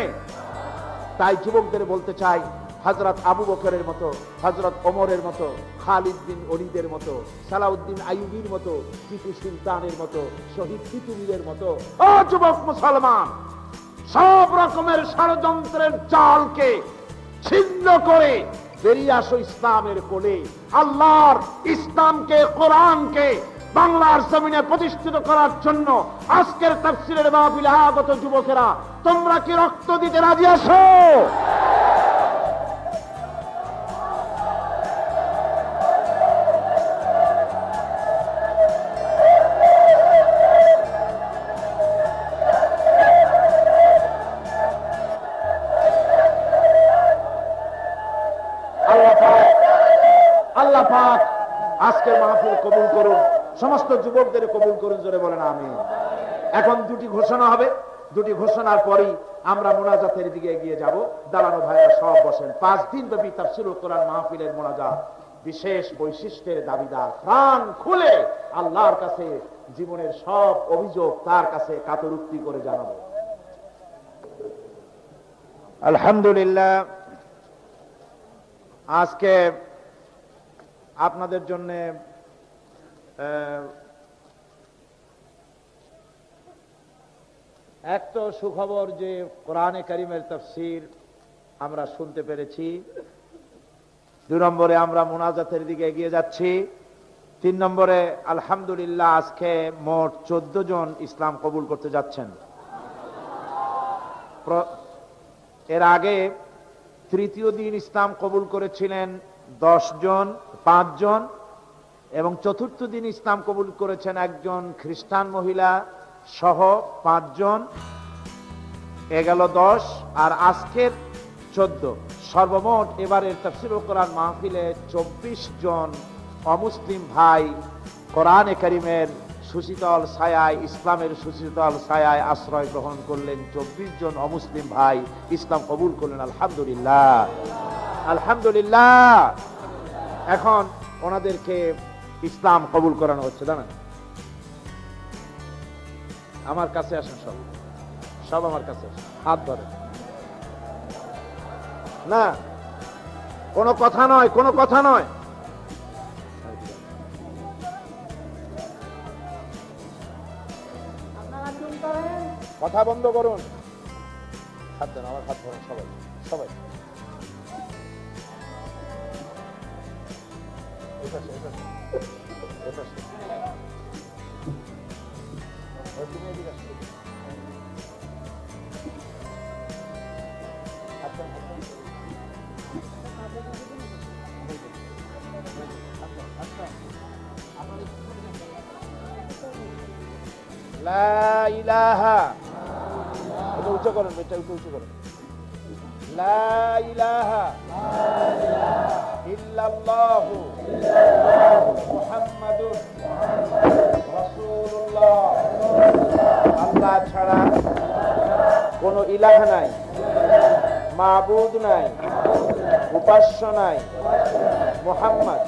তাই যুবকদের বলতে চাই, হযরত আবু বকরের মতো, হযরত ওমরের মতো, খালিদ বিন ওলীদের মতো, সালাউদ্দিন আইয়ুবীর মতো, টিপু সুলতানের মতো, শহীদ তিতুমীরের মতো, ও যুবক মুসলমান, সব রকমের ষড়যন্ত্রের জালকে ছিন্ন করে বেরিয়ে আসো ইসলামের কোলে। আল্লাহর ইসলামকে, কোরআনকে বাংলার জমিনে প্রতিষ্ঠিত করার জন্য আজকের তাফসীরের মাহফিলে আগত যুবকেরা, তোমরা কি রক্ত দিতে রাজি আছো? আল্লাহ পাক আজকের মাহফিল কবুল করুন, সমস্ত যুবকদের কবুল করুন, জোরে বলেন আমিন। এখন দুটি ঘোষণা হবে, দুটি ঘোষণার পরেই আমরা মোনাজাতের দিকে এগিয়ে যাব। দাঁড়ানো ভাইরা সব বসেন। 5 দিন ব্যাপী তাফসীরুল কোরআন মাহফিলের মোনাজাত বিশেষ বৈশিষ্ট্যের দাবিদার, প্রাণ খুলে আল্লাহর কাছে জীবনের সব অভিযোগ তার কাছে কাতরুক্তি করে জানাবো। আলহামদুলিল্লাহ, আজকে আপনাদের জন্য এক তো সুখবর যে কোরআনে কারীমের তাফসীর আমরা শুনতে পেরেছি। 2 নম্বরে আমরা মোনাজাতের দিকে এগিয়ে যাচ্ছি। 3 নম্বরে আলহামদুলিল্লাহ আজকে মোট 14 জন ইসলাম কবুল করতে যাচ্ছেন। এর আগে তৃতীয় দিন ইসলাম কবুল করেছিলেন 10 জন, 5 জন, এবং চতুর্থ দিন ইসলাম কবুল করেছেন একজন খ্রিস্টান মহিলা সহ 5 জন। এ গেল 10, আর আজকের 14। সর্বমোট এবারের তাফসীরুল কোরআন মাহফিলে 24 জন অমুসলিম ভাই কোরআনে কারীমের সুশীতল ছায়ায়, ইসলামের সুশীতল ছায়ায় আশ্রয় গ্রহণ করলেন। 24 জন অমুসলিম ভাই ইসলাম কবুল করলেন। আলহামদুলিল্লাহ, আলহামদুলিল্লাহ। এখন ওনাদেরকে ইসলাম কবুল করানো হচ্ছে। জানেন, আমার কাছে আসেন, সব সব আমার কাছে আসেন, হাত ধরে। না, কোনো কথা নয়, কোনো কথা নয়। কথা বন্ধ করুন, হাত দেন, আমার হাত ধরেন সবাই, সবাই। লা ইলাহা, এটা উচ্চ করেন, এটা উচ্চ করেন। লা ইলাহা ইল্লাল্লাহু মুহাম্মাদুর রাসূলুল্লাহ। আল্লাহ ছাড়া কোনো ইলাহ নাই, মাবুদ নাই, উপাস্য নাই। মুহাম্মদ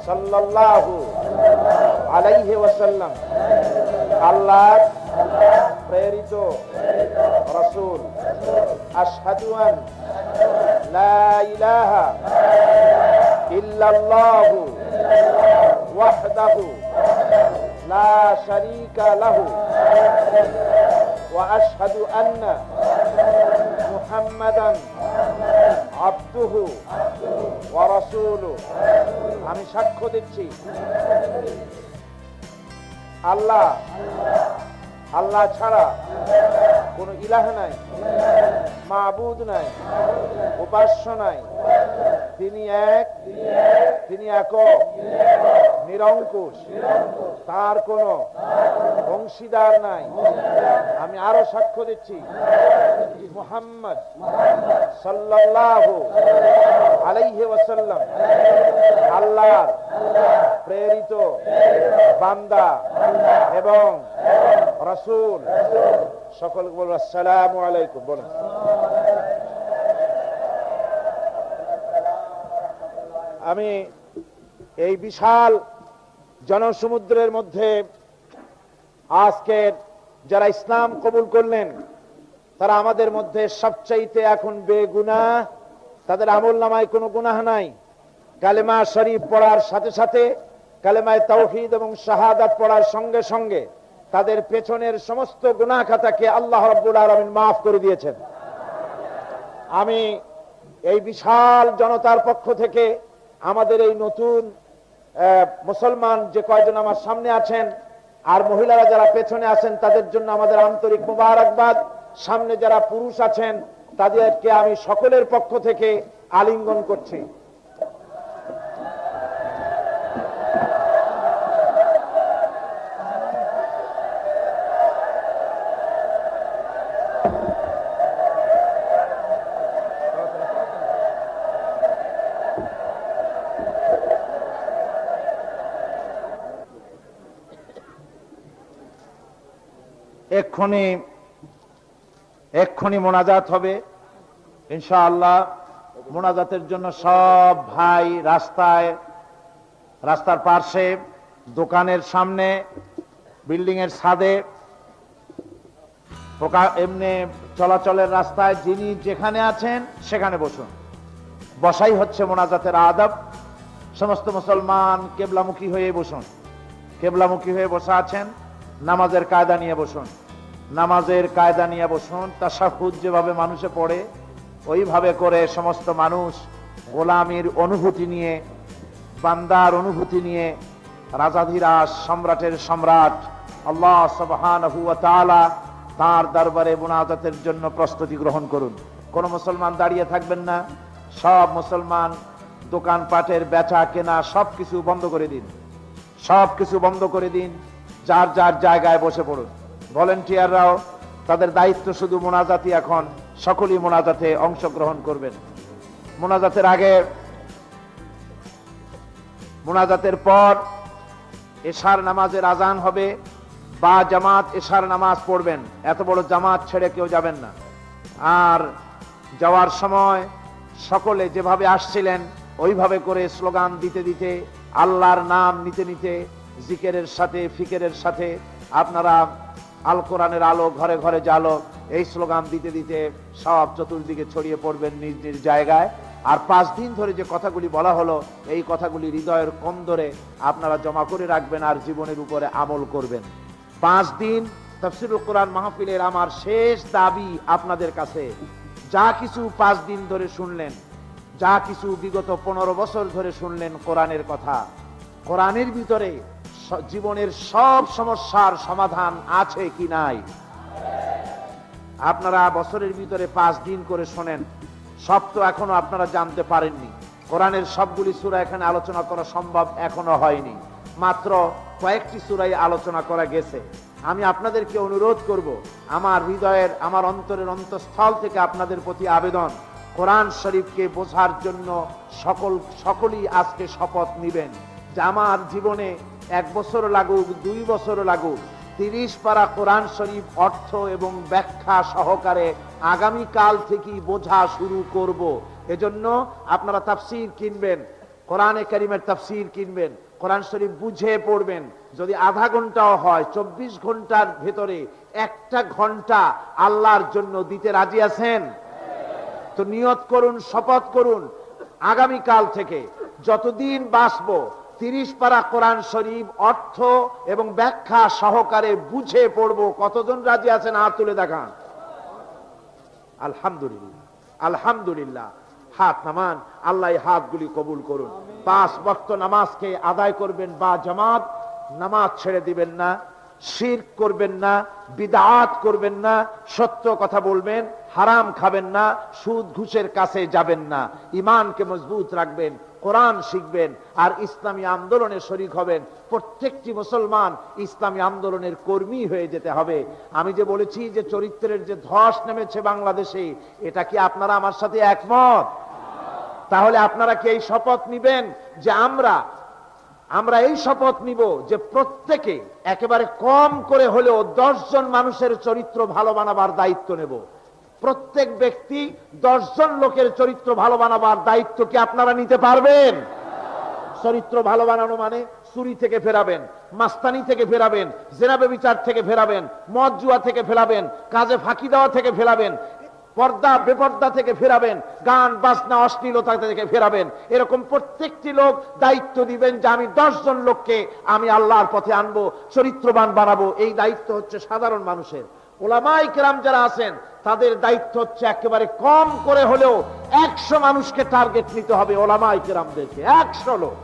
সাল্লাল্লাহু আলাইহি ওয়াসাল্লাম আল্লাহর প্রেরিত রাসূল। আশহাদু আন লা ইলাহা ইল্লাল্লাহু ওয়াহদাহু লা শারীকা লাহু ওয়া আশহাদু আন্না মুহাম্মাদান আবদুহু ওয়া রাসূলুহু। আমি সাক্ষ্য দিচ্ছি আল্লাহ ছাড়া কোন ইলাহ নাই, মাবুদ নাই, উপাস্য নাই। তিনি এক, তিনি একক, নিরঙ্কুশ, তার কোনো অংশীদার নাই। আমি আরো সাক্ষ্য দিচ্ছি মুহাম্মদ সাল্লাল্লাহু আলাইহি ওয়াসাল্লাম আল্লাহর প্রেরিত বান্দা এবং রাসূল। সকলকে বলবো আসসালামু আলাইকুম। বলুন। আমি এই বিশাল জনসমুদ্রের মধ্যে আজকে যারা ইসলাম কবুল করলেন তারা আমাদের মধ্যে সবচাইতে এখন বেগুনাহ, তাদের আমলনামায় কোনো গুনাহ নাই। কালেমা শরীফ পড়ার সাথে সাথে, কালেমায়ে তাওহীদ এবং শাহাদাত পড়ার সঙ্গে সঙ্গে তাদের পেছনের সমস্ত গুনাহ খাতাকে আল্লাহ রাব্বুল আলামিন মাফ করে দিয়েছেন। আমি এই বিশাল জনতার পক্ষ থেকে আমাদের এই নতুন মুসলমান যে কয়জন আমার সামনে আছেন আর মহিলারা যারা পেছনে আছেন তাদের জন্য আমাদের আন্তরিক মোবারকবাদ। সামনে যারা পুরুষ আছেন তাদেরকে আমি সকলের পক্ষ থেকে আলিঙ্গন করছি। এক্ষুনি মোনাজাত হবে ইনশাআল্লাহ। মোনাজাতের জন্য সব ভাই রাস্তার পাশে, দোকানের সামনে, বিল্ডিং এর ছাদে, এমনি চলাচলের রাস্তায় যিনি যেখানে আছেন সেখানে বসুন। বসাই হচ্ছে মোনাজাতের আদব। সমস্ত মুসলমান কেবলামুখী হয়ে বসুন। কেবলামুখী হয়ে বসা আছেন, নামাজের কায়দা নিয়ে বসুন। নামাজের কায়দা নিয়ে বসুন। তাশাহুদ যেভাবে মানুষে পড়ে ওইভাবে করে সমস্ত মানুষ গোলামির অনুভূতি নিয়ে, বান্দার অনুভূতি নিয়ে, রাজাধিরাজ সম্রাটের সম্রাট আল্লাহ সুবহানাহু ওয়া তাআলা তার দরবারে মুনাজাতের জন্য প্রস্তুতি গ্রহণ করুন। কোন মুসলমান দাঁড়িয়ে থাকবেন না। সব মুসলমান দোকানপাটের বেচা কেনা সবকিছু বন্ধ করে দিন। সবকিছু বন্ধ করে দিন। যার যার জায়গায় বসে পড়ুন। ভলেন্টিয়াররাও তাদের দায়িত্ব শুধু মোনাজাতি। এখন সকলেই মোনাজাতে অংশগ্রহণ করবেন। মোনাজাতের আগে, মোনাজাতের পর এশার নামাজের আজান হবে বা জামাত এশার নামাজ পড়বেন। এত বড় জামাত ছেড়ে কেউ যাবেন না। আর যাওয়ার সময় সকলে যেভাবে আসছিলেন ওইভাবে করে স্লোগান দিতে দিতে, আল্লাহর নাম নিতে নিতে, জিকিরের সাথে, ফিকিরের সাথে আপনারা আল কোরআনের আলো ঘরে ঘরে জালো এই স্লোগান দিতে দিতে সব চতুর্দিকে ছড়িয়ে পড়বেন নিজ নিজ জায়গায়। আর 5 দিন ধরে যে কথাগুলি বলা হলো এই কথাগুলি হৃদয়ের কন্দরে আপনারা জমা করে রাখবেন আর জীবনের উপরে আমল করবেন। 5 দিন তাফসীরুল কোরআন মাহফিলের আমার শেষ দাবি আপনাদের কাছে, যা কিছু 5 দিন ধরে শুনলেন, যা কিছু বিগত 15 বছর ধরে শুনলেন কোরআনের কথা, কোরআনের ভিতরে জীবনের সব সমস্যার সমাধান আছে কি নাই? আপনারা বছরের ভিতরে 5 দিন করে শোনেন, সব তো এখনো আপনারা জানতে পারেননি। কোরআনের সবগুলি সূরা এখানে আলোচনা করা সম্ভব এখনো হয়নি। মাত্র কয়েকটি সূরায় আলোচনা করা গেছে। আমি আপনাদেরকে অনুরোধ করব, আমার হৃদয়ের, আমার অন্তরের অন্তঃস্থল থেকে আপনাদের প্রতি আবেদন, কোরআন শরীফকে বোঝার জন্য সকলেই আজকে শপথ নিবেন যে আমার জীবনে 1 বছর লাগুক, 2 বছর লাগুক, 30 পারা কোরআন শরীফ অর্থ এবং ব্যাখ্যা সহকারে আগামীকাল থেকেই বোঝা শুরু করব। এজন্য আপনারা তাফসীর কিনবেন, কোরআনে কারীমের তাফসীর কিনবেন, কোরআন শরীফ বুঝে পড়বেন। যদি আধা ঘন্টাও হয়, 24 ঘন্টার ভেতরে 1টা ঘন্টা আল্লাহর জন্য দিতে রাজি আছেন? তো নিয়ত করুন, শপথ করুন, আগামীকাল থেকে যতদিন বাঁচবো 30 পারা কোরআন শরীফ অর্থ এবং ব্যাখ্যা সহকারে বুঝে পড়বো। কতজন রাজি আছেন হাত তুলে দেখান। আলহামদুলিল্লাহ, আলহামদুলিল্লাহ। হাত নামান, আল্লাহ এই হাতগুলি কবুল করুন। 5 ওয়াক্ত নামাজকে আদায় করবেন বা জামাত, নামাজ ছেড়ে দিবেন না, শিরক করবেন না, বিদআত করবেন না, সত্য কথা বলবেন, হারাম খাবেন না, সুদ ঘুষের কাছে যাবেন না, ঈমানকে মজবুত রাখবেন, কোরআন শিখবেন আর ইসলামী আন্দোলনে শরীক হবেন। প্রত্যেকটি মুসলমান ইসলামী আন্দোলনের কর্মী হয়ে যেতে হবে। আমি যে বলেছি যে চরিত্রের যে ধস নেমেছে বাংলাদেশে, এটা কি আপনারা আমার সাথে একমত? তাহলে আপনারা কি এই শপথ নিবেন যে আমরা এই শপথ নিব যে প্রত্যেকে একেবারে কম করে হলেও 10 জন মানুষের চরিত্র ভালো বানাবার দায়িত্ব নেব। প্রত্যেক ব্যক্তি 10 জন লোকের চরিত্র ভালো বানাবার দায়িত্ব কি আপনারা নিতে পারবেন? চরিত্র ভালো বানানো মানে চুরি থেকে ফেরাবেন, মাস্তানি থেকে ফেরাবেন, জেনা ব্যভিচার থেকে ফেরাবেন, মদ জুয়া থেকে ফেরাবেন, কাজে ফাঁকি দেওয়া থেকে ফেরাবেন, পর্দা বেপর্দা থেকে ফেরাবেন, গান বাজনা অশ্লীলতা থেকে ফেরাবেন। এরকম প্রত্যেকটি লোক দায়িত্ব দিবেন যে আমি 10 জন লোককে আমি আল্লাহর পথে আনবো, চরিত্রবান বানাবো। এই দায়িত্ব হচ্ছে সাধারণ মানুষের। ওলামায়ে কেরাম যারা আছেন তাদের দায়িত্ব হচ্ছে একেবারে কম করে হলেও 100 মানুষকে টার্গেট নিতে হবে। ওলামায়ে কেরামদেরকে 100 লোক,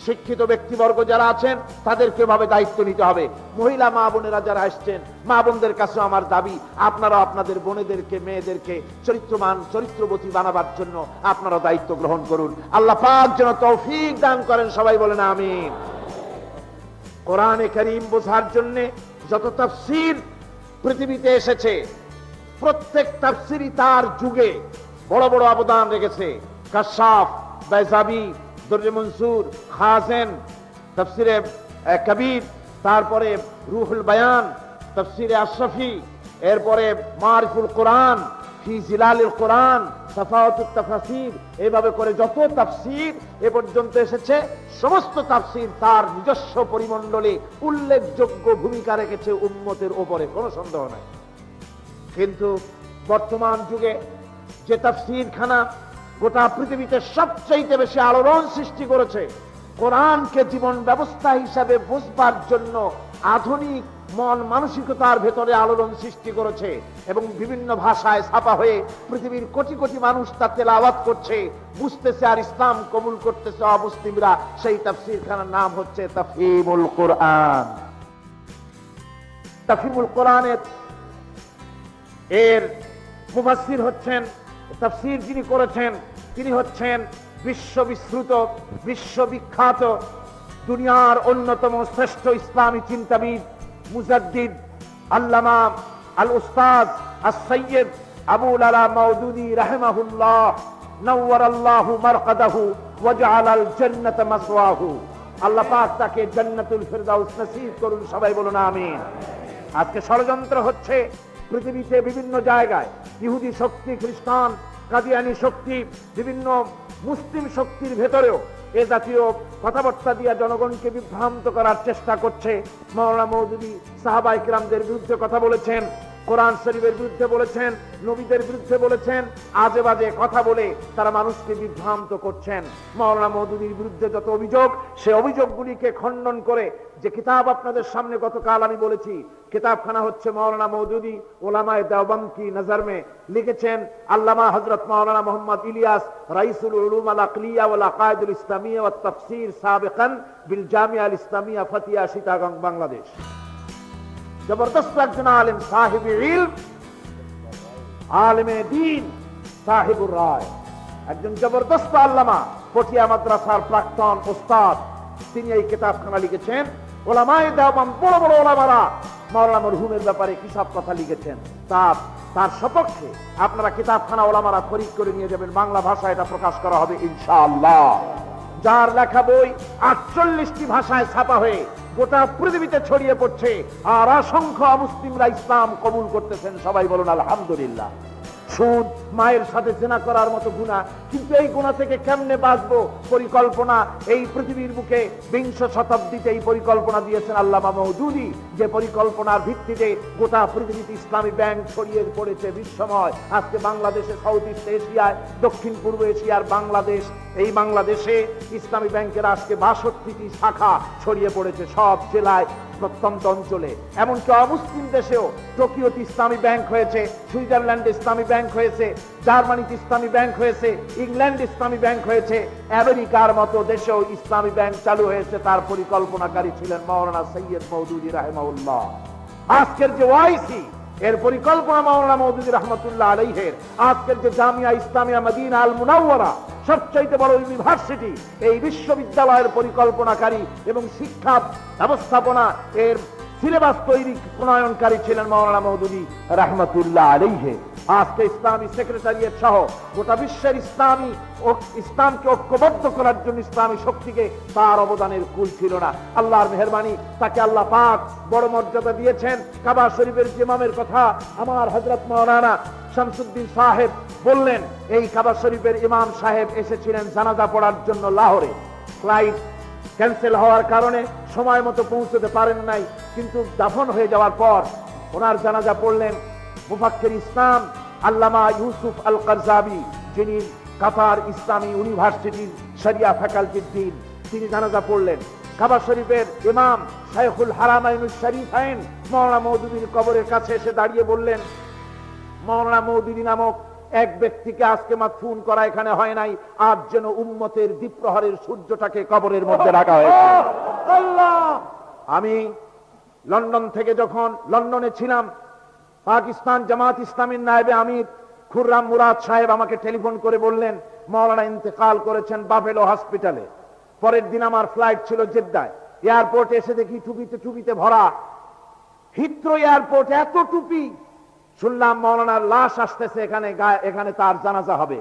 শিক্ষিত ব্যক্তিবর্গ যারা আছেন তাদেরকে ভাবে দায়িত্ব নিতে হবে। মহিলা মা বোনেরা যারা আসছেন, মা বোনদের কাছে আমার দাবি, আপনারা আপনাদের বোনেদেরকে, মেয়েদেরকে চরিত্রবান, চরিত্রবতী বানাবার জন্য আপনারা দায়িত্ব গ্রহণ করুন। আল্লাহ পাক যেন তৌফিক দান করেন। সবাই বলেন আমিন। কোরআনে কারীম বোঝার জন্য যত তাফসীর পৃথিবীতে এসেছে, প্রত্যেক তাফসীরই তার যুগে বড় বড় অবদান রেখেছে। কাশাফ, বাইজাবি, দুররে মনসুর, খাজেন, তাফসিরে কবির, তারপরে রুহুল বায়ান, তাফসিরে আশরাফি, এরপরে মারিফুল কোরআন, ফি জিলালিল কোরআন, সাফাওয়াতুত তাফাসির, এইভাবে করে যত তাফসির এ পর্যন্ত এসেছে, সমস্ত তাফসির তার নিজস্ব পরিমণ্ডলে উল্লেখযোগ্য ভূমিকা রেখেছে উম্মতের উপরে, কোনো সন্দেহ নাই। কিন্তু বর্তমান যুগে যে তাফসির খানা গোটা পৃথিবীতে সবচেয়ে বেশি আলোড়ন সৃষ্টি করেছে, কোরআনকে জীবন ব্যবস্থা হিসাবে বুঝবার জন্য আধুনিক মন মানসিকতার ভেতরে আলোড়ন সৃষ্টি করেছে এবং বিভিন্ন ভাষায় ছাপা হয়ে পৃথিবীর কোটি কোটি মানুষ তা তেলাওয়াত করছে, বুঝতেছে আর ইসলাম কবুল করতেছে অমুসলিমরা। সেই তাফসীর খানার নাম হচ্ছে তাফহিমুল কোরআন। তাফহিমুল কোরআনের এর মুফাসসির হচ্ছেন, তাফসীর যিনি করেছেন তিনি হচ্ছেন বিশ্ববিশ্রুত, বিশ্ববিখ্যাত, দুনিয়ার অন্যতম শ্রেষ্ঠ ইসলামী চিন্তাবিদ, মুজাদ্দিদ, আল্লামা আল উস্তাদ আস-সাইয়্যিদ আবুল আলা মাওদুদী রাহিমাহুল্লাহ, নাওয়ারাল্লাহু মারকাদাহু ওয়া জাআলাল জান্নাতা মাসওয়াহু। আল্লাহ পাক তাকে জান্নাতুল ফিরদাউস নসিব করুন। সবাই বলুন আমিন। আজকে ষড়যন্ত্র হচ্ছে পৃথিবীতে বিভিন্ন জায়গায়, ইহুদি শক্তি, খ্রিস্টান, কাদিয়ানি শক্তি, বিভিন্ন মুসলিম শক্তির ভেতরেও এ জাতীয় কথাবার্তা দিয়ে জনগণকে বিভ্রান্ত করার চেষ্টা করছে। মাওলানা মওদুদী সাহাবায়ে কিরামদের বিরুদ্ধে কথা বলেছেন, কোরআন শরীফের বিরুদ্ধে বলেছেন, নবীদের বিরুদ্ধে বলেছেন, আজে বাজে কথা বলে তারা মানুষকে বিভ্রান্ত করছেন। মাওলানা মওদুদীর বিরুদ্ধে যত অভিযোগ, সে অভিযোগগুলিকে খণ্ডন করে যে কিতাব আপনাদের সামনে গতকাল আমি বলেছি, কিতাবখানা হচ্ছে মাওলানা মওদুদী উলামায়ে দেওবন্দ কি নজর মে, লিখেছেন আল্লামা হযরত মাওলানা মোহাম্মদ ইলিয়াস, রাইসুল উলুম আল আকলিয়া ওয়াল আকায়েদুল ইসলামিয়া ওয়াত তাফসীর সাবিকান বিল জামিয়া আল ইসলামিয়া ফাতিয়া চিটাগং বাংলাদেশ। জবরদস্ত একজন আলেম, সাহিবে ইলম, আলেমে দ্বীন, সাহিবুর রায়, একজন জবরদস্ত আল্লামা, পটিয়া মাদ্রাসার প্রাক্তন ওস্তাদ। তিনি এই কিতাবখানা লিখেছেন। ওলামায়ে দেওবন্দ, বড় বড় ওলামারা মাওলানা মরহুমের ব্যাপারে কি সব কথা লিখেছেন, তার সপক্ষে আপনারা কিতাবখানা ওলামারা খরিদ করে নিয়ে যাবেন, বাংলা ভাষায় এটা প্রকাশ করা হবে ইনশাআল্লাহ। যার লেখা বই 48টি ভাষায় ছাপা হয়ে গোটা পৃথিবীতে ছড়িয়ে পড়ছে, আর অসংখ্য অমুসলিমরা ইসলাম কবুল করতেছেন, সবাই বলুন আলহামদুলিল্লাহ। সুদ, মায়ের সাথে জেনা করার মতো গুনাহ, কিন্তু এই গুনাহ থেকে কেমনে বাঁচবো পরিকল্পনা এই পৃথিবীর বুকে 20 শতাব্দীতে এই পরিকল্পনা দিয়েছেন আল্লামা মওদুদী, যে পরিকল্পনার ভিত্তিতে গোটা পৃথিবীতে ইসলামী ব্যাংক ছড়িয়ে পড়েছে বিশ্বময়। আজকে বাংলাদেশে, সাউথ ইস্ট এশিয়ায়, দক্ষিণ পূর্ব এশিয়ার বাংলাদেশ, এই বাংলাদেশে ইসলামী ব্যাংকের আজকে 62টি শাখা ছড়িয়ে পড়েছে সব জেলায়, প্রত্যন্ত অঞ্চলে। এমনকি অমুসলিম দেশেও টোকিওতে ইসলামী ব্যাংক হয়েছে, সুইজারল্যান্ডে ইসলামী ব্যাংক হয়েছে, জার্মানিতে ইসলামী ব্যাংক হয়েছে, ইংল্যান্ডে ইসলামী ব্যাংক হয়েছে, আমেরিকার মতো দেশেও ইসলামী ব্যাংক চালু হয়েছে। তার পরিকল্পনাকারী ছিলেন মাওলানা সৈয়দ মওদুদী রাহিমাহুল্লাহ। আজকের যে ওয়াইসি, এর পরিকল্পনা মাওলানা মওদুদী রাহমাতুল্লাহ আলাইহির। আজকের যে জামিয়া ইসলামিয়া মদিনা আল মুনাওয়ারা, সবচাইতে বড় ইউনিভার্সিটি, এই বিশ্ববিদ্যালয়ের পরিকল্পনাকারী এবং শিক্ষা ব্যবস্থাপনা এর সিলেবাস তৈরি প্রণয়নকারী ছিলেন মাওলানা মওদুদী রাহমাতুল্লাহ আলাইহি। আজকে ইসলামী সেক্রেটারিয়েট সহ গোটা বিশ্বের ইসলামকে ঐক্যবদ্ধ করার জন্য ইসলামী শক্তিকে তার অবদানের কুল ছিল না। আল্লাহর মেহেরবানি, তাকে আল্লাহ পাক বড় মর্যাদা দিয়েছেন। কাবা শরীফের ইমামের কথা আমার হযরত মাওলানা শামসুদ্দিন সাহেব বললেন, এই কাবা শরীফের ইমাম সাহেব এসেছিলেন জানাজা পড়ার জন্য লাহোরে। ফ্লাইট ক্যান্সেল হওয়ার কারণে সময় মতো পৌঁছতে পারেন নাই, কিন্তু দাফন হয়ে যাওয়ার পর ওনার জানাজা পড়লেন মুফাক্কির ইসলাম আল্লামা ইউসুফ আল কারজাবি, যিনি কাতার ইসলামী ইউনিভার্সিটির শরিয়া ফ্যাকাল্টির ডিন, তিনি জানাজা পড়লেন। কাবা শরীফের ইমাম শাইখুল হারামাইনুশ শরীফাইন মাওলানা মওদুদীর কবরের কাছে এসে দাঁড়িয়ে বললেন, মাওলানা মওদুদী নামক এক ব্যক্তিকে আজকে মাদফুন করা এখানে হয় নাই, আজ যেন উম্মতের দ্বীপ্রহরের সূর্যটাকে কবরের মধ্যে রাখা হয়েছে। আমি লন্ডন থেকে যখন লন্ডনে ছিলাম, পাকিস্তান জামাত ইসলামীর নায়েবে আমির খুররাম মুরাদ সাহেব আমাকে টেলিফোন করে বললেন মাওলানা ইন্তেকাল করেছেন বাফেলো হসপিটালে। পরের দিন আমার ফ্লাইট ছিল জেদ্দায়। এয়ারপোর্টে এসে দেখি টুপিতে ভরা। হিথ্রো এয়ারপোর্ট এত টুপি। শুনলাম মাওলানার লাশ আসতেছে এখানে তার জানাজা হবে।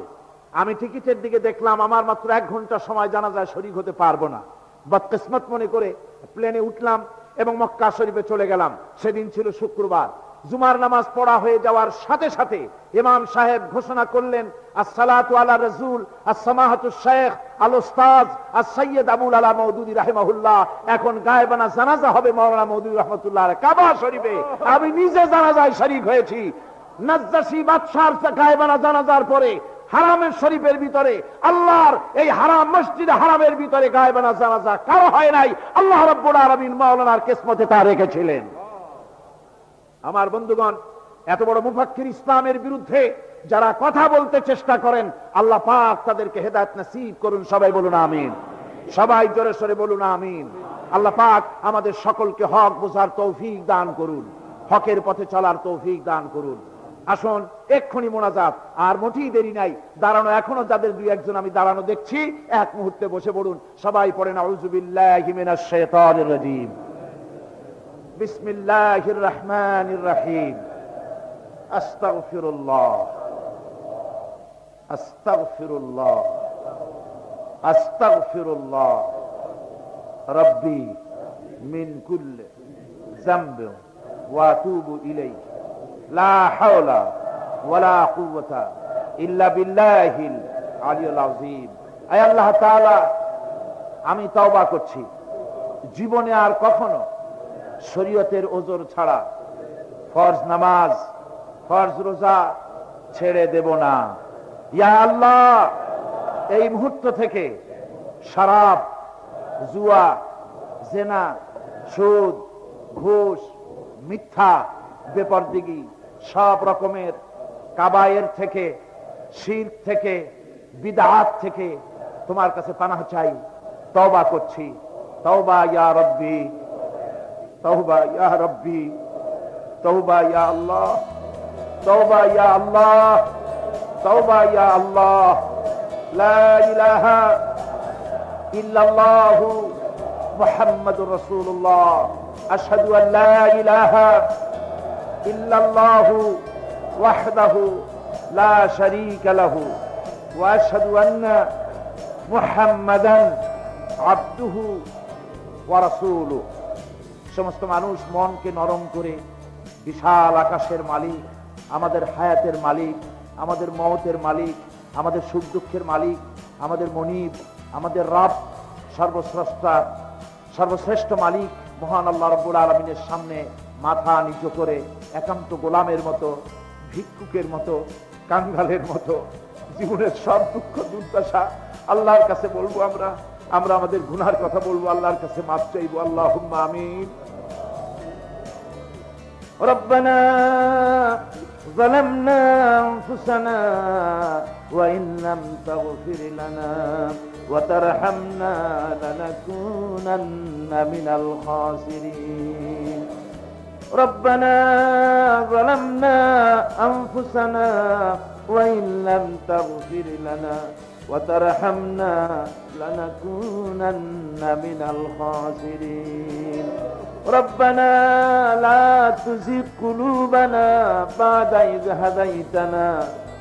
আমি টিকিটের দিকে দেখলাম আমার মাত্র 1 ঘন্টা সময়, জানাজায় শরীক হতে পারবো না। বদকিসমত মনে করে প্লেনে উঠলাম এবং মক্কা শরীফে চলে গেলাম। সেদিন ছিল শুক্রবার। জুমার নামাজ পড়া হয়ে যাওয়ার সাথে সাথে ইমাম সাহেব ঘোষণা করলেন, আসসালাতু আলা রাসূল আসসামাহাতু শেখ আল উস্তাজ আস-সাইয়্যিদ আবুল আলা মওদুদী রাহিমাহুল্লাহ। এখন গায়েবানা জানাজা হবে মাওলানা মওদুদী রাহমাতুল্লাহ আলাইহি কাবা শরীফে। আমি নিজে জানাজায় শরীক হয়েছি। নাজ্জাশী বাদশার গায়েবানা জানাজার পরে হারামের শরীফের ভিতরে, আল্লাহর এই হারাম মসজিদে হারামের ভিতরে গায়েবানা জানাজা কারো হয় নাই। আল্লাহ রাব্বুল আলামিন মাওলানার কিসমতে তা রেখেছিলেন। আমার বন্ধুগণ, এত বড় মুফাক্কির ইসলামের বিরুদ্ধে যারা কথা বলতে চেষ্টা করেন, আল্লাহ পাক তাদেরকে হেদায়েত নসিব করুন। সবাই বলুন আমিন। সবাই জোরে সোরে বলুন আমিন। আল্লাহ পাক আমাদের সকলকে হক বোঝার তৌফিক দান করুন, হকের পথে চলার তৌফিক দান করুন। আসুন এক্ষুনি মোনাজাত, আর মোটেই দেরি নাই। দাঁড়ানো এখনো যাদের 2-1 জন আমি দাঁড়ানো দেখছি, এক মুহূর্তে বসে পড়ুন। সবাই পড়েন আউযু বিল্লাহি মিনাশ শাইতানির রাজীম, বিসমিল্লাহির রহমানির রহিম, আস্তাগফিরুল্লাহ আস্তাগফিরুল্লাহ আস্তাগফিরুল্লাহ রাব্বি মিন কুল্লি যামবিন ওয়া আতুবু ইলাইহি লা হাওলা ওয়ালা কুওয়াতা ইল্লা বিল্লাহিল আলিয়্যিল আযীম। আয় আল্লাহ তাআলা, আমি তওবা করছি, জীবনে আর কখনো শরীয়তের ওজর ছাড়া ফরজ নামাজ, ফরজ রোজা ছেড়ে দেব না। ইয়া আল্লাহ, এই মুহূর্ত থেকে শরাব, জুয়া, জেনা, সুদ, ঘুষ, মিথ্যা, বেপরদিগি, সব রকমের কাবায়ের থেকে, শিরক থেকে, বিদআত থেকে তোমার কাছে পানাহ চাই। তওবা করছি। তওবা ইয়া রব্বি, তওবা ইয়া রব্বি, তওবা ইয়া আল্লাহ, তওবা ইয়া আল্লাহ, তওবা ইয়া আল্লাহ। লা ইলাহা ইল্লাল্লাহু মুহাম্মাদুর রাসূলুল্লাহ আশহাদু আল্লা ইলাহা ইল্লাল্লাহু ওয়াহদাহু লা শারীকা লাহু ওয়া আশহাদু আন্না মুহাম্মাদান আবদুহু ওয়া রাসূলুহু। সমস্ত মানুষ মনকে নরম করে, বিশাল আকাশের মালিক, আমাদের হায়াতের মালিক, আমাদের মওতের মালিক, আমাদের সুখ দুঃখের মালিক, আমাদের মনিব, আমাদের রব, সর্বস্রষ্টা, সর্বশ্রেষ্ঠ মালিক মহান আল্লাহ রাব্বুল আলামিনের সামনে মাথা নিচু করে একান্ত গোলামের মতো, ভিক্ষুকের মতো, কাঙ্গালের মতো জীবনের সব দুঃখ দুর্দশা আল্লাহর কাছে বলবো। আমরা আমাদের গুনার কথা বলবো, আল্লাহর কাছে মাফ চাইবো। আল্লাহুম্মা আমিন। ربنا ظلمنا أنفسنا وإن لم تغفر لنا وترحمنا لنكونن من الخاسرين ربنا ظلمنا أنفسنا وإن لم تغفر لنا وترحمنا لنكونن من الخاسرين ربنا لا تزغ قلوبنا بعد إذ هديتنا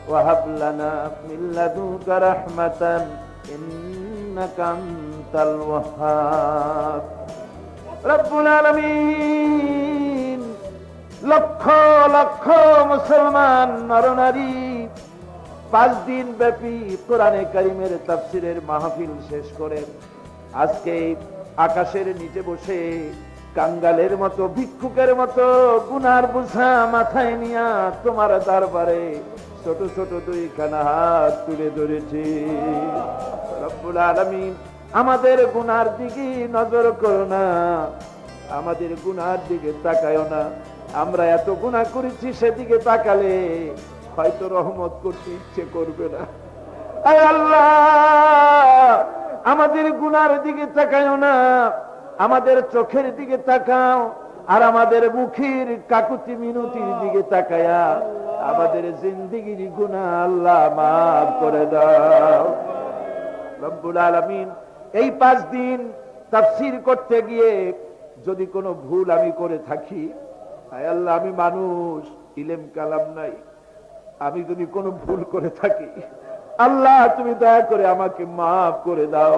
وهب لنا من لدنك رحمة إنك أنت الوهاب رب العالمين। লক্ষ লক্ষ মুসলমান নরনারী 5 দিন ব্যাপী কোরআনে কারীমের তাফসীরের মাহফিল শেষ করে আজকে আকাশের নিচে বসে কাঙ্গালের মতো, ভিক্ষুকের মতো গুনার বোঝা মাথায় নিয়া তোমার দরবারে ছোট ছোট 2খানা হাত তুলে ধরেছি। রব্বুল আলামিন, আমাদের গুনার দিকে নজর করো না, আমাদের গুনার দিকে তাকায়ও না। আমরা এত গুনাহ করেছি, সেদিকে তাকালে হয়তো রহমত করতে ইচ্ছে করবে না। আয় আল্লাহ, আমাদের গুনার দিকে তাকায়ও না, আমাদের চোখের দিকে তাকাও, আর আমাদের মুখের কাকুতি মিনতির দিকে তাকায়া আমাদের জিন্দেগির গুনাহ আল্লাহ মাফ করে দাও। রব্বুল আলামিন, এই 5 দিন তাফসীর করতে গিয়ে যদি কোনো ভুল আমি করে থাকি, আয় আল্লাহ, আমি মানুষ, ইলম কালাম নাই, আমি যদি কোনো ভুল করে থাকি আল্লাহ তুমি দয়া করে আমাকে মাফ করে দাও।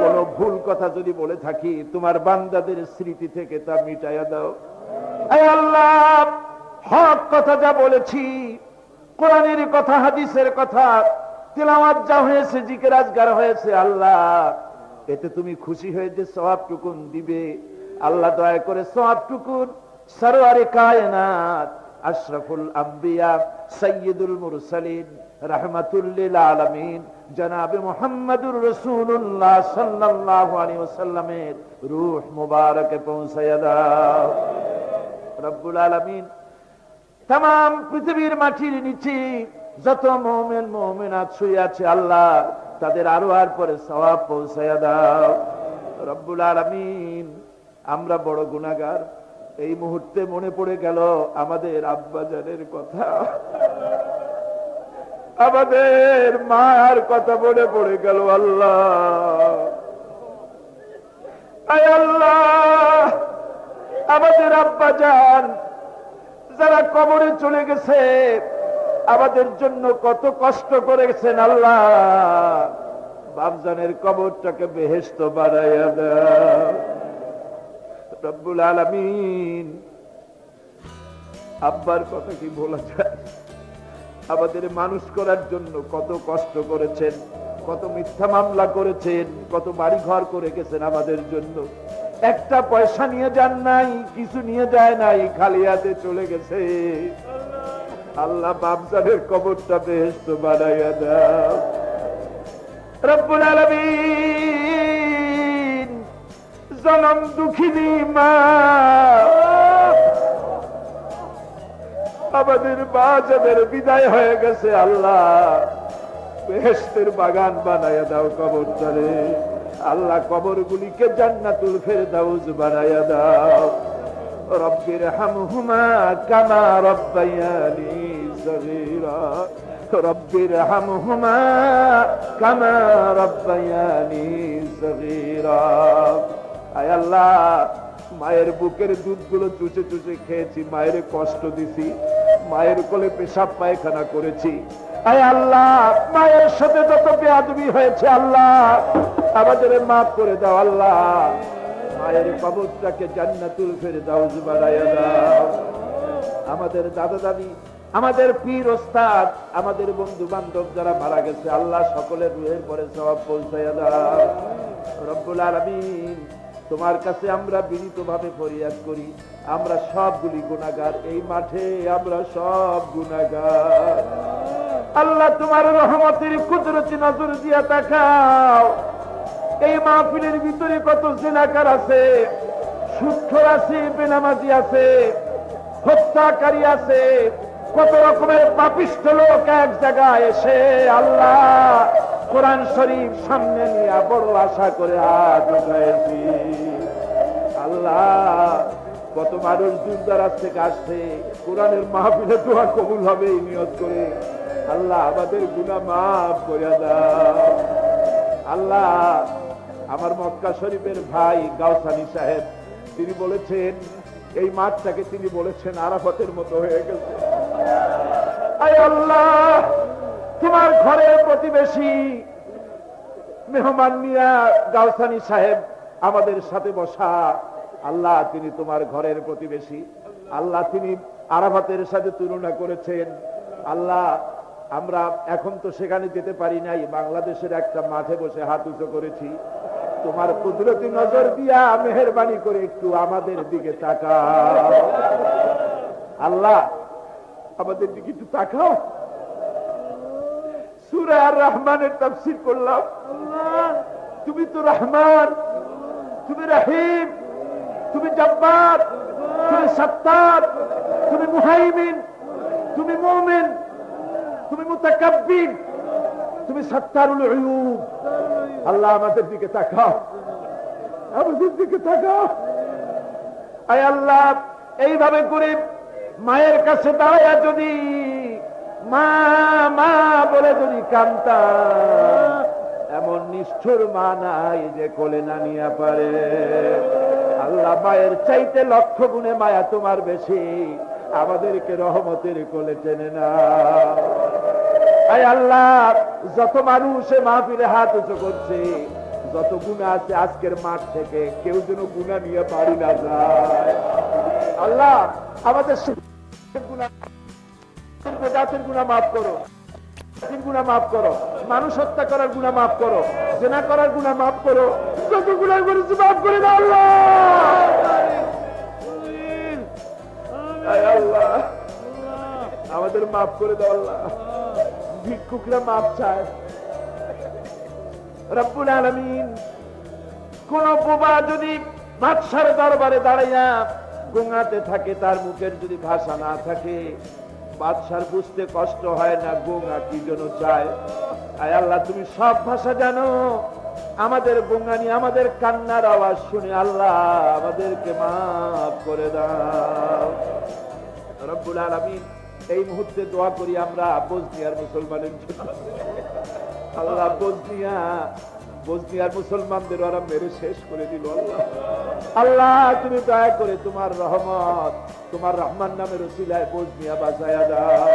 কোন ভুল কথা যদি বলে থাকি তোমার বান্দাদের স্মৃতি থেকে তা মিটাইয়া দাও। আয় আল্লাহ, হক কথা যা বলেছি, কোরআনের কথা, হাদিসের কথা, তিলাওয়াত যা হয়েছে, জিকির আজগার হয়েছে, আল্লাহ এতে তুমি খুশি হয়ে যে সওয়াবটুকুন দিবে, আল্লাহ দয়া করে সওয়াবটুকুন সরওয়ারে কায়নাত, আশরাফুল আম্বিয়া, সাইয়্যিদুল মুরসালিন, রাহমাতুল লিল আলামিন জনাবে মুহাম্মদুর রাসূলুল্লাহ সাল্লাল্লাহু আলাইহি ওয়াসাল্লামের রূহ মুবারকে পৌঁছায়া দাও। রব্বুল আলামিন, तमाम পৃথিবীর মাটির নিচে যত মুমিন মুমিনাত শুয়ে আছে আল্লাহ তাদের আরওয়ার পরে সওয়াব পৌঁছায়া দাও। রব্বুল আলামিন, আমরা বড় গুনাহগার। এই মুহূর্তে মনে পড়ে গেল আমাদের আব্বাজানের কথা, আমাদের মার কথা মনে পড়ে গেল। আল্লাহ, আয় আল্লাহ, আমাদের আব্বাজান যারা কবরে চলে গেছে, আমাদের জন্য কত কষ্ট করেছেন আল্লাহ, বাপজানের কবরটাকে বেহেশত বানাইয়া দাও। রব্বুল আলামিন, আব্বার কথা কি বলা যায়? আমাদের মানুষ করার জন্য কত কষ্ট করেছেন, কত মিথ্যা মামলা করেছেন, কত বাড়ি ঘর করে গেছেন আমাদের জন্য। একটা পয়সা নিয়ে যান নাই, কিছু নিয়ে যায় নাই, খালি হাতে চলে গেছে। আল্লাহ, বাপজানের কবরটা বেহেশত বানাইয়া দাও। রব্বুল আলামিন, জনম দুঃখিনী মা, আমাদের মা যাদের বিদায় হয়ে গেছে আল্লাহ বেহেশতের বাগান বানাইয়া দাও কবরটারে। আল্লাহ, কবরগুলিকে জান্নাতুল ফেরদাউস বানাইয়া দাও। রব্বির হামহুমা কামা রব্বায়ানি সগীরা, রব্বির হামহুমা কামা রব্বায়ানি সগীরা। আয় আল্লাহ, মায়ের বুকের দুধগুলো চুষে চুষে খেয়েছি, মায়ের কষ্ট দিছি, মায়ের কোলে পেশাব পায়খানা করেছি। আয় আল্লাহ, মায়ের সাথে যত বেয়াদবি হয়েছে আল্লাহ আমাদের মাফ করে দাও আল্লাহ। মায়ের কবরটাকে জান্নাতুল ফেরদাউস বানায়া দাও। আমাদের দাদা দাদি, আমাদের পীর ওস্তাদ, আমাদের বন্ধু বান্ধব যারা মারা গেছে আল্লাহ সকলের রুহের পরে সওয়াব পৌঁছায়া দাও। রব্বুল আলামিন, তোমার কাছে আমরা বিনীতভাবে ফরিয়াদ করি, আমরা সবগুলি গুনাহগার, এই মাঠে আমরা সব গুনাহগার। আল্লাহ তোমার রহমতের কুদরতি নজর দিয়া তাকাও। এই মাহফিলের ভিতরে কত জিনাকার আছে, সুদখোর আছে, বেনামাজি আছে, হত্যাকারী আছে, কত রকমের পাপিষ্ঠ লোক এক জায়গায় এসে আল্লাহ কোরআন শরীফ সামনে নিয়ে বড় আশা করে হাত উঠাইছি। আল্লাহ কত মানুষ দূর দরাজ থেকে আসছে, কোরআনের মাহফিলে দোয়া কবুল হবে এই নিয়ত করে। আল্লাহ আমাদের গুনাহ মাফ করে দাও। আল্লাহ আমার মক্কা শরীফের ভাই গাউসানি সাহেব, তিনি বলেছেন এই মাঠটাকে তিনি বলেছেন আরাফাতের মতো হয়ে গেছে। আয় আল্লাহ, তোমার ঘরের প্রতিবেশী মেহমান মিয়া গাউসানি সাহেব আমাদের সাথে বসা, আল্লাহ তিনি তোমার ঘরের প্রতিবেশী। আল্লাহ তিনি আরাফাতের সাথে তুলনা করেছেন। আল্লাহ আমরা এখন তো সেখানে যেতে পারি নাই, বাংলাদেশের একটা মাঠে বসে হাত উঁচু করেছি। তোমার কুদরতি নজর দিয়া মেহেরবানি করে একটু আমাদের দিকে তাকাও। আল্লাহ আমাদের দিকে একটু তাকাও। সূরা আর রহমানের তাফসীর করলাম। তুমি তো রহমান, তুমি রহিম, তুমি জব্বার, তুমি সত্তার, তুমি মুহাইমিন, তুমি মুমিন, তুমি মুতাকাব্বির, তুমি সত্তারুল উয়ুব। আল্লাহ আমাদের দিকে তাকাও, আমাদের দিকে তাকাও। আয় আল্লাহ, এইভাবে করে মায়ের কাছে দাঁড়ায়া যদি মা মা বলে যদি কান্তা, এমন নিষ্ঠুর মা নাই যে কোলে না নিয়ে পারে। আল্লাহ মায়ের চাইতে লক্ষ গুণে মায়া তোমার বেশি, আমাদেরকে রহমতের কোলে টেনে না। আয় আল্লাহ, যত মানুষ মাহফিলে হাত উঁচু করছে, যত গুনাহ আছে আজকের মাঠ থেকে কেউ যেন গুনাহ নিয়ে বাড়ি না যায়। আল্লাহ আমাদের জাতির গুনাহ মাফ করো, গুনাহ মাফ করো, মানুষ হত্যা করার গুনাহ মাফ করো, জেনা করার গুনাহ মাফ করো, যত গুনাহ করেছি মাফ করে দাও আল্লাহ। আয় আল্লাহ আমাদের মাফ করে দাও আল্লাহ। ভিক্ষুকরা মাপ চায়। রব্বুল আলামিন, কোন বোবা যদি বাদশার দরবারে দাঁড়াইয়া গোঙাতে থাকে, তার মুখের যদি ভাষা না থাকে, বাদশার বুঝতে কষ্ট হয় না গোঙা কি জন্য চায়। আয় আল্লাহ তুমি সব ভাষা জানো, আমাদের গোঙানি আমাদের কান্নার আওয়াজ শুনে আল্লাহ আমাদেরকে মাফ করে দাও। রব্বুল আলামিন, এই মুহূর্তে দোয়া করি আমরা বসনিয়ার মুসলমানের জন্য। আল্লাহ বসনিয়ার মুসলমানদের ওরা মেরে শেষ করে দিল। আল্লাহ আল্লাহ তুমি দয়া করে তোমার রহমত, তোমার রহমান নামের ওসিলায় বসনিয়া বাঁচায়া দাও।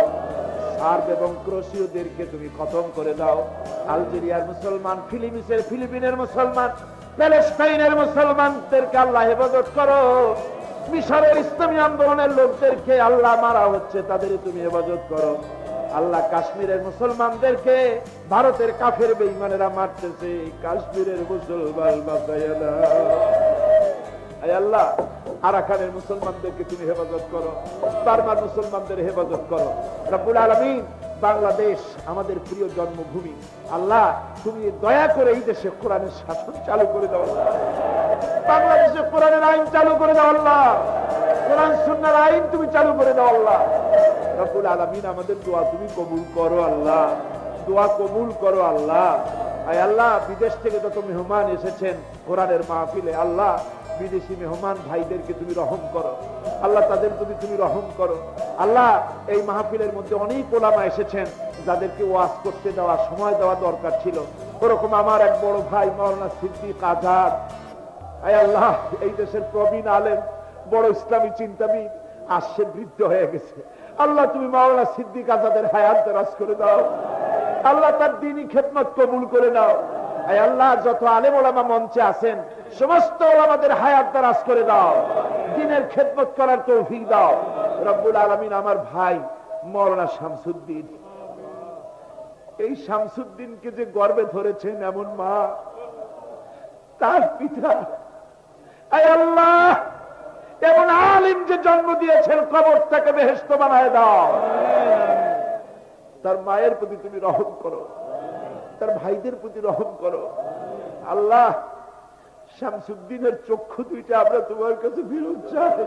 সার্ব এবং ক্রোশীয়দেরকে তুমি খতম করে দাও। আলজেরিয়ার মুসলমান, ফিলিপিনের মুসলমান, প্যালেস্টাইনের মুসলমানদেরকে আল্লাহ হেফাজত করো। মিশরের ইসলামী আন্দোলনের লোকদেরকে আল্লাহ মারা হচ্ছে, তাদের তুমি হেফাজত করো। আল্লাহ কাশ্মীরের মুসলমানদেরকে ভারতের কাফের বেঈমানেরা মারতেছে, কাশ্মীরের মুসলমান বাঁচাইয়া দাও। আয় আল্লাহ আরাকানের মুসলমানদেরকে তুমি হেফাজত করো, বার্মার মুসলমানদের হেফাজত করো। রব্বুল আলামিন, বাংলাদেশ আমাদের প্রিয় জন্মভূমি, আল্লাহ তুমি দয়া করে এই দেশে কোরআনের শাসন চালু করে দাও। বাংলাদেশে কোরআনের আইন চালু করে দাও আল্লাহ, কোরআন সুন্নাহর আইন তুমি চালু করে দাও আল্লাহ। রব্বুল আলামিন আমাদের দোয়া তুমি কবুল করো আল্লাহ, দোয়া কবুল করো আল্লাহ। আয় আল্লাহ বিদেশ থেকে যত মেহমান এসেছেন কোরআনের মাহফিলে, আল্লাহ বিদেশি মেহমান ভাইদেরকে তুমি রহম করো আল্লাহ, তাদের প্রতি তুমি রহম করো আল্লাহ। এই মাহফিলের মধ্যে অনেক ওলামা এসেছেন যাদেরকে ওয়াজ করতে দেওয়া, সময় দেওয়া দরকার ছিল। ওরকম আমার এক বড় ভাই মাওলানা সিদ্দিক আজাদ, আয় আল্লাহ, এই দেশের প্রবীণ আলেম, বড় ইসলামী চিন্তাবিদ আসছে, বৃদ্ধ হয়ে গেছে। আল্লাহ তুমি মাওলানা সিদ্দিক আজাদের হায়াত দারাজ করে দাও। আল্লাহ তার দ্বীনি খেদমত কবুল করে নাও। আয় আল্লাহ, যত আলেম ওলামা মঞ্চে আছেন সমস্ত ওলামাদের হায়াত দারাজ করে দাও, দ্বীনের খেদমত করার তৌফিক দাও রব্বুল আলামিন। আমার ভাই মাওলানা শামসুদ্দিন, এই শামসুদ্দিনকে যে গর্বে ধরেছেন এমন মা, তার পিতা, আয় আল্লাহ এমন আলিম যে জন্ম দিয়েছেন, কবরটাকে বেহেশত বানায় দাও। তার মায়ের প্রতি তুমি রহম করো, তার ভাইদের প্রতি রহম করো। আল্লাহ, শামসুদ্দিনের চক্ষু দুইটা আমরা তোমার কাছে ফিরত চাই।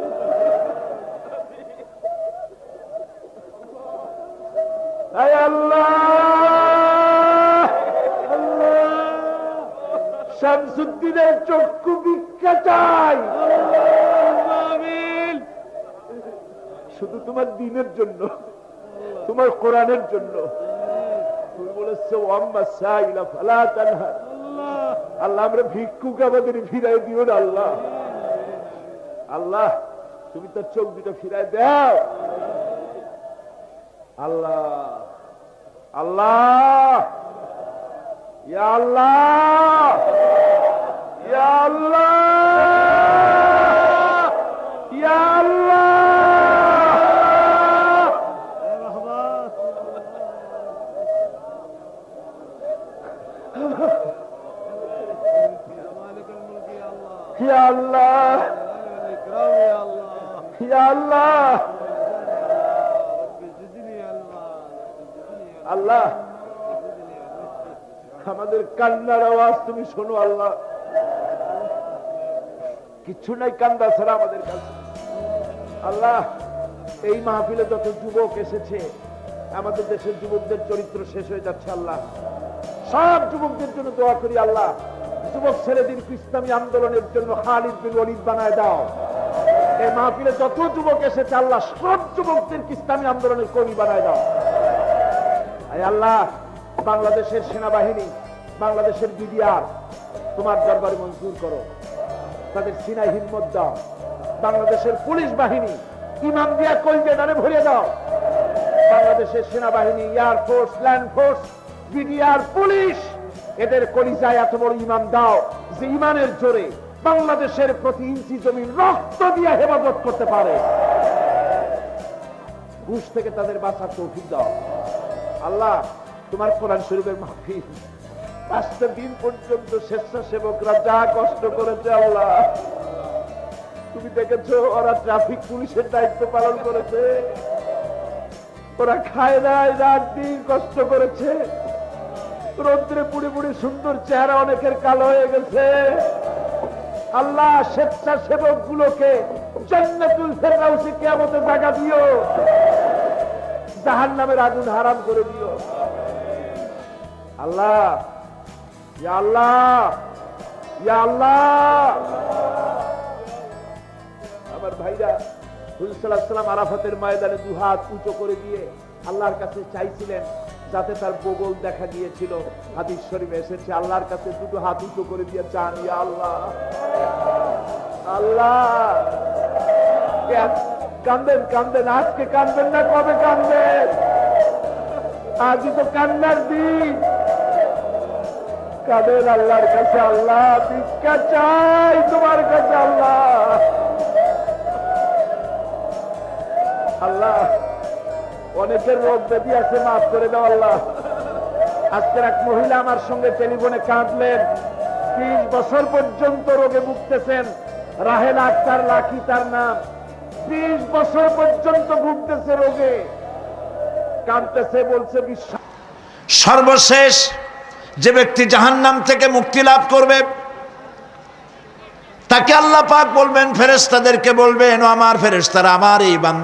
আয় আল্লাহ, শামসুদ্দিনের চক্ষু ভিক্ষা চাই, শুধু তোমার দ্বীনের জন্য, তোমার কোরআনের জন্য। তুমি বলেছো ওয়াম্মা সাইলা ফালা তানহার। আল্লাহ, আমরা ভিক্ষুক আমাদের ফিরাই দিও না আল্লাহ। আল্লাহ, তুমি তার চোখ দুটো ফিরাই দাও। আল্লাহ, আল্লাহ, ইয়া আল্লাহ, ইয়া আল্লাহ, ইয়া আল্লাহ। ইয়া আল্লাহ, ইয়া আল্লাহ, আল্লাহ আমাদের কান্নার আওয়াজ তুমি শোনো আল্লাহ। কিছু নাই কান্দা ছাড়া আমাদের কাছে। আল্লাহ, এই মাহফিলে যত যুবক এসেছে, আমাদের দেশের যুবকদের চরিত্র শেষ হয়ে যাচ্ছে আল্লাহ। সব যুবকদের জন্য দোয়া করি আল্লাহ, যুবক ছেলেদের ইসলামী আন্দোলনের জন্য খালিদ বিন ওয়ালিদ বানায় দাও। এই মাহফিলে যত যুবক এসেছে আল্লাহ, সব যুবকদের ইসলামী আন্দোলনের কর্মী বানায় দাও। আয় আল্লাহ, বাংলাদেশের সেনাবাহিনী, বাংলাদেশের বিডিআর তোমার দরবারে মঞ্জুর করো, তাদের সিনায় হিম্মত দাও। বাংলাদেশের পুলিশ বাহিনী ইমাম দিয়া কলজেদারে ভরিয়ে দাও। বাংলাদেশের সেনাবাহিনী, air force, land force, BDR, police, এদের কলিজায় এত বড় ইমান দাও যে ইমানের জোরে বাংলাদেশের প্রতি ইঞ্চি জমি রক্ত দিয়ে হেফাজত করতে পারে। ঘুষ থেকে তাদের বাঁচার তৌফিক দাও। আল্লাহ, তোমার কোরআন শরীফের মাহফিল 5টা দিন পর্যন্ত স্বেচ্ছাসেবকরা যা কষ্ট করেছে আল্লাহ, তুমি দেখেছো। ওরা ট্রাফিক পুলিশের দায়িত্ব পালন করেছে, ওরা খায় নাই, রাত দিন কষ্ট করেছে। রৌদ্রে পুড়ে পুড়ে সুন্দর চেহারা অনেকের কালো হয়ে গেছে। আল্লাহ, স্বেচ্ছাসেবক গুলোকে জান্নাতুল ফেরদাউসে কিয়ামতে জায়গা দিও, জাহান্নামের আগুন হারাম করে দিও। আল্লাহ, ইয়া আল্লাহ, ইয়া আল্লাহ। আমার ভাইরা, হুজুর সাল্লাল্লাহু আলাইহি ওয়াসাল্লাম আরাফাতের ময়দানে দুহাত উঁচু করে দিয়ে আল্লাহর কাছে চাইছিলেন, যাতে তার বগল দেখা গিয়েছিল। হাদিস শরীফে এসেছে, আল্লাহর কাছে দুটো হাত উঁচু করে দিয়ে চান, ইয়া আল্লাহ। আল্লাহ, কান্দেন কান্দেন, আজকে কান্দবেন না, কবে কান্দবেন? আজই তো কান্নার দিন। কাঁদেন আল্লাহর কাছে, আল্লাহ ভিক্ষা চাই তোমার কাছে। আল্লাহ, আল্লাহ অনেকের রোগ ব্যাধি আছে, মাফ করে দাও আল্লাহ। আজকের এক মহিলা আমার সঙ্গে টেলিফোনে কাঁদলেন, 30 বছর পর্যন্ত রোগে ভুগতেছেন। রাহেল আক্তার লাকি তার নাম। 20 বছর পর্যন্ত ভুগতেছে রোগে, কাঁদতেছে, বলছে বিশ্বাস। সর্বশেষ যে ব্যক্তি জাহান্নাম থেকে মুক্তি লাভ করবে, তাকে আল্লাহ পাক বলবেন, ফেরেশতাদেরকে বলবেন, ও আমার ফেরেশতারা, আমার এই বান্দা